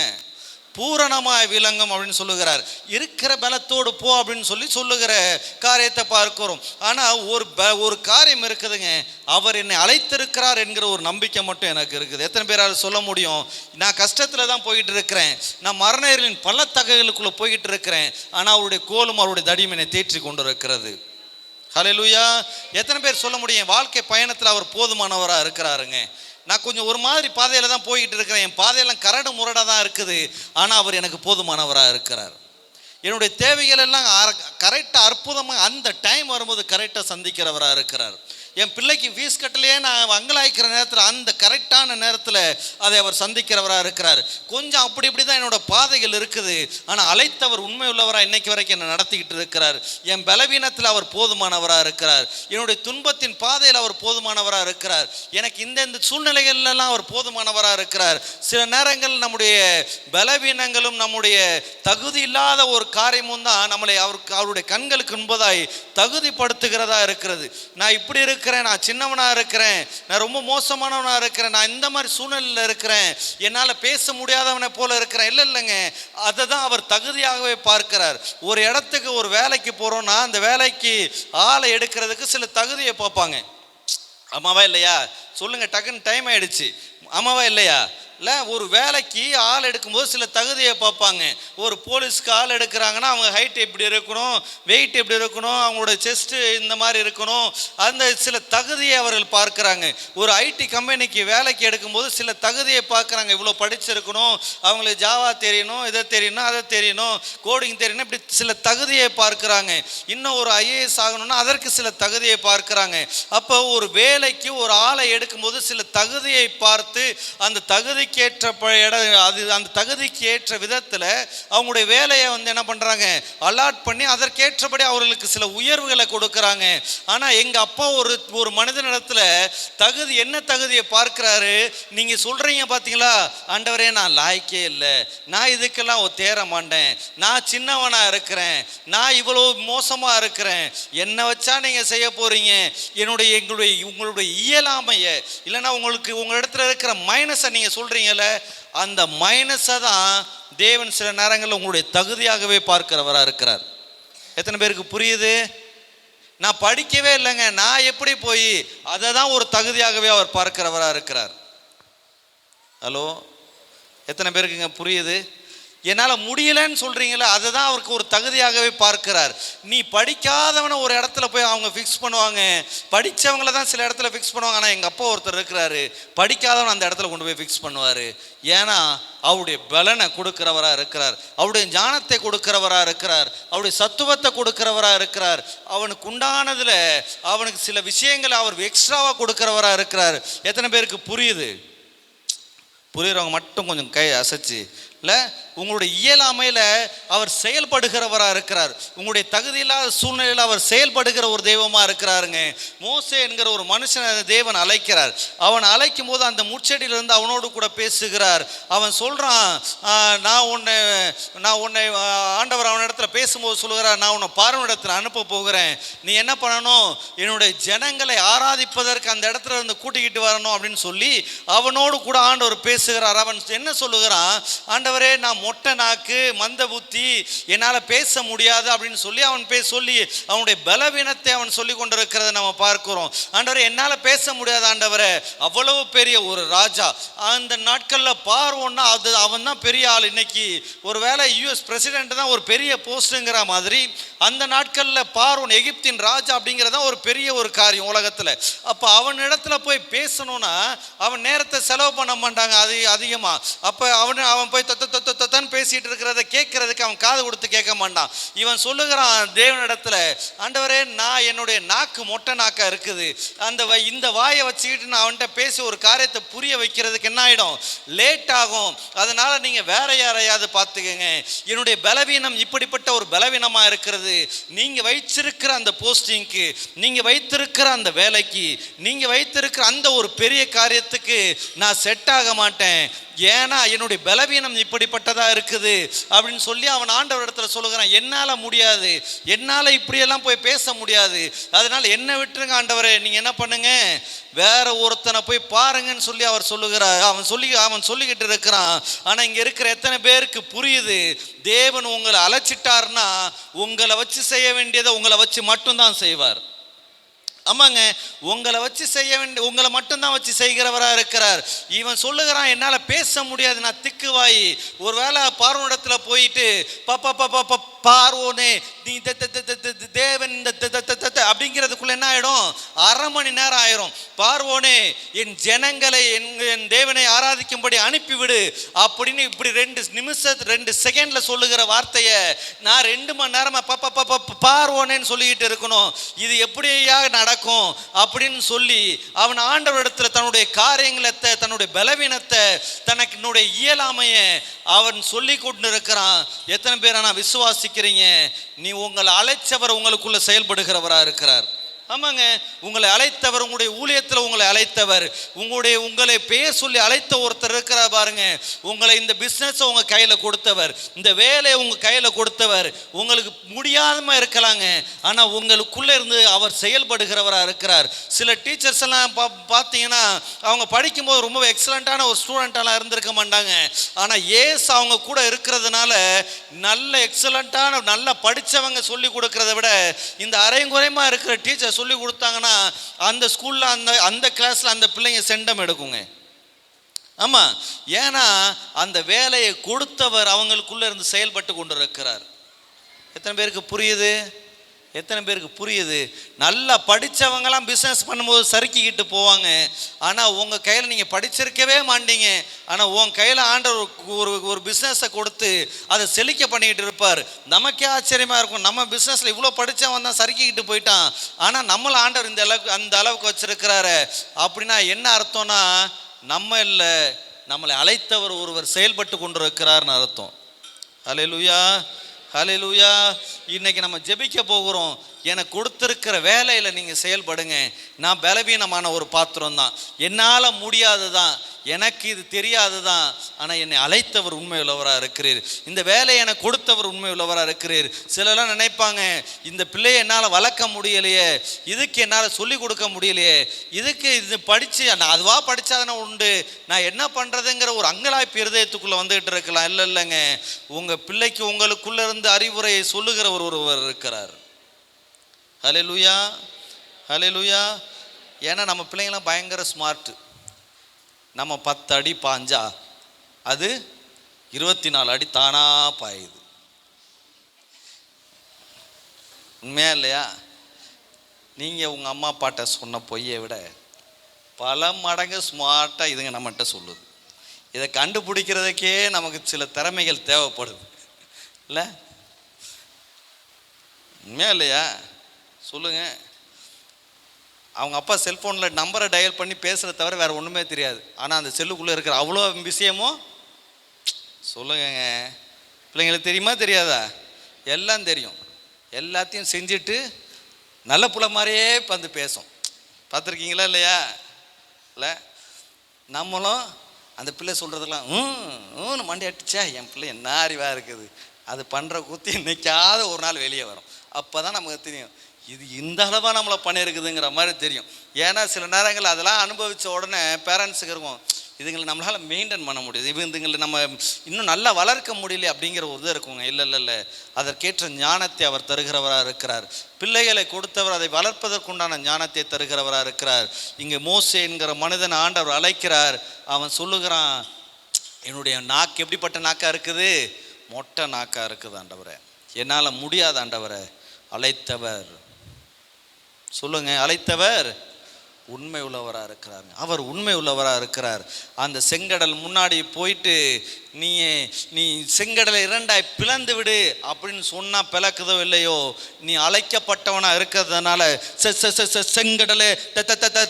பூரணமாய் விளங்கும் அப்படின்னு சொல்லுகிறார். இருக்கிற பலத்தோடு போ அப்படின்னு சொல்லுகிற காரியத்தை பார்க்கிறோம். ஆனால் ஒரு காரியம் இருக்குதுங்க, அவர் என்னை அழைத்திருக்கிறார் என்கிற ஒரு நம்பிக்கை மட்டும் எனக்கு இருக்குது. எத்தனை பேரால் சொல்ல முடியும், நான் கஷ்டத்தில் தான் போயிட்டு இருக்கிறேன், நான் மரணங்களின் பள்ளத்தகைகளுக்குள்ளே போயிட்டு இருக்கிறேன், ஆனால் அவருடைய கோலும் அவருடைய தடியும் என்னை தேற்றி கொண்டு இருக்கிறது. ஹல்லேலூயா. எத்தனை பேர் சொல்ல முடியும், வாழ்க்கை பயணத்தில் அவர் போதுமானவராக இருக்கிறாருங்க. நான் கொஞ்சம் ஒரு மாதிரி பாதையில் தான் போய்கிட்டு இருக்கிறேன், என் பாதையெல்லாம் கரடு முரடாக தான் இருக்குது, ஆனால் அவர் எனக்கு போதுமானவராக இருக்கிறார். என்னுடைய தேவைகள் எல்லாம் கரெக்டாக அற்புதமாக அந்த டைம் வரும்போது கரெக்டாக சந்திக்கிறவராக இருக்கிறார். என் பிள்ளைக்கு ஃபீஸ் கட்டலையே நான் அங்கலாய்க்கிற நேரத்தில் அந்த கரெக்டான நேரத்தில் அதை அவர் சந்திக்கிறவராக இருக்கிறார். கொஞ்சம் அப்படி இப்படி தான் என்னோட பாதைகள் இருக்குது, ஆனால் அழைத்தவர் உண்மை உள்ளவராக இன்னைக்கு வரைக்கும் என்னை நடத்திக்கிட்டு இருக்கிறார். என் பலவீனத்தில் அவர் போதுமானவராக இருக்கிறார், என்னுடைய துன்பத்தின் பாதையில் அவர் போதுமானவராக இருக்கிறார், எனக்கு இந்த சூழ்நிலைகள்லாம் அவர் போதுமானவராக இருக்கிறார். சில நேரங்கள் நம்முடைய பலவீனங்களும் நம்முடைய தகுதி இல்லாத ஒரு காரியமும் தான் நம்மளை அவருடைய கண்களுக்கு முன்பதாய் தகுதிப்படுத்துகிறதா இருக்கிறது. நான் இப்படி இருக்கிறேன், நான் சின்னவனாக இருக்கிறேன், நான் ரொம்ப மோசமானவனாக இருக்கிறேன், நான் இந்த மாதிரி சூழ்நிலையில் இருக்கிறேன், என்னால் பேச முடியாதவனை போல இருக்கிறேன். இல்லைங்க, அதை தான் அவர் தகுதியாகவே பார்க்கிறார். ஒரு இடத்துக்கு ஒரு வேலைக்கு போகிறோன்னா அந்த வேலைக்கு ஆளை எடுக்கிறதுக்கு சில தகுதியை பார்ப்பாங்க. ஆமாவா இல்லையா சொல்லுங்க, டக்குன்னு டைம் ஆயிடுச்சு. ஆமாவா இல்லையா? இல்லை, ஒரு வேலைக்கு ஆள் எடுக்கும்போது சில தகுதியை பார்ப்பாங்க. ஒரு போலீஸ்க்கு ஆள் எடுக்கிறாங்கன்னா அவங்க ஹைட் எப்படி இருக்கணும், வெயிட் எப்படி இருக்கணும், அவங்களோட செஸ்ட்டு இந்த மாதிரி இருக்கணும், அந்த சில தகுதியை அவர்கள் பார்க்குறாங்க. ஒரு ஐடி கம்பெனிக்கு வேலைக்கு எடுக்கும்போது சில தகுதியை பார்க்குறாங்க. இவ்வளோ படிச்சிருக்கணும், அவங்களுக்கு ஜாவா தெரியணும், இதை தெரியணும், அதை தெரியணும், கோடிங் தெரியணும், இப்படி சில தகுதியை பார்க்குறாங்க. இன்னும் ஒரு ஐஏஎஸ் ஆகணும்னா அதற்கு சில தகுதியை பார்க்குறாங்க. அப்போ ஒரு வேலைக்கு ஒரு ஆளை எடுக்கும்போது சில தகுதியை பார்த்து அந்த தகுதி அந்த தகுதிக்கு ஏற்ற விதத்தில் அவங்களுடைய வேலையை என்ன பண்றாங்க, அலாட் பண்ணி அதற்கேற்றபடி அவர்களுக்கு சில உயர்வுகளை கொடுக்கறாங்க. ஆனா எங்க அப்பா ஒரு மனிதனிடத்துல தகுதி என்ன தகுதியை பார்க்கிறாரு, நீங்க சொல்றீங்க பாத்தீங்களா, ஆண்டவரே நான் லாய்க்கே இல்லை, நான் இதுக்கெல்லாம் தேர மாட்டேன், நான் சின்னவனா இருக்கிறேன், நான் இவ்வளவு மோசமா இருக்கிறேன், என்னை வச்சா நீங்க செய்ய போறீங்க, உங்களுடைய இயலாமைய இல்லைன்னா உங்க இடத்துல இருக்கிற மைனஸை நீங்க சொல்றீங்க, அந்த மைனஸை தான் தேவன் சில நேரங்களில் உங்களுடைய தகுதியாகவே பார்க்கிறவராக இருக்கிறார். எத்தனை பேருக்கு புரியுது? நான் படிக்கவே இல்லைங்க, நான் எப்படி போய் அதை தான் ஒரு தகுதியாகவே அவர் பார்க்கிறவராக இருக்கிறார். ஹலோ, எத்தனை பேருக்குங்க புரியுது? என்னால் முடியலன்னு சொல்கிறீங்களா, அதை தான் அவருக்கு ஒரு தகுதியாகவே பார்க்கிறார். நீ படிக்காதவனை ஒரு இடத்துல போய் அவங்க ஃபிக்ஸ் பண்ணுவாங்க, படித்தவங்கள தான் சில இடத்துல ஃபிக்ஸ் பண்ணுவாங்க. ஆனால் எங்கள் அப்பா ஒருத்தர் இருக்கிறாரு, படிக்காதவன் அந்த இடத்துல கொண்டு போய் ஃபிக்ஸ் பண்ணுவார். ஏன்னா அவருடைய பலனை கொடுக்கிறவராக இருக்கிறார், அவருடைய ஞானத்தை கொடுக்கிறவராக இருக்கிறார், அவருடைய சத்துவத்தை கொடுக்கிறவராக இருக்கிறார், அவனுக்கு உண்டானதில் அவனுக்கு சில விஷயங்களை அவர் எக்ஸ்ட்ராவாக கொடுக்கிறவராக இருக்கிறார். எத்தனை பேருக்கு புரியுது? புரியுறவங்க மட்டும் கொஞ்சம் கை அசைச்சு இல்லை, உங்களுடைய இயலாமையில் அவர் செயல்படுகிறவராக இருக்கிறார், உங்களுடைய தகுதியில்லாத சூழ்நிலையில் அவர் செயல்படுகிற ஒரு தெய்வமாக இருக்கிறாருங்க. மோசே என்கிற ஒரு மனுஷனை தேவன் அழைக்கிறார். அவன் அழைக்கும் போது அந்த முச்செடியிலிருந்து அவனோடு கூட பேசுகிறார். அவன் சொல்கிறான், நான் உன்னை ஆண்டவர் அவன் இடத்துல பேசும்போது சொல்லுகிறார், நான் உன்னை பார்வனிடத்தில் அனுப்ப போகிறேன், நீ என்ன பண்ணணும், என்னுடைய ஜனங்களை ஆராதிப்பதற்கு அந்த இடத்துல இருந்து கூட்டிக்கிட்டு வரணும் அப்படின்னு சொல்லி அவனோடு கூட ஆண்டவர் பேசுகிறார். அவன் என்ன சொல்லுகிறான், ஆண்டவரே நான் மொட்டை நாக்கு, மந்த புத்தி, என்னால் பேச முடியாது அப்படின்னு சொல்லி அவன் சொல்லி அவனுடைய பலவீனத்தை அவன் சொல்லி கொண்டிருக்கிறத நம்ம பார்க்கிறோம். ஆண்டவரே என்னால் பேச முடியாது ஆண்டவரே, அவ்வளவு பெரிய ஒரு ராஜா, அந்த நாட்களில் பார்வோன்னா அவன் தான் பெரிய ஆள். இன்னைக்கு ஒரு வேளை யூஎஸ் பிரசிடென்ட் தான் ஒரு பெரிய போஸ்ட்டுங்கிற மாதிரி அந்த நாட்களில் பார்வோன் எகிப்தின் ராஜா அப்படிங்கிறத ஒரு பெரிய ஒரு காரியம் உலகத்தில். அப்போ அவன் இடத்துல போய் பேசணும்னா அவன் நேரத்தை செலவு பண்ண மாட்டாங்க அதிகமாக. அப்போ அவன் போய் தான் பேசிட்டு இருக்கிறத கேட்கறதுக்கு அவன் காது கொடுத்து கேட்க மாட்டான். இவன் சொல்லுகிறான் தேவனிடத்துல, ஆண்டவரே நான் என்னுடைய நாக்கு மொட்டை நாக்கா இருக்குது, இந்த வாயை வச்சுக்கிட்டு நான் அவன்கிட்ட பேசி ஒரு காரியத்தை புரிய வைக்கிறதுக்கு என்ன ஆகிடும், லேட் ஆகும். அதனால நீங்க வேற யாரையாவது பார்த்துக்கங்க, என்னுடைய பலவீனம் இப்படிப்பட்ட ஒரு பலவீனமா இருக்கிறது, நீங்க வைச்சிருக்கிற அந்த போஸ்டிங்க்கு, நீங்க வைத்திருக்கிற அந்த வேலைக்கு, நீங்க வைத்திருக்கிற அந்த ஒரு பெரிய காரியத்துக்கு நான் செட் ஆக மாட்டேன், ஏன்னா என்னுடைய பலவீனம் இப்படிப்பட்டதா இருக்குது அப்படின்னு சொல்லி அவன் ஆண்டவர் இடத்துல சொல்லுகிறான். என்னால முடியாது, என்னால இப்படியெல்லாம் போய் பேச முடியாது, அதனால என்ன விட்டுருங்க ஆண்டவரே, நீங்க என்ன பண்ணுங்க, வேற ஒருத்தனை போய் பாருங்கன்னு சொல்லி அவர் சொல்லுகிறார். அவன் சொல்லிக்கிட்டு இருக்கிறான். ஆனா இங்க இருக்கிற எத்தனை பேருக்கு புரியுது, தேவன் உங்களை அழைச்சிட்டார்னா உங்களை வச்சு செய்ய வேண்டியதை உங்களை வச்சு மட்டும்தான் செய்வார். ஆமாங்க, உங்களை வச்சு செய்ய வேண்டிய, உங்களை மட்டும்தான் வச்சு செய்கிறவராக இருக்கிறார். இவன் சொல்லுகிறான் என்னால் பேச முடியாது, நான் திக்குவாயி. ஒருவேளை பார்வோனிடத்துல போயிட்டு பார்வோனே நீ தேவன் அப்படிங்கிறதுக்குள்ள என்ன ஆயிடும், அரை மணி நேரம் ஆயிரும். பார்வோனே என் ஜனங்களை என் தேவனை ஆராதிக்கும்படி அனுப்பிவிடு அப்படின்னு இப்படி 2 செகண்ட்ல சொல்லுகிற வார்த்தையை நான் 2 மணி நேரமா பார்வோனேன்னு சொல்லிக்கிட்டு இருக்கணும். இது எப்படியா நடக்கும் அப்படின்னு சொல்லி அவன் ஆண்டவரிடத்துல தன்னுடைய காரியங்களை, தன்னுடைய பலவீனத்தை, தனக்கு இயலாமையை அவன் சொல்லி கொண்டு இருக்கிறான். எத்தனை பேர் ஆனா விசுவாசிக்கிறீங்க, நீ உங்களை அழைச்சவர் உங்களுக்குள்ள செயல்படுகிறவரா இருக்கிறார். ஆமாங்க, உங்களை அழைத்தவர், உங்களுடைய ஊழியத்தில் உங்களை அழைத்தவர், உங்களை பெயர் சொல்லி அழைத்த ஒருத்தர் இருக்கிறார் பாருங்க. உங்களை இந்த பிஸ்னஸை உங்க கையில கொடுத்தவர், இந்த வேலையை உங்க கையில கொடுத்தவர். உங்களுக்கு முடியாதமா இருக்கலாங்க, ஆனா உங்களுக்குள்ள இருந்து அவர் செயல்படுகிறவராக இருக்கிறார். சில டீச்சர்ஸ் எல்லாம் பார்த்தீங்கன்னா அவங்க படிக்கும்போது ரொம்ப எக்ஸலண்டான ஒரு ஸ்டூடெண்டாலாம் இருந்திருக்க மாட்டாங்க. ஆனா ஏசு அவங்க கூட இருக்கிறதுனால நல்ல எக்ஸலண்டான நல்லா படிச்சவங்க சொல்லி கொடுக்கறத விட இந்த அரைங்குறைமா இருக்கிற டீச்சர் சொல்லி கொடுத்தாங்கன்னா அந்த ஸ்கூல்ல அந்த கிளாஸ்ல அந்த பிள்ளைங்க செண்டம் எடுக்குங்க. ஆமா, ஏன்னா அந்த வேலையை கொடுத்தவர் அவங்களுக்குள்ள இருந்து செயல்பட்டு கொண்டு இருக்கிறார். எத்தனை பேருக்கு புரியுது? எத்தனை பேருக்கு புரியுது? நல்லா படித்தவங்களாம் பிஸ்னஸ் பண்ணும்போது சறுக்கிக்கிட்டு போவாங்க. ஆனால் உங்கள் கையில் நீங்கள் படிச்சிருக்கவே மாட்டீங்க. ஆனால் உன் கையில் ஆண்டவர் ஒரு பிஸ்னஸை கொடுத்து அதை செழிக்க பண்ணிக்கிட்டு இருப்பார். நமக்கே ஆச்சரியமாக இருக்கும், நம்ம பிஸ்னஸில் இவ்வளோ படித்தவன் தான் சறுக்கிக்கிட்டு போயிட்டான், ஆனால் நம்மளை ஆண்டவர் அந்த அளவுக்கு வச்சிருக்கிறாரு. அப்படின்னா என்ன அர்த்தம்னா, நம்ம இல்லை, நம்மளை அழைத்தவர் ஒருவர் செயல்பட்டு கொண்டு இருக்கிறார்னு அர்த்தம். அல்லேலூயா, ஹல்லேலூயா. இன்னைக்கு நம்ம ஜெபிக்க போகிறோம். எனக்கு கொடுத்துருக்கிற வேலையில் நீங்கள் செயல்படுங்க. நான் பலவீனமான ஒரு பாத்திரம் தான், என்னால் முடியாது தான், எனக்கு இது தெரியாது தான், ஆனால் என்னை அழைத்தவர் உண்மை உள்ளவராக இருக்கிறீர், இந்த வேலையை எனக்கு கொடுத்தவர் உண்மை உள்ளவராக இருக்கிறீர். சிலர்லாம் நினைப்பாங்க, இந்த பிள்ளையை என்னால் வளர்க்க முடியலையே, இதுக்கு என்னால் சொல்லிக் கொடுக்க முடியலையே, இதுக்கு இது படித்து நான் அதுவாக படித்தாதானே உண்டு, நான் என்ன பண்ணுறதுங்கிற ஒரு அங்கலாய்ப்பு இருதயத்துக்குள்ளே வந்துகிட்டு இருக்கலாம். இல்லைங்க, உங்கள் பிள்ளைக்கு உங்களுக்குள்ளே இருந்து அறிவுரையை சொல்லுகிற ஒருவர் இருக்கிறார். ஹல்லேலூயா, ஹல்லேலூயா. ஏன்னா நம்ம பிள்ளைங்களாம் பயங்கர ஸ்மார்ட்டு. நம்ம 10 அடி பாஞ்சா அது 24 அடி தானா பாயுது. உண்மையா இல்லையா? நீங்கள் உங்கள் அம்மா அப்பாட்ட சொன்ன பொய்யை விட பல மடங்கு ஸ்மார்ட்டாக இதுங்க நம்மகிட்ட சொல்லுது. இதை கண்டுபிடிக்கிறதுக்கே நமக்கு சில திறமைகள் தேவைப்படுது இல்லை? உண்மையா இல்லையா? சொல்லுங்க. அவங்க அப்பா செல்ஃபோனில் நம்பரை டயல் பண்ணி பேசுகிறத தவிர வேறு ஒன்றுமே தெரியாது. ஆனால் அந்த செல்லுக்குள்ளே இருக்கிற அவ்வளோ விஷயமும் சொல்லுங்கங்க. பிள்ளைங்களுக்கு தெரியுமா தெரியாதா? எல்லாம் தெரியும். எல்லாத்தையும் செஞ்சுட்டு நல்ல புள்ள மாதிரியே வந்து பேசும். பார்த்துருக்கீங்களா இல்லையா? இல்லை, நம்மளும் அந்த பிள்ளை சொல்கிறதெல்லாம் மண்டி அடிச்சா என் பிள்ளை என்ன அறிவாக இருக்குது, அது பண்ணுற கூத்து இன்னைக்காவது ஒரு நாள் வெளியே வரும். அப்போ தான் நமக்கு தெரியும் இது இந்த அளவாக நம்மளை பண்ணியிருக்குதுங்கிற மாதிரி தெரியும். ஏன்னா சில நேரங்கள் அதெல்லாம் அனுபவித்த உடனே பேரண்ட்ஸுக்கு இருக்கும், இதுங்களை நம்மளால் மெயின்டைன் பண்ண முடியுது, இதுங்களை நம்ம இன்னும் நல்லா வளர்க்க முடியல அப்படிங்கிற ஒரு இது இருக்குங்க. இல்லை, அதற்கேற்ற ஞானத்தை அவர் தருகிறவராக இருக்கிறார். பிள்ளைகளை கொடுத்தவர் அதை வளர்ப்பதற்குண்டான ஞானத்தை தருகிறவராக இருக்கிறார். இங்கே மோசே என்கிற மனிதன் ஆண்டவர் அழைக்கிறார். அவன் சொல்லுகிறான், என்னுடைய நாக்கு எப்படிப்பட்ட நாக்காக இருக்குது? மொட்டை நாக்காக இருக்குது ஆண்டவரே, என்னால் முடியாத ஆண்டவரே. அழைத்தவர் சொல்லுங்க, அழைத்தவர் உண்மை உள்ளவராக இருக்கிறார். அவர் உண்மை உள்ளவராக இருக்கிறார். அந்த செங்கடல் முன்னாடி போயிட்டு நீ செங்கடலை இரண்டாய் பிளந்து விடு அப்படின்னு சொன்னா பிளக்குதோ இல்லையோ, நீ அழைக்கப்பட்டவனா இருக்கிறதுனால செங்கடலை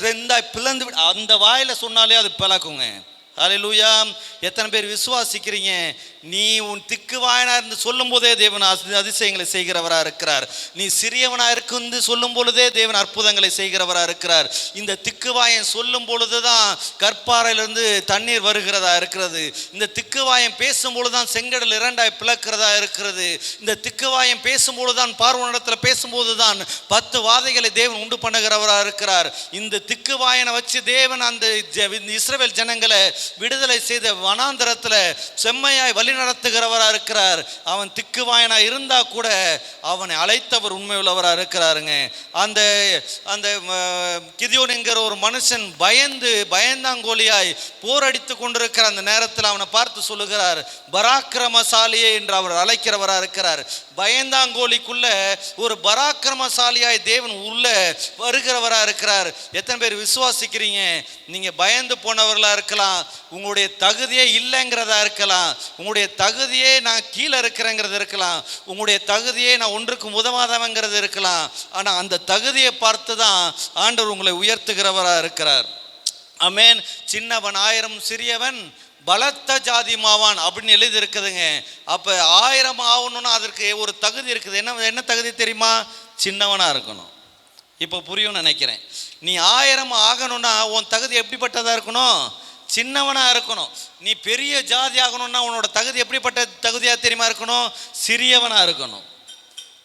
ரெண்டாய் பிளந்து விடு அந்த வாயில சொன்னாலே அது பிளக்குங்க. ஹல்லேலூயா. எத்தனை பேர் விசுவாசிக்கிறீங்க? நீ உன் திக்குவாயனா இருந்து சொல்லும் போதே தேவன் அதிசயங்களை செய்கிறவரா இருக்கிறார். நீ சிறியவனா இருந்து சொல்லும் பொழுதே தேவன் அற்புதங்களை செய்கிறவரா இருக்கிறார். இந்த திக்குவாயன் சொல்லும் பொழுதுதான் கற்பாறையிலிருந்து தண்ணீர் வருகிறதா இருக்கிறது. இந்த திக்குவாயன் பேசும் பொழுதுதான் செங்கடல் இரண்டாய் பிளக்கிறதா இருக்கிறது. இந்த திக்குவாயன் பேசும் பொழுதுதான் பார்வோனிடத்துல பேசும்போதுதான் 10 வாதைகளை தேவன் உண்டு பண்ணுகிறவரா இருக்கிறார். இந்த திக்குவாயனை வச்சு தேவன் அந்த இஸ்ரவேல் ஜனங்களை விடுதலை செய்த வனாந்தரத்துல செம்மையாய் வழி நடத்துகிறவரா இருக்கிறார். அவன் திக்குவாயனா இருந்தா கூட அவனை அழைத்தவர் உண்மை உள்ளவரா இருக்கிறாருங்க. அந்த அந்த கிதியோன் என்கிற ஒரு மனுஷன் பயந்தாங்கோலியாய் போரடித்து கொண்டிருக்கிற அந்த நேரத்தில் அவனை பார்த்து சொல்லுகிறார், பராக்கிரமசாலியே என்று அவர் அழைக்கிறவரா இருக்கிறார். பயந்தாங்கோலிக்குள்ள ஒரு பராக்கிரமசாலியாய் தேவன் உள்ள வருகிறவரா இருக்கிறார். எத்தனை பேர் விசுவாசிக்கிறீங்க? நீங்க பயந்து போனவர்களா இருக்கலாம், உங்களுடைய தகுதியே இல்லைங்கிறதா இருக்கலாம், உங்களுடைய தகுதியே நான் கீழே இருக்கிறேங்கிறது இருக்கலாம், உங்களுடைய தகுதியே நான் ஒன்றுக்கும் உதவாதவங்கிறது இருக்கலாம். ஆனா அந்த தகுதியை பார்த்து தான் ஆண்டவர் உங்களை உயர்த்துகிறவரா இருக்கிறார். ஆமென். சின்னவன் 1000 சிறியவன் பலத்த ஜாதி மாவான் அப்படின்னு எழுதி இருக்குதுங்க. அப்ப 1000 ஆகணும்னா அதற்கு ஒரு தகுதி இருக்குது. என்ன தகுதி தெரியுமா? சின்னவனா இருக்கணும். இப்போ புரியும் நினைக்கிறேன். நீ 1000 ஆகணும்னா உன் தகுதி எப்படிப்பட்டதா இருக்கணும்? சின்னவனா இருக்கணும். நீ பெரிய ஜாதி ஆகணும்னா உன்னோட தகுதி எப்படிப்பட்ட தகுதியா தெரியுமா இருக்கணும்? சிறியவனா இருக்கணும்.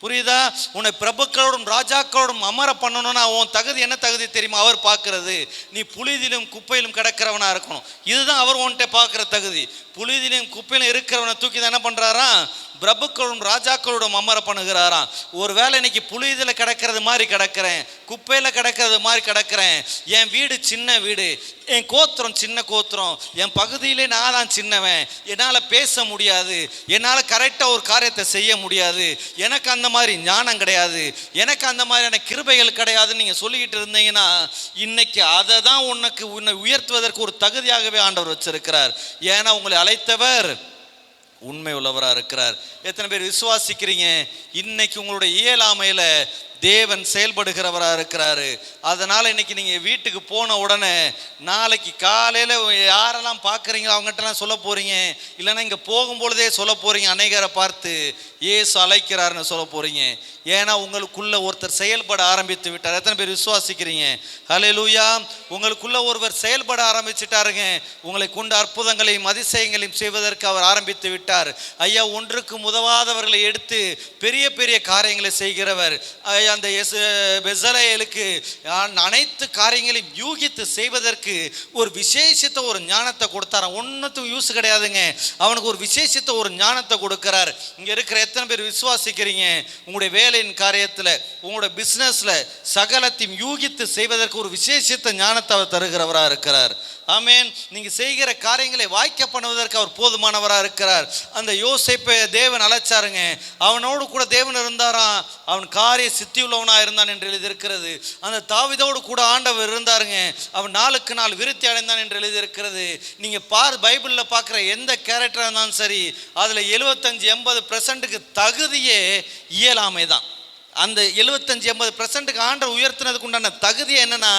புரியுதா? உன்னை பிரபுக்களோடும் ராஜாக்களோடும் அமர பண்ணணும்னா உன் தகுதி என்ன தகுதி தெரியுமா? அவர் பார்க்கறது நீ புழுதியிலும் குப்பையிலும் கிடக்கிறவனா இருக்கணும். இதுதான் அவர் உன்கிட்ட பார்க்குற தகுதி. புழுதியிலும் குப்பையிலும் இருக்கிறவனை தூக்கி தான் என்ன பண்றாராம்? பிரபுக்களோடும் ராஜாக்களோடும் அமர பண்ணுகிறாராம். ஒரு வேளை இன்னைக்கு புழுதியில் கிடக்கிறது மாதிரி கிடக்கிறேன், குப்பையில் கிடக்கிறது மாதிரி கிடக்கிறேன், என் வீடு சின்ன வீடு, என் கோத்திரம் சின்ன கோத்திரம், என் பகுதியிலே நான் தான் சின்னவன், என்னால் பேச முடியாது, என்னால் கரெக்டாக ஒரு காரியத்தை செய்ய முடியாது, எனக்கு அந்த மாதிரி ஞானம் கிடையாது, எனக்கு அந்த மாதிரியான கிருபைகள் கிடையாதுன்னு நீங்கள் சொல்லிக்கிட்டு இருந்தீங்கன்னா இன்னைக்கு அதை தான் உன்னை உயர்த்துவதற்கு ஒரு தகுதியாகவே ஆண்டவர் வச்சிருக்கிறார். ஏன்னா உங்களை அழைத்தவர் உண்மை உள்ளவராக இருக்கிறார். எத்தனை பேர் விசுவாசிக்கிறீங்க? இன்னைக்கு உங்களுடைய இயலாமையில தேவன் செயல்படுகிறவராக இருக்கிறாரு. அதனால இன்னைக்கு நீங்க வீட்டுக்கு போன உடனே நாளைக்கு காலையில யாரெல்லாம் பார்க்குறீங்களோ அவங்ககிட்டலாம் சொல்ல போறீங்க, இல்லைன்னா இங்க போகும்பொழுதே சொல்ல போறீங்க, அநேகரை பார்த்து இயேசு அழைக்கிறாருன்னு சொல்ல போறீங்க. ஏன்னா உங்களுக்குள்ள ஒருத்தர் செயல்பட ஆரம்பித்து விட்டார். எத்தனை பேர் விசுவாசிக்கிறீங்க? ஹல்லேலூயா. உங்களுக்குள்ள ஒருவர் செயல்பட ஆரம்பிச்சுட்டாருங்க. உங்களை கொண்டு அற்புதங்களையும் அதிசயங்களையும் செய்வதற்கு அவர் ஆரம்பித்து விட்டார். ஐயா, ஒன்றுக்கு உதவாதவர்களை எடுத்து பெரிய பெரிய காரியங்களை செய்கிறவர். அந்த பெசலேலுக்கு அனைத்து காரியங்களையும் யூகித்து செய்வதற்கு ஒரு விசேஷித்த ஒரு ஞானத்தை கொடுத்தார். ஒன்றுத்துக்கும் யூஸ் கிடையாதுங்க, அவனுக்கு ஒரு விசேஷித்த ஒரு ஞானத்தை கொடுக்கிறார். இங்க இருக்கிற எத்தனை பேர் விசுவாசிக்கிறீங்க? உங்களுடைய வேலையின் காரியத்தில், உங்களுடைய பிசினஸ்ல சகலத்தையும் யூகித்து செய்வதற்கு ஒரு விசேஷித்த ஞானத்தை அவர் தருகிறவராக இருக்கிறார். ஆமென். நீங்க செய்கிற காரியங்களை வாய்க்க பண்ணுவதற்கு அவர் போதுமானவராக இருக்கிறார். அந்த யோசேப்பை தேவன் அழைச்சாருங்க, அவனோடு கூட தேவன் இருந்தாராம், அவன் காரிய சித்தி உள்ளவனா இருந்தான் என்று எழுதியிருக்கிறது. அந்த தாவீதோடு கூட ஆண்டவர் இருந்தாருங்க, அவன் நாளுக்கு நாள் விருத்தி அடைந்தான் என்று எழுதியிருக்கிறது. நீங்க பைபிள்ல பார்க்குற எந்த கேரக்டராக இருந்தாலும் சரி, அதுல 75-80% தகுதியே இயலாமை தான். அந்த 75-80% ஆண்டவர் உயர்த்தினதுக்கு உண்டான தகுதி என்னன்னா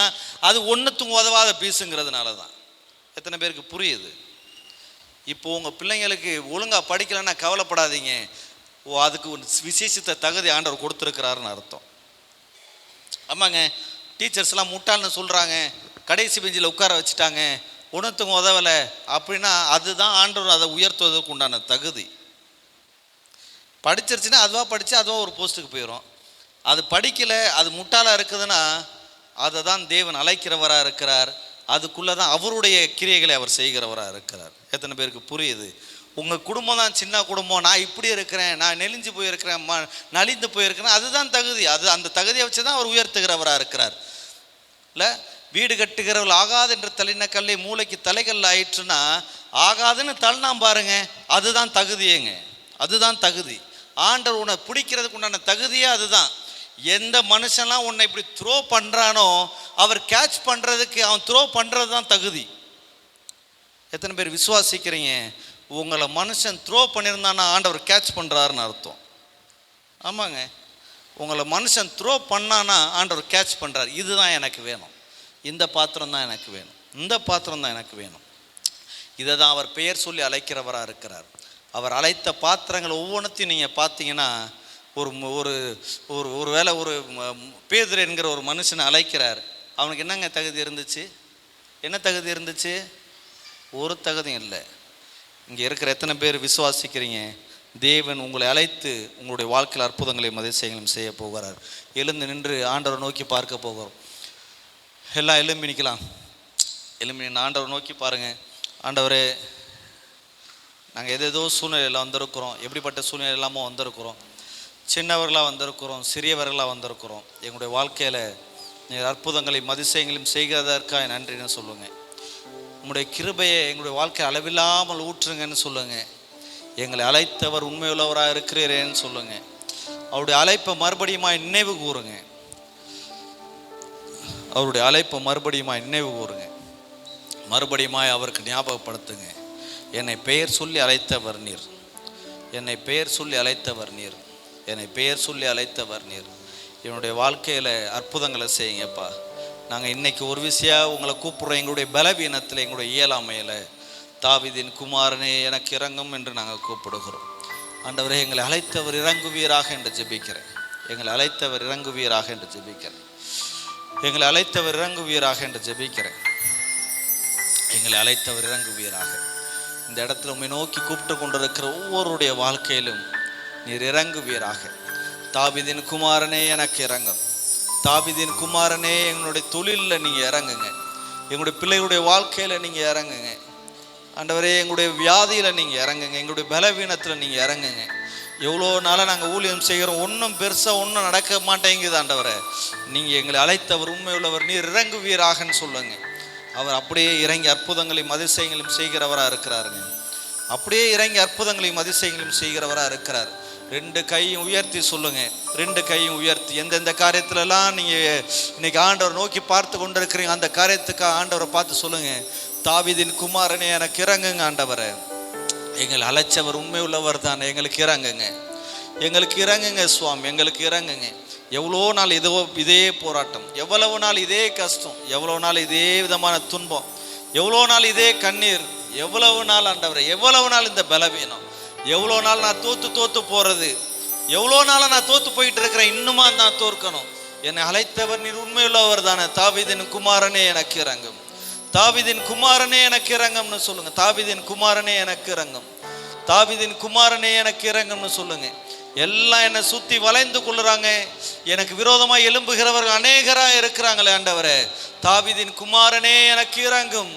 அது ஒன்றுத்துக்கும் உதவாத பீஸுங்கிறதுனால தான். எத்தனை பேருக்கு புரியுது? இப்போ உங்க பிள்ளைங்களுக்கு ஒழுங்கா படிக்கலைன்னா கவலைப்படாதீங்க, அதுக்கு ஒரு விசேஷித்த தகுதி ஆண்டவர் கொடுத்துருக்கிறாருன்னு அர்த்தம். ஆமாங்க, டீச்சர்ஸ்லாம் முட்டாள்னு சொல்றாங்க, கடைசி பெஞ்சில் உட்கார வச்சுட்டாங்க, ஒன்றுத்துக்கும் உதவலை அப்படின்னா அதுதான் ஆண்டவர் அதை உயர்த்துவதற்கு உண்டான தகுதி. படிச்சிருச்சுன்னா அதுவா படித்து அதுவா ஒரு போஸ்ட்டுக்கு போயிடும். அது படிக்கலை, அது முட்டாளாக இருக்குதுன்னா அதை தான் தேவன் அழைக்கிறவராக இருக்கிறார். அதுக்குள்ளே தான் அவருடைய கிரியைகளை அவர் செய்கிறவராக இருக்கிறார். எத்தனை பேருக்கு புரியுது? உங்கள் குடும்பம் தான் சின்ன குடும்பம், நான் இப்படி இருக்கிறேன், நான் நெளிஞ்சு போயிருக்கிறேன், நலிந்து போயிருக்கிறேன், அதுதான் தகுதி. அந்த தகுதியை வச்சு தான் அவர் உயர்த்துகிறவராக இருக்கிறார். இல்லை, வீடு கட்டுகிறவர்கள் ஆகாது என்று தள்ளின கல்லை மூளைக்கு தலைகள் ஆயிற்றுன்னா ஆகாதுன்னு தள்ளினா பாருங்க, அதுதான் தகுதியேங்க, அதுதான் தகுதி. ஆண்டவர் உன்னை பிடிக்கிறதுக்கு உண்டான தகுதியே அதுதான். எந்த மனுஷன்லாம் உன்னை இப்படி த்ரோ பண்ணுறானோ அவர் கேட்ச் பண்ணுறதுக்கு, அவன் த்ரோ பண்ணுறது தான் தகுதி. எத்தனை பேர் விசுவாசிக்கிறீங்க? உங்களை மனுஷன் த்ரோ பண்ணியிருந்தான்னா ஆண்டவர் கேட்ச் பண்ணுறாருன்னு அர்த்தம். ஆமாங்க, உங்களை மனுஷன் த்ரோ பண்ணான்னா ஆண்டவர் கேட்ச் பண்ணுறாரு. இதுதான் எனக்கு வேணும், இந்த பாத்திரம் தான் எனக்கு வேணும், இந்த பாத்திரம் தான் எனக்கு வேணும். இதை தான் அவர் பெயர் சொல்லி அழைக்கிறவராக இருக்கிறார். அவர் அழைத்த பாத்திரங்கள் ஒவ்வொன்றத்தையும் நீங்கள் பார்த்தீங்கன்னா, ஒரு ஒரு ஒரு ஒரு வேளை ஒரு பேதுரு என்கிற ஒரு மனுஷனை அழைக்கிறார். அவனுக்கு என்னங்க தகுதி இருந்துச்சு? என்ன தகுதி இருந்துச்சு? ஒரு தகுதியும் இல்லை. இங்கே இருக்கிற எத்தனை பேர் விசுவாசிக்கிறீங்க? தேவன் உங்களை அழைத்து உங்களுடைய வாழ்க்கையில் அற்புதங்களையும் அதிசயங்களையும் செய்ய போகிறார். எழுந்து நின்று ஆண்டவரை நோக்கி பார்க்க போகிறோம். எல்லாம் எலும்பி நிற்கலாம். எலும்பி நின்று ஆண்டவரை நோக்கி பாருங்கள். ஆண்டவரே, நாங்கள் எதேதோ சூழ்நிலையில் வந்திருக்கிறோம். எப்படிப்பட்ட சூழ்நிலை இல்லாமல் வந்திருக்கிறோம். சின்னவர்களாக வந்திருக்கிறோம், சிறியவர்களாக வந்திருக்கிறோம். எங்களுடைய வாழ்க்கையில் நீங்கள் அற்புதங்களையும் அதிசயங்களையும் செய்கிறதற்காக நன்றின்னு சொல்லுங்கள். உங்களுடைய கிருபையை எங்களுடைய வாழ்க்கை அளவில்லாமல் ஊற்றுங்கன்னு சொல்லுங்கள். எங்களை அழைத்தவர் உண்மையுள்ளவராக இருக்கிறேன்னு சொல்லுங்கள். அவருடைய அழைப்பை மறுபடியுமாய் நினைவு கூறுங்க. அவருடைய அழைப்பை மறுபடியுமாய் நினைவு கூறுங்க. மறுபடியுமாய் அவருக்கு ஞாபகப்படுத்துங்க. என்னை பெயர் சொல்லி அழைத்தவர் நீர், என்னை பெயர் சொல்லி அழைத்தவர் நீர், என்னை பெயர் சொல்லி அழைத்தவர் நீர். என்னுடைய வாழ்க்கையில் அற்புதங்களை செய்யுங்கப்பா. நாங்கள் இன்றைக்கி ஒரு விஷயம் உங்களை கூப்பிட்றோம். எங்களுடைய பலவீனத்தில், எங்களுடைய இயலாமையில் தாவீதின் குமாரனே எனக்கு இறங்கும் என்று நாங்கள் கூப்பிடுகிறோம். ஆண்டவரே, எங்களை அழைத்தவர் இறங்குவீராக என்று ஜெபிக்கிறேன். எங்களை அழைத்தவர் இறங்குவீராக என்று ஜெபிக்கிறேன். எங்களை அழைத்தவர் இறங்குவீராக என்று ஜெபிக்கிறேன். எங்களை அழைத்தவர் இறங்குவீராக. இந்த இடத்துல உண்மை நோக்கி கூப்பிட்டு கொண்டிருக்கிற ஒவ்வொருடைய வாழ்க்கையிலும் நீர் இறங்குவீராக. தாவீதின் குமாரனே எனக்கு இறங்கும். தாவீதின் குமாரனே, எங்களுடைய தொழிலில் நீங்கள் இறங்குங்க. எங்களுடைய பிள்ளைகளுடைய வாழ்க்கையில் நீங்கள் இறங்குங்க. ஆண்டவரே, எங்களுடைய வியாதியில் நீங்கள் இறங்குங்க. எங்களுடைய பலவீனத்தில் நீங்கள் இறங்குங்க. எவ்வளோ நாளாக நாங்கள் ஊழியம் செய்கிறோம், ஒன்றும் பெருசாக ஒன்றும் நடக்க மாட்டேங்குது. ஆண்டவரை, நீங்கள் எங்களை அழைத்தவர் உண்மையுள்ளவர், நீர் இறங்குவீராகன்னு சொல்லுங்க. அவர் அப்படியே இறங்கி அற்புதங்களையும் அதிசயங்களையும் செய்கிறவராக இருக்கிறாருங்க. அப்படியே இறங்கி அற்புதங்களையும் அதிசயங்களையும் செய்கிறவராக இருக்கிறார். ரெண்டு கையும் உயர்த்தி சொல்லுங்க. ரெண்டு கையும் உயர்த்தி எந்தெந்த காரியத்திலலாம் நீங்கள் இன்னைக்கு ஆண்டவர் நோக்கி பார்த்து கொண்டு இருக்கிறீங்க, அந்த காரியத்துக்காக ஆண்டவரை பார்த்து சொல்லுங்க. தாவீதின் குமாரனே எனக்கு இறங்குங்க. ஆண்டவரை, எங்களை அழைச்சவர் உண்மை உள்ளவர் தான், எங்களுக்கு இறங்குங்க. எங்களுக்கு இறங்குங்க சுவாமி, எங்களுக்கு இறங்குங்க. எவ்வளோ நாள் இதே போராட்டம், எவ்வளவு நாள் இதே கஷ்டம், எவ்வளோ நாள் இதே விதமான துன்பம், எவ்வளோ நாள் இதே கண்ணீர், எவ்வளவு நாள் ஆண்டவரை, எவ்வளவு நாள் இந்த பலவீனம், எவ்வளோ நாள் நான் தோத்து போகிறது, எவ்வளோ நாளாக நான் தோத்து போயிட்டு இருக்கிறேன். இன்னுமா நான் தோற்கணும்? என்னை அழைத்தவர் நீர் உண்மையுள்ளவர் தானே. தாவீதின் குமாரனே எனக்கு இறங்கும். தாவீதின் குமாரனே எனக்கு இறங்கும்னு சொல்லுங்க. தாவீதின் குமாரனே எனக்கு இறங்கும். தாவீதின் குமாரனே எனக்கு இறங்கும்னு சொல்லுங்க. எல்லாம் என்னை சுற்றி வளைந்து கொள்ளுறாங்க. எனக்கு விரோதமாக எழும்புகிறவர்கள் அநேகராக இருக்கிறாங்களே. ஆண்டவரே, தாவீதின் குமாரனே எனக்கு இறங்கும்.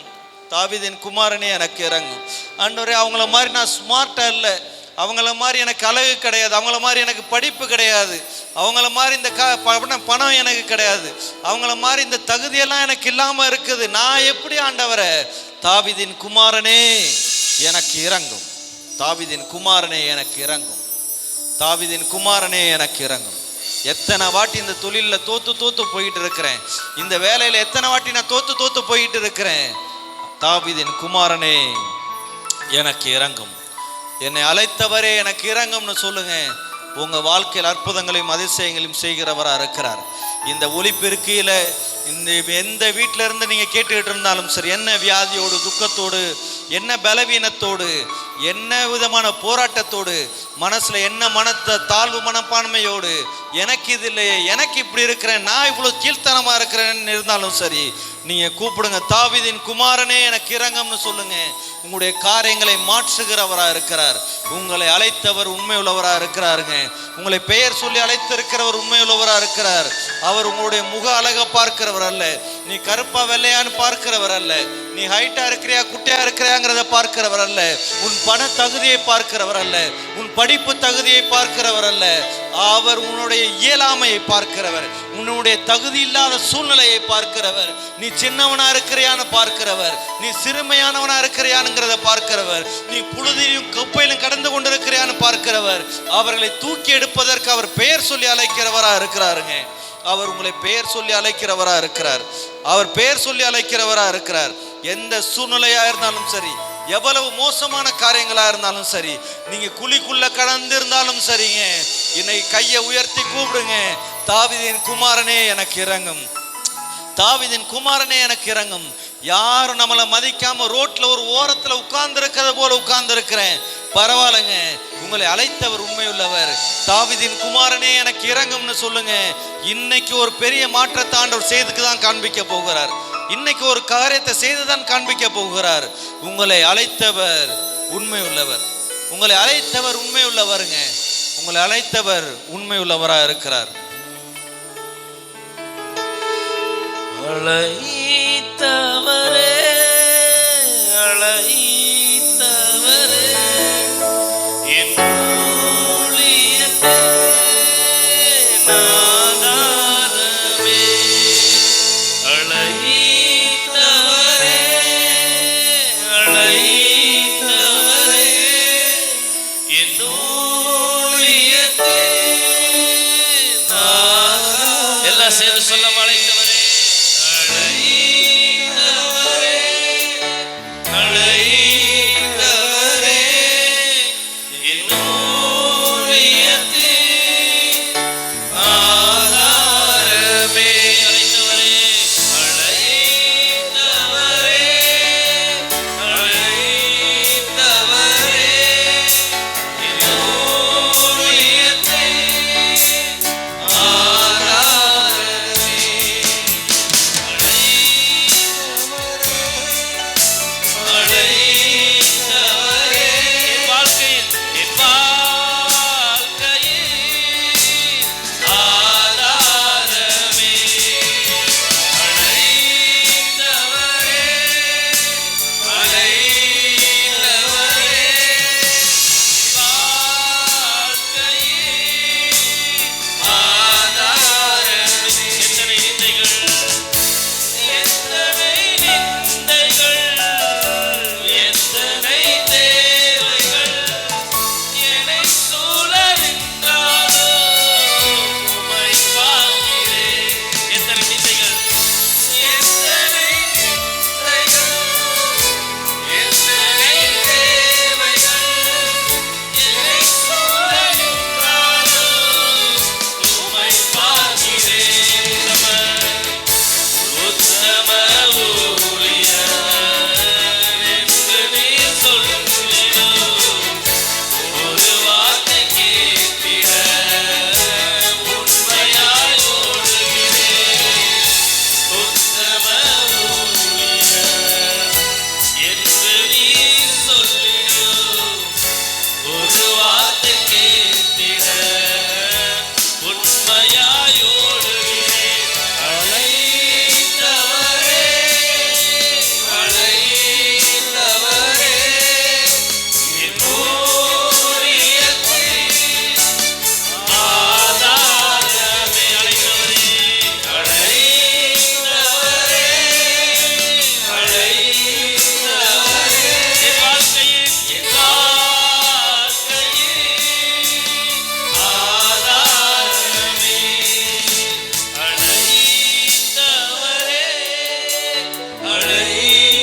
தாவீதின் குமாரனே எனக்கு இறங்கும். ஆண்டவரே, அவங்கள மாதிரி நான் ஸ்மார்ட்டாக இல்லை, அவங்கள மாதிரி எனக்கு அழகு கிடையாது, அவங்கள மாதிரி எனக்கு படிப்பு கிடையாது, அவங்கள மாதிரி இந்த பணம் எனக்கு கிடையாது, அவங்கள மாதிரி இந்த தகுதியெல்லாம் எனக்கு இல்லாமல் இருக்குது. நான் எப்படி ஆண்டவரே? தாவீதின் குமாரனே எனக்கு இறங்கும். தாவீதின் குமாரனே எனக்கு இறங்கும். தாவீதின் குமாரனே எனக்கு இறங்கும். எத்தனை வாட்டி இந்த தொழிலில் தோத்து போயிட்டு இருக்கிறேன், இந்த வேலையில் எத்தனை வாட்டி நான் தோத்து போயிட்டு இருக்கிறேன். தாவீதின் குமாரனே எனக்கு இறங்கும். என்னை அழைத்தவரே எனக்கு இறங்கும்னு சொல்லுங்க. உங்கள் வாழ்க்கையில் அற்புதங்களையும் அதிசயங்களையும் செய்கிறவராக இருக்கிறார். இந்த ஒலிபெருக்கையில் எந்த வீட்டில் இருந்து நீங்கள் கேட்டுக்கிட்டு இருந்தாலும் சரி, என்ன வியாதியோடு, துக்கத்தோடு, என்ன பலவீனத்தோடு, என்ன விதமான போராட்டத்தோடு, மனசில் என்ன தாழ்வு மனப்பான்மையோடு, எனக்கு இது இல்லையே, எனக்கு இப்படி இருக்கிறேன், நான் இவ்வளோ கீழ்த்தனமாக இருக்கிறேன்னு இருந்தாலும் சரி, நீங்கள் கூப்பிடுங்க. தாவீதின் குமாரனே எனக்கு இறங்கும்னு சொல்லுங்க. உங்களுடைய காரியங்களை மாற்றுகிறவராக இருக்கிறார். உங்களை அழைத்தவர் உண்மையுள்ளவராக இருக்கிறாருங்க. உங்களை பெயர் சொல்லி அழைத்திருக்கிறவர் உண்மையுள்ளவராக இருக்கிறார். அவர் உங்களுடைய முக அழகை பார்க்கிறவர் அல்ல, நீ கருப்பா வெள்ளையான்னு பார்க்கிறவர் அல்ல, நீ ஹைட்டா இருக்கிறியா குட்டையா இருக்கிறியாங்கிறத பார்க்கிறவர் அல்ல, உன் பண தகுதியை பார்க்கிறவர் அல்ல, உன் படிப்பு தகுதியை பார்க்கிறவர் அல்ல. அவர் உன்னுடைய இயலாமையை பார்க்கிறவர், உன்னுடைய தகுதி இல்லாத சூழ்நிலையை பார்க்கிறவர். நீ சின்னவனா இருக்கிறியான்னு பார்க்கிறவர், நீ சிறுமையானவனா இருக்கிறியானுங்கிறத பார்க்கிறவர், நீ புழுதியும் குப்பையிலும் கடந்து கொண்டிருக்கிறியான்னு பார்க்கிறவர். அவர்களை தூக்கி எடுப்பதற்கு அவர் பெயர் சொல்லி அழைக்கிறவரா இருக்கிறாருங்க. அவர் உங்களை பெயர் சொல்லி அழைக்கிறவரா இருக்கிறார். அவர் பெயர் சொல்லி அழைக்கிறவரா இருக்கிறார். எந்த சூழ்நிலையா இருந்தாலும் சரி, எவ்வளவு மோசமான காரியங்களா இருந்தாலும் சரி, நீங்க குழிக்குள்ள கடந்து இருந்தாலும் சரிங்க, இன்னைக்கு கையை உயர்த்தி கூப்பிடுங்க, தாவீதின் குமாரனே எனக்கு இறங்கும், தாவீதின் குமாரனே எனக்கு இறங்கும். யாரும் நம்மளை மதிக்காம ரோட்ல ஒரு ஓரத்துல உட்கார்ந்து இருக்கிறது போல உட்கார்ந்து இருக்கிறேன், பரவாயில்லைங்க, உங்களை அழைத்தவர் உண்மையுள்ளவர், தாவீதின் குமாரனே எனக்கு இறங்கும்னு சொல்லுங்க. இன்னைக்கு ஒரு பெரிய மாற்றத்தை ஆண்டவர் செய்துக்கு தான் காண்பிக்க போகிறார். இன்னைக்கு ஒரு காரியத்தை செய்துதான் காண்பிக்க போகிறார். உங்களை அழைத்தவர் உண்மை உள்ளவர், உங்களை அழைத்தவர் உண்மை உள்ளவருங்க, உங்களை அழைத்தவர் உண்மை உள்ளவரா இருக்கிறார். அழைத்தவரே, அழைத்தவரே, என் ஊழியத்தை நாதாரமே. அழைத்தவரே, அழைத்தவரே, என் ஊழியத்தை நாதாரமே. எல்லாம் சேர்ந்து சொல்ல, அழைத்தவரே,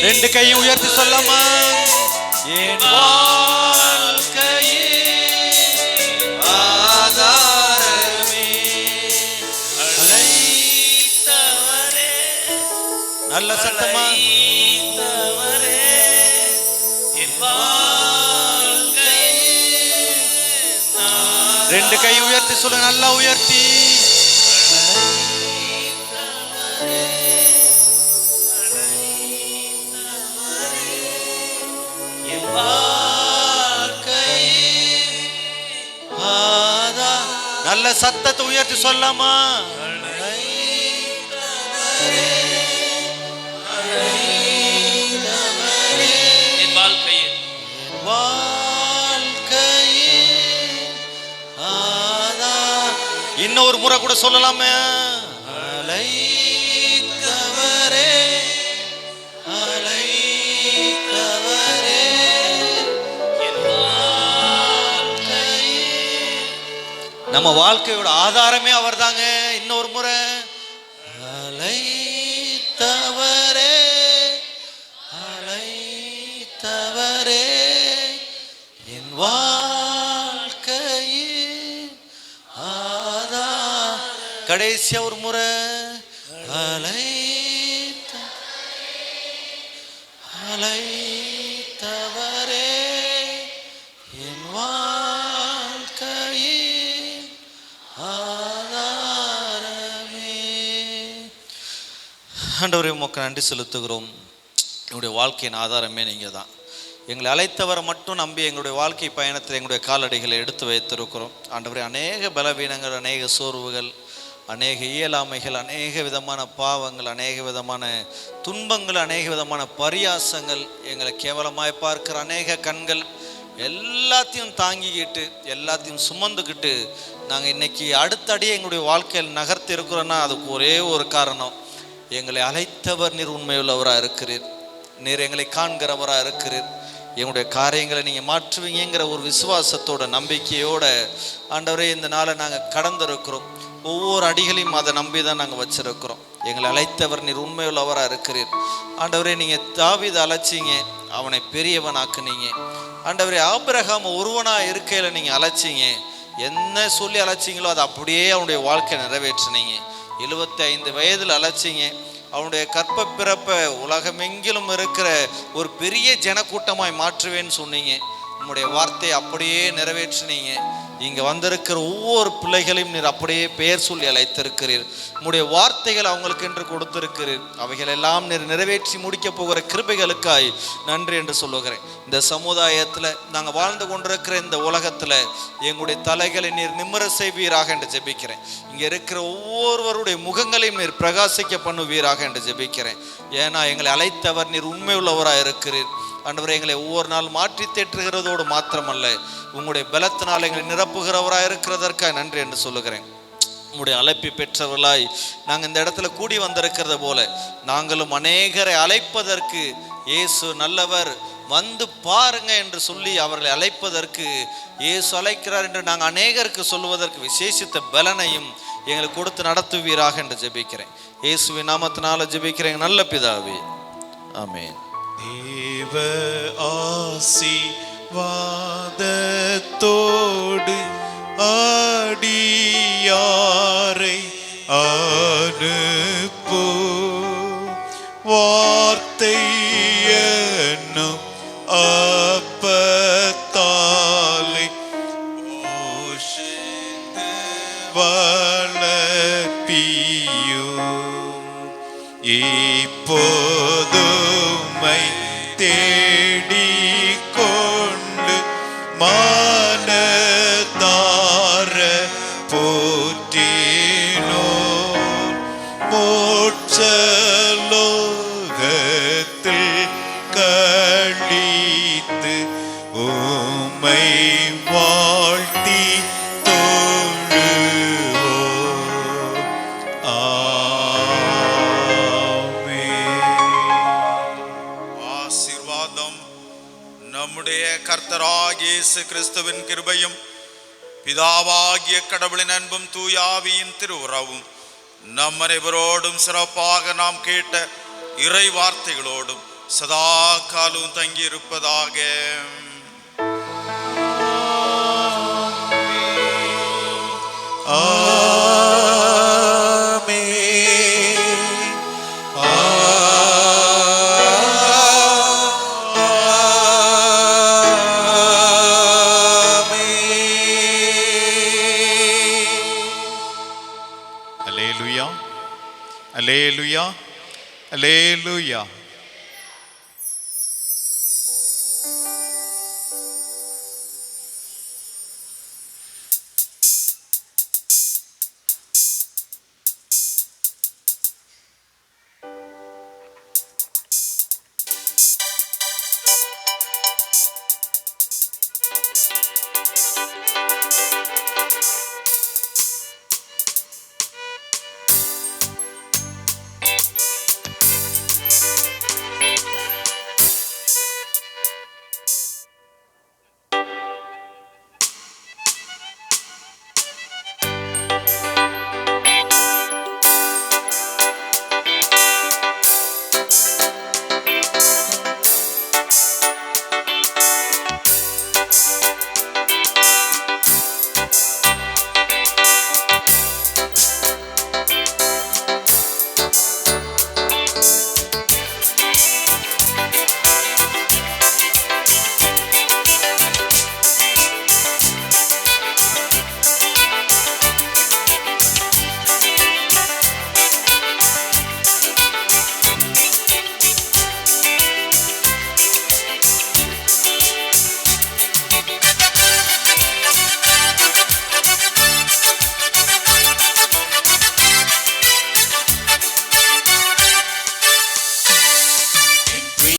ரெண்டு கையும் உயர்த்தி சொல்லமா, என் வாழ்க்கையே ஆதாரமே. அழைத்தவரே, நல்ல சத்தமா, அழைத்தவரே, என் வாழ்க்கையே ரெண்டு கையும் உயர்த்தி சொல்லுங்க, நல்லா உயர்த்தி. நல்ல சத்தத்தை உயர்த்தி சொல்லாமா, என் வாழ்க்கையில் இன்னொரு முறை கூட சொல்லலாமே, அழைத்தவரே, அழைத்தவரே, என் வாழ்க்கையில் நம்ம வாழ்க்கையோட ஆதாரமே அவர் தாங்க. இன்னொரு முறை கடைசியா ஒரு முறை அழைத்தவரே என் வாழ்க்கையின் ஆதாரமே. ஆண்டவரே உமக்கு நன்றி செலுத்துகிறோம். என்னுடைய வாழ்க்கையின் ஆதாரமே நீங்கள் தான். எங்களை அழைத்தவரை மட்டும் நம்பி எங்களுடைய வாழ்க்கை பயணத்தில் எங்களுடைய காலடிகளை எடுத்து வைத்திருக்கிறோம். ஆண்டவரே, அநேக பலவீனங்கள், அநேக சோர்வுகள், அநேக இயலாமைகள், அநேக விதமான பாவங்கள், அநேக விதமான துன்பங்கள், அநேக விதமான பரியாசங்கள், எங்களை கேவலமாய் பார்க்கிற அநேக கண்கள் எல்லாத்தையும் தாங்கிக்கிட்டு எல்லாத்தையும் சுமந்துக்கிட்டு நாங்கள் இன்னைக்கு அடுத்தடியே எங்களுடைய வாழ்க்கையில் நகர்த்தி இருக்கிறோன்னா அதுக்கு ஒரே ஒரு காரணம், எங்களை அழைத்தவர் நீர் உண்மையுள்ளவராக இருக்கிறீர். நீர் எங்களை காண்கிறவராக இருக்கிறீர். எங்களுடைய காரியங்களை நீங்கள் மாற்றுவீங்கிற ஒரு விசுவாசத்தோட நம்பிக்கையோட ஆண்டவரே இந்த நாளை நாங்கள் கடந்திருக்கிறோம். ஒவ்வொரு அடிகளையும் அதை நம்பி தான் நாங்கள் வச்சிருக்கிறோம். எங்களை அழைத்தவர் நீர் உண்மையுள்ளவராக இருக்கிறீர். ஆண்டவரே, நீங்கள் தாவீதை அழைச்சிங்க, அவனை பெரியவனாக்குனீங்க. ஆண்டவரே, ஆபிரகாம் ஒருவனாக இருக்கையில் நீங்கள் அழைச்சிங்க, என்ன சொல்லி அழைச்சிங்களோ அதை அப்படியே அவனுடைய வாழ்க்கையை நிறைவேற்றினீங்க. 75 வயதில் அழைச்சிங்க, அவனுடைய கற்ப பிறப்பை உலகமெங்கிலும் இருக்கிற ஒரு பெரிய ஜனக்கூட்டமாய் மாற்றுவேன்னு சொன்னீங்க. உங்களுடைய வார்த்தையை அப்படியே நிறைவேற்றினீங்க. இங்கே வந்திருக்கிற ஒவ்வொரு பிள்ளைகளையும் நீர் அப்படியே பெயர் சொல்லி அழைத்திருக்கிறீர். உங்களுடைய வார்த்தைகள் அவங்களுக்கு என்று கொடுத்திருக்கிறீர். அவைகள் எல்லாம் நீர் நிறைவேற்றி முடிக்க போகிற கிருபைகளுக்காய் நன்றி என்று சொல்லுகிறேன். இந்த சமுதாயத்தில் நாங்கள் வாழ்ந்து கொண்டிருக்கிற இந்த உலகத்தில் எங்களுடைய தலைகளை நீர் நிம்மர செய்வீராக என்று ஜெபிக்கிறேன். இங்கே இருக்கிற ஒவ்வொருவருடைய முகங்களையும் நீர் பிரகாசிக்க பண்ணுவீராக என்று ஜெபிக்கிறேன். ஏன்னா எங்களை அழைத்தவர் நீர் உண்மையுள்ளவராக இருக்கிறீர். ஆண்டவரே, எங்களை ஒவ்வொரு நாள் மாற்றி தேற்றுகிறதோடு மாத்திரமல்ல, உங்களுடைய பலத்தினால் எங்களை நிரப்புகிறவராக இருக்கிறதற்காக நன்றி என்று சொல்லுகிறேன். உங்களுடைய அழைப்பை பெற்றவர்களாய் நாங்கள் இந்த இடத்துல கூடி வந்திருக்கிறத போல நாங்களும் அநேகரை அழைப்பதற்கு இயேசு நல்லவர், வந்து பாருங்க என்று சொல்லி அவர்களை அழைப்பதற்கு இயேசு அழைக்கிறார் என்று நாங்கள் அநேகருக்கு சொல்லுவதற்கு விசேஷித்த பலனையும் எங்களுக்கு கொடுத்து நடத்துவீராக என்று ஜெபிக்கிறேன். இயேசுவின் நாமத்தினால ஜெபிக்கிறேன் நல்ல பிதாவே, ஆமென். தேவ ஆசீர்வாதத்தோடு அடியாரை அனுப்பு, வார்த்தை என்னும் அப்பத்தாலே போஷித்து வளர்ப்பியோ, இப்போதுமை தேடிக்கொண்டு மனதார போற்றினோ, மோட்சலோகத்தில் கழித்து உம்மை வாழ்த்தி தொழுவோம். ஆசீர்வாதம் நம்முடைய கர்த்தராகிய இயேசு கிறிஸ்துவின் கிருபையும் பிதாவாகிய கடவுளின் அன்பும் தூயாவியின் திருவுறவும் நம் அனைவரோடும் சிறப்பாக நாம் கேட்ட இறை வார்த்தைகளோடும் சதா காலம் தங்கியிருப்பதாக. அல்லேலூயா, அல்லேலூயா, அல்லேலூயா.